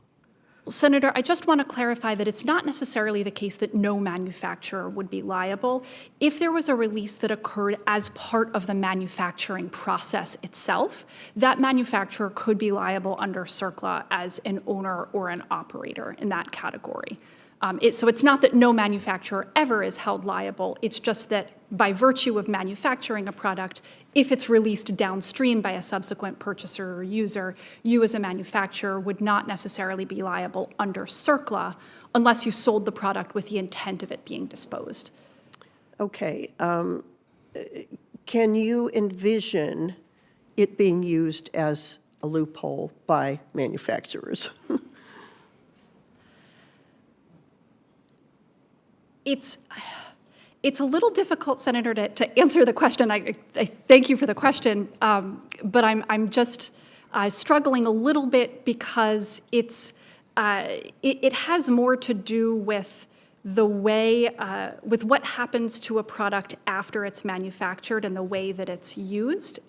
Senator, I just want to clarify that it's not necessarily the case that no manufacturer would be liable. If there was a release that occurred as part of the manufacturing process itself, that manufacturer could be liable under CERCLA as an owner or an operator in that category. So it's not that no manufacturer ever is held liable, it's just that by virtue of manufacturing a product, if it's released downstream by a subsequent purchaser or user, you as a manufacturer would not necessarily be liable under CERCLA unless you sold the product with the intent of it being disposed. Okay. Can you envision it being used as a loophole by manufacturers? It's a little difficult, Senator, to answer the question. I thank you for the question, but I'm just struggling a little bit because it has more to do with the way, with what happens to a product after it's manufactured and the way that it's used.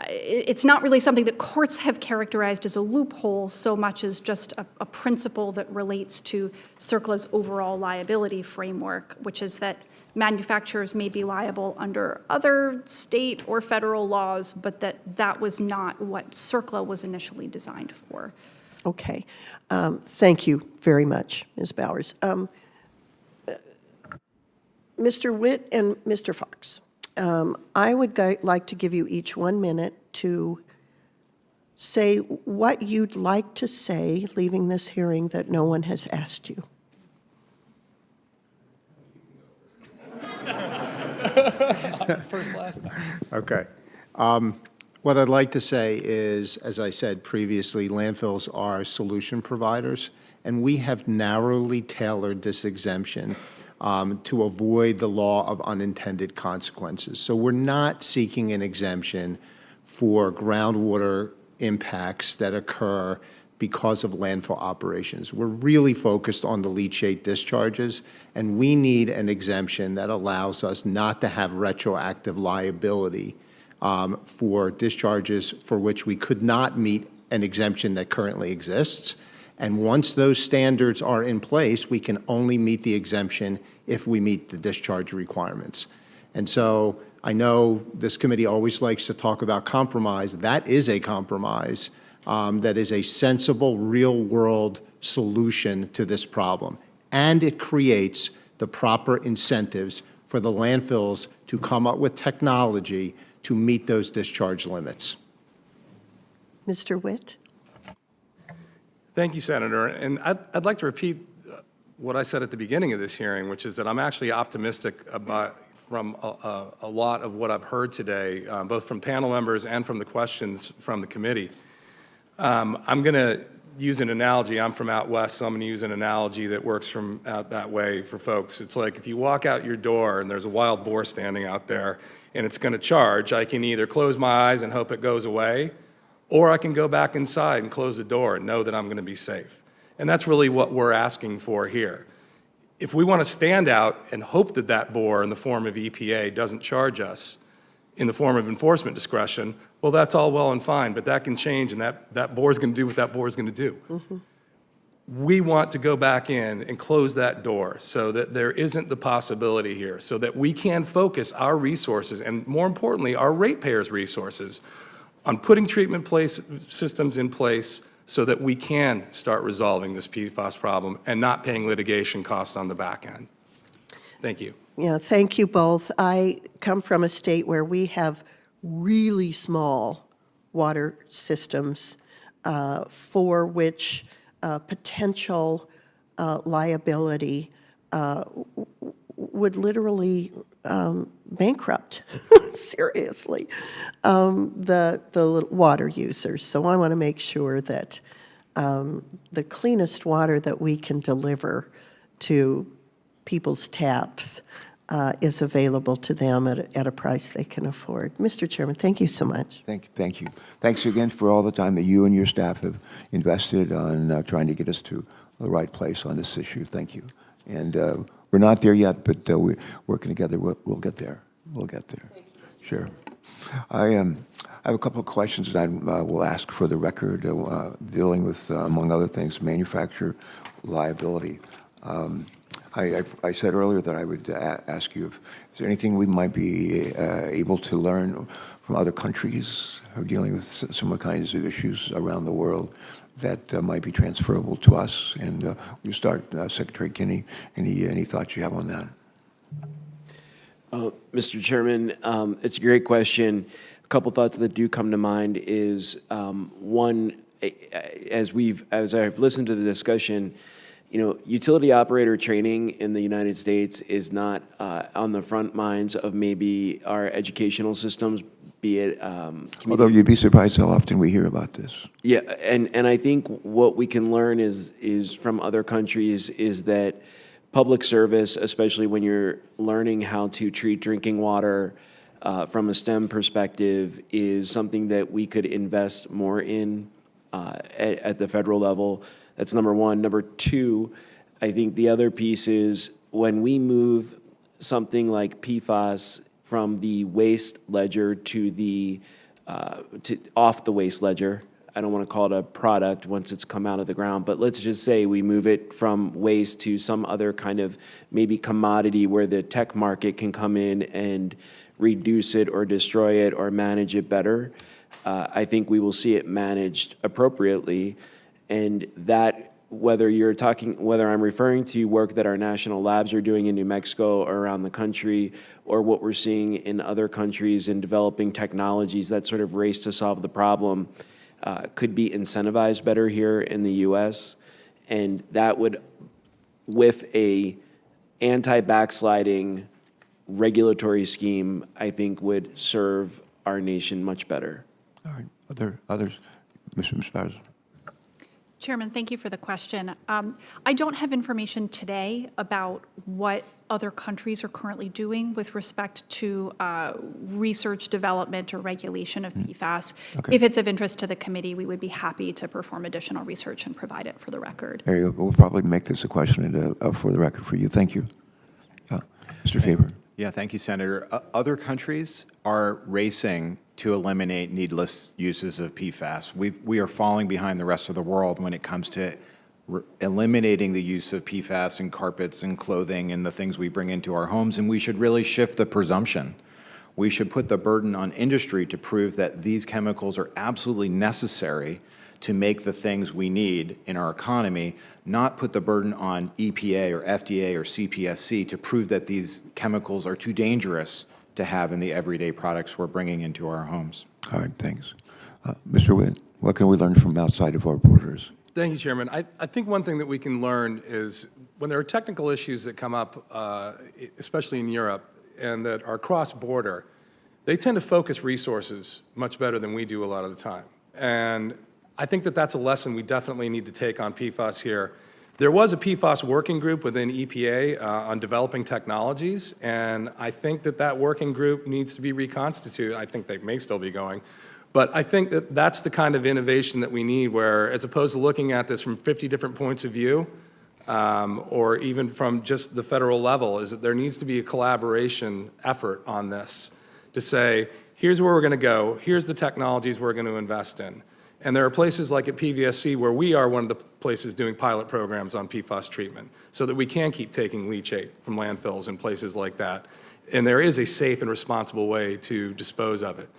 It's not really something that courts have characterized as a loophole so much as just a principle that relates to CERCLA's overall liability framework, which is that manufacturers may be liable under other state or federal laws, but that was not what CERCLA was initially designed for. Okay. Thank you very much, Ms. Bowers. Mr. Witt and Mr. Fox. I would like to give you each 1 minute to say what you'd like to say, leaving this hearing, that no one has asked you. First last time. Okay. What I'd like to say is, as I said previously, landfills are solution providers, and we have narrowly tailored this exemption to avoid the law of unintended consequences. So we're not seeking an exemption for groundwater impacts that occur because of landfill operations. We're really focused on the leachate discharges, and we need an exemption that allows us not to have retroactive liability for discharges for which we could not meet an exemption that currently exists. And once those standards are in place, we can only meet the exemption if we meet the discharge requirements. And so I know this committee always likes to talk about compromise. That is a compromise, that is a sensible, real-world solution to this problem. And it creates the proper incentives for the landfills to come up with technology to meet those discharge limits. Mr. Witt? Thank you, Senator. And I'd like to repeat what I said at the beginning of this hearing, which is that I'm actually optimistic from a lot of what I've heard today, both from panel members and from the questions from the committee. I'm going to use an analogy. I'm from out west, so I'm going to use an analogy that works from out that way for folks. It's like if you walk out your door and there's a wild boar standing out there and it's going to charge, I can either close my eyes and hope it goes away, or I can go back inside and close the door and know that I'm going to be safe. And that's really what we're asking for here. If we want to stand out and hope that that boar in the form of EPA doesn't charge us in the form of enforcement discretion, well, that's all well and fine, but that can change, and that boar's going to do what that boar's going to do. Mm-hmm. We want to go back in and close that door so that there isn't the possibility here, so that we can focus our resources, and more importantly, our ratepayers' resources, on putting treatment systems in place so that we can start resolving this PFAS problem and not paying litigation costs on the back end. Thank you. Yeah, thank you both. I come from a state where we have really small water systems for which potential liability would literally bankrupt, seriously, the water users. So I want to make sure that the cleanest water that we can deliver to people's taps is available to them at a price they can afford. Mr. Chairman, thank you so much. Thank you. Thanks again for all the time that you and your staff have invested on trying to get us to the right place on this issue. Thank you. And we're not there yet, but we're working together. We'll get there. We'll get there. Sure. I have a couple of questions that I will ask for the record, dealing with, among other things, manufacturer liability. I said earlier that I would ask you if is there anything we might be able to learn from other countries who are dealing with similar kinds of issues around the world that might be transferable to us. And you start, Secretary Kinney, any thoughts you have on that? Mr. Chairman, it's a great question. A couple thoughts that do come to mind is, one, as I've listened to the discussion, utility operator training in the United States is not on the front minds of maybe our educational systems, be it although you'd be surprised how often we hear about this. Yeah, and I think what we can learn is from other countries is that public service, especially when you're learning how to treat drinking water from a STEM perspective, is something that we could invest more in at the federal level. That's number one. Number two, I think the other piece is when we move something like PFAS from the waste ledger to the off the waste ledger. I don't want to call it a product once it's come out of the ground, but let's just say we move it from waste to some other kind of maybe commodity where the tech market can come in and reduce it or destroy it or manage it better. I think we will see it managed appropriately, and that whether I'm referring to work that our national labs are doing in New Mexico or around the country, or what we're seeing in other countries in developing technologies, that sort of race to solve the problem could be incentivized better here in the U.S. And that would, with a anti-backsliding regulatory scheme, I think would serve our nation much better. All right. Others? Mr. Sparrows. Chairman, thank you for the question. I don't have information today about what other countries are currently doing with respect to research, development, or regulation of PFAS. Okay. If it's of interest to the committee, we would be happy to perform additional research and provide it for the record. There you go. We'll probably make this a question for the record for you. Thank you. Mr. Faber. Yeah, thank you, Senator. Other countries are racing to eliminate needless uses of PFAS. We are falling behind the rest of the world when it comes to eliminating the use of PFAS in carpets and clothing and the things we bring into our homes, and we should really shift the presumption. We should put the burden on industry to prove that these chemicals are absolutely necessary to make the things we need in our economy, not put the burden on EPA or FDA or CPSC to prove that these chemicals are too dangerous to have in the everyday products we're bringing into our homes. All right, thanks. Mr. Witt, what can we learn from outside of our borders? Thank you, Chairman. I think one thing that we can learn is when there are technical issues that come up, especially in Europe, and that are cross-border, they tend to focus resources much better than we do a lot of the time. And I think that that's a lesson we definitely need to take on PFAS here. There was a PFAS working group within EPA on developing technologies, and I think that that working group needs to be reconstituted. I think they may still be going. But I think that that's the kind of innovation that we need where, as opposed to looking at this from 50 different points of view, or even from just the federal level, is that there needs to be a collaboration effort on this to say, here's where we're going to go, here's the technologies we're going to invest in. And there are places like at PVSC where we are one of the places doing pilot programs on PFAS treatment so that we can keep taking leachate from landfills and places like that. And there is a safe and responsible way to dispose of it.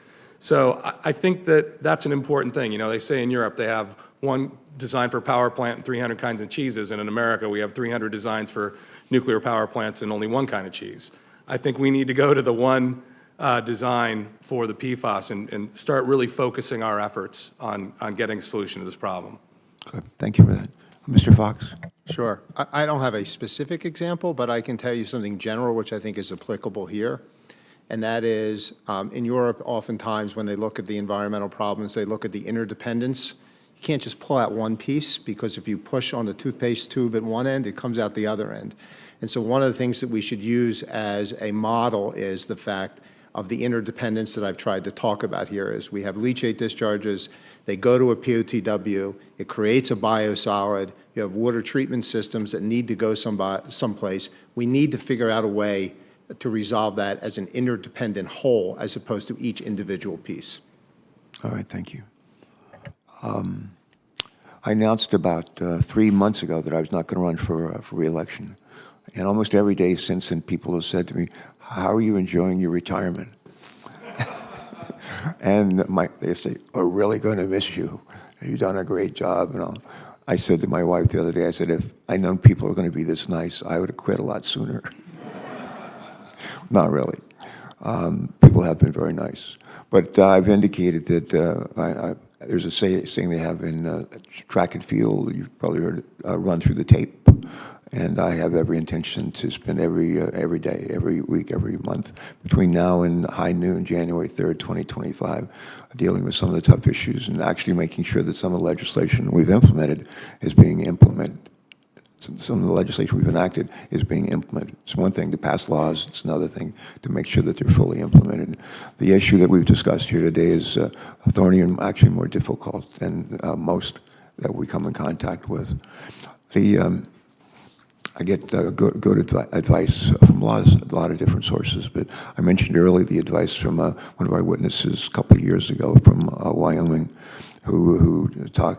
So I think that that's an important thing. You know, they say in Europe they have one design for a power plant and 300 kinds of cheeses, and in America we have 300 designs for nuclear power plants and only one kind of cheese. I think we need to go to the one design for the PFAS and start really focusing our efforts on getting a solution to this problem. Good. Thank you for that. Mr. Fox? Sure. I don't have a specific example, but I can tell you something general which I think is applicable here. And that is, in Europe, oftentimes when they look at the environmental problems, they look at the interdependence. You can't just pull out one piece, because if you push on the toothpaste tube at one end, it comes out the other end. And so one of the things that we should use as a model is the fact of the interdependence that I've tried to talk about here. Is we have leachate discharges, they go to a POTW, it creates a biosolid, you have water treatment systems that need to go someplace. We need to figure out a way to resolve that as an interdependent whole as opposed to each individual piece. All right, thank you. I announced about 3 months ago that I was not going to run for re-election. And almost every day since then, people have said to me, how are you enjoying your retirement? And they say, we're really going to miss you. You've done a great job and all. I said to my wife the other day, I said, if I'd known people were going to be this nice, I would have quit a lot sooner. Not really. People have been very nice. But I've indicated that there's a saying they have in track and field, you've probably heard it, run through the tape. And I have every intention to spend every day, every week, every month, between now and high noon, January 3rd, 2025, dealing with some of the tough issues and actually making sure that some of the legislation we've implemented is being implemented. Some of the legislation we've enacted is being implemented. It's one thing to pass laws, it's another thing to make sure that they're fully implemented. The issue that we've discussed here today is thorny and actually more difficult than most that we come in contact with. I get good advice from a lot of different sources, but I mentioned earlier the advice from one of our witnesses a couple of years ago from Wyoming, who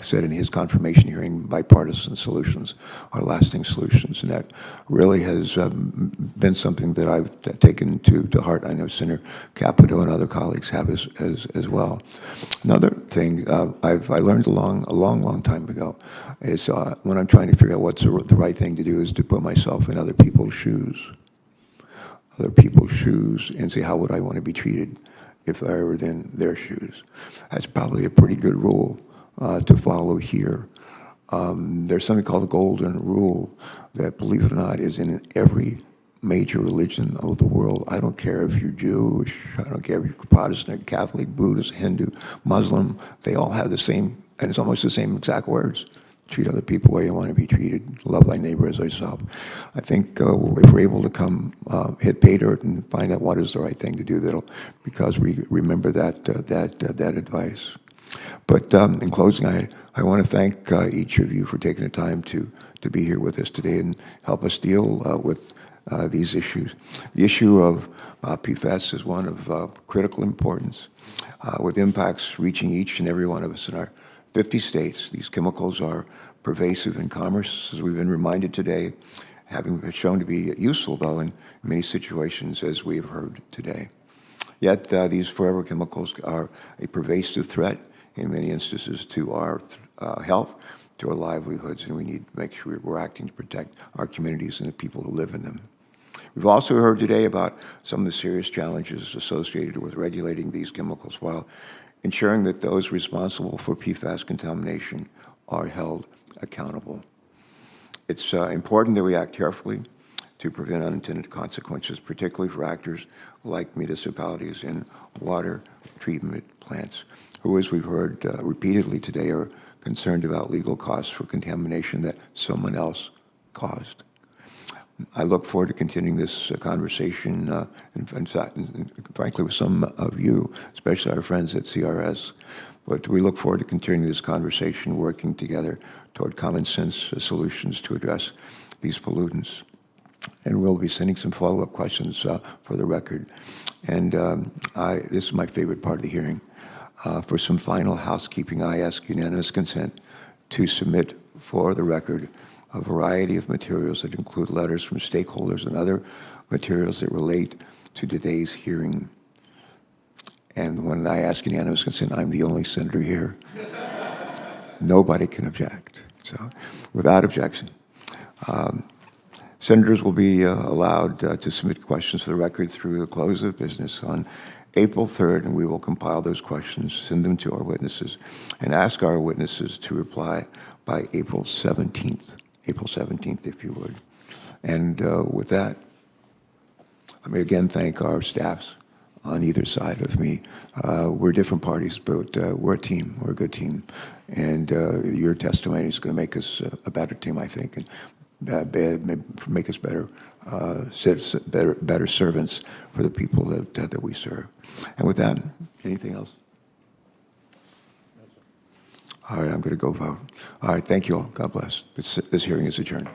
said in his confirmation hearing, bipartisan solutions are lasting solutions, and that really has been something that I've taken to heart. I know Senator Capito and other colleagues have as well. Another thing I learned a long time ago is when I'm trying to figure out what's the right thing to do is to put myself in other people's shoes, and say how would I want to be treated if I were in their shoes. That's probably a pretty good rule to follow here. There's something called the Golden Rule that, believe it or not, is in every major religion of the world. I don't care if you're Jewish, I don't care if you're Protestant, Catholic, Buddhist, Hindu, Muslim, they all have the same, and it's almost the same exact words. Treat other people where you want to be treated. Love thy neighbor as thyself. I think if we're able to hit pay dirt and find out what is the right thing to do, because we remember that advice. But in closing, I want to thank each of you for taking the time to be here with us today and help us deal with these issues. The issue of PFAS is one of critical importance, with impacts reaching each and every one of us in our 50 states. These chemicals are pervasive in commerce, as we've been reminded today, having been shown to be useful, though, in many situations, as we've heard today. Yet these forever chemicals are a pervasive threat in many instances, to our health, to our livelihoods, and we need to make sure we're acting to protect our communities and the people who live in them. We've also heard today about some of the serious challenges associated with regulating these chemicals while ensuring that those responsible for PFAS contamination are held accountable. It's important that we act carefully to prevent unintended consequences, particularly for actors like municipalities and water treatment plants, who, as we've heard repeatedly today, are concerned about legal costs for contamination that someone else caused. I look forward to continuing this conversation, and frankly, with some of you, especially our friends at CRS. But we look forward to continuing this conversation, working together toward common sense solutions to address these pollutants. And we'll be sending some follow-up questions for the record. And this is my favorite part of the hearing. For some final housekeeping, I ask unanimous consent to submit for the record a variety of materials that include letters from stakeholders and other materials that relate to today's hearing. And when I ask unanimous consent, I'm the only senator here. Nobody can object. So, without objection, senators will be allowed to submit questions for the record through the close of business on April 3rd, and we will compile those questions, send them to our witnesses, and ask our witnesses to reply by April 17th. April 17th, if you would. And with that, let me again thank our staffs on either side of me. We're different parties, but we're a team. We're a good team. And your testimony is going to make us a better team, I think, and make us better servants for the people that we serve. And with that, anything else? All right, I'm going to go vote. All right, thank you all. God bless. This hearing is adjourned.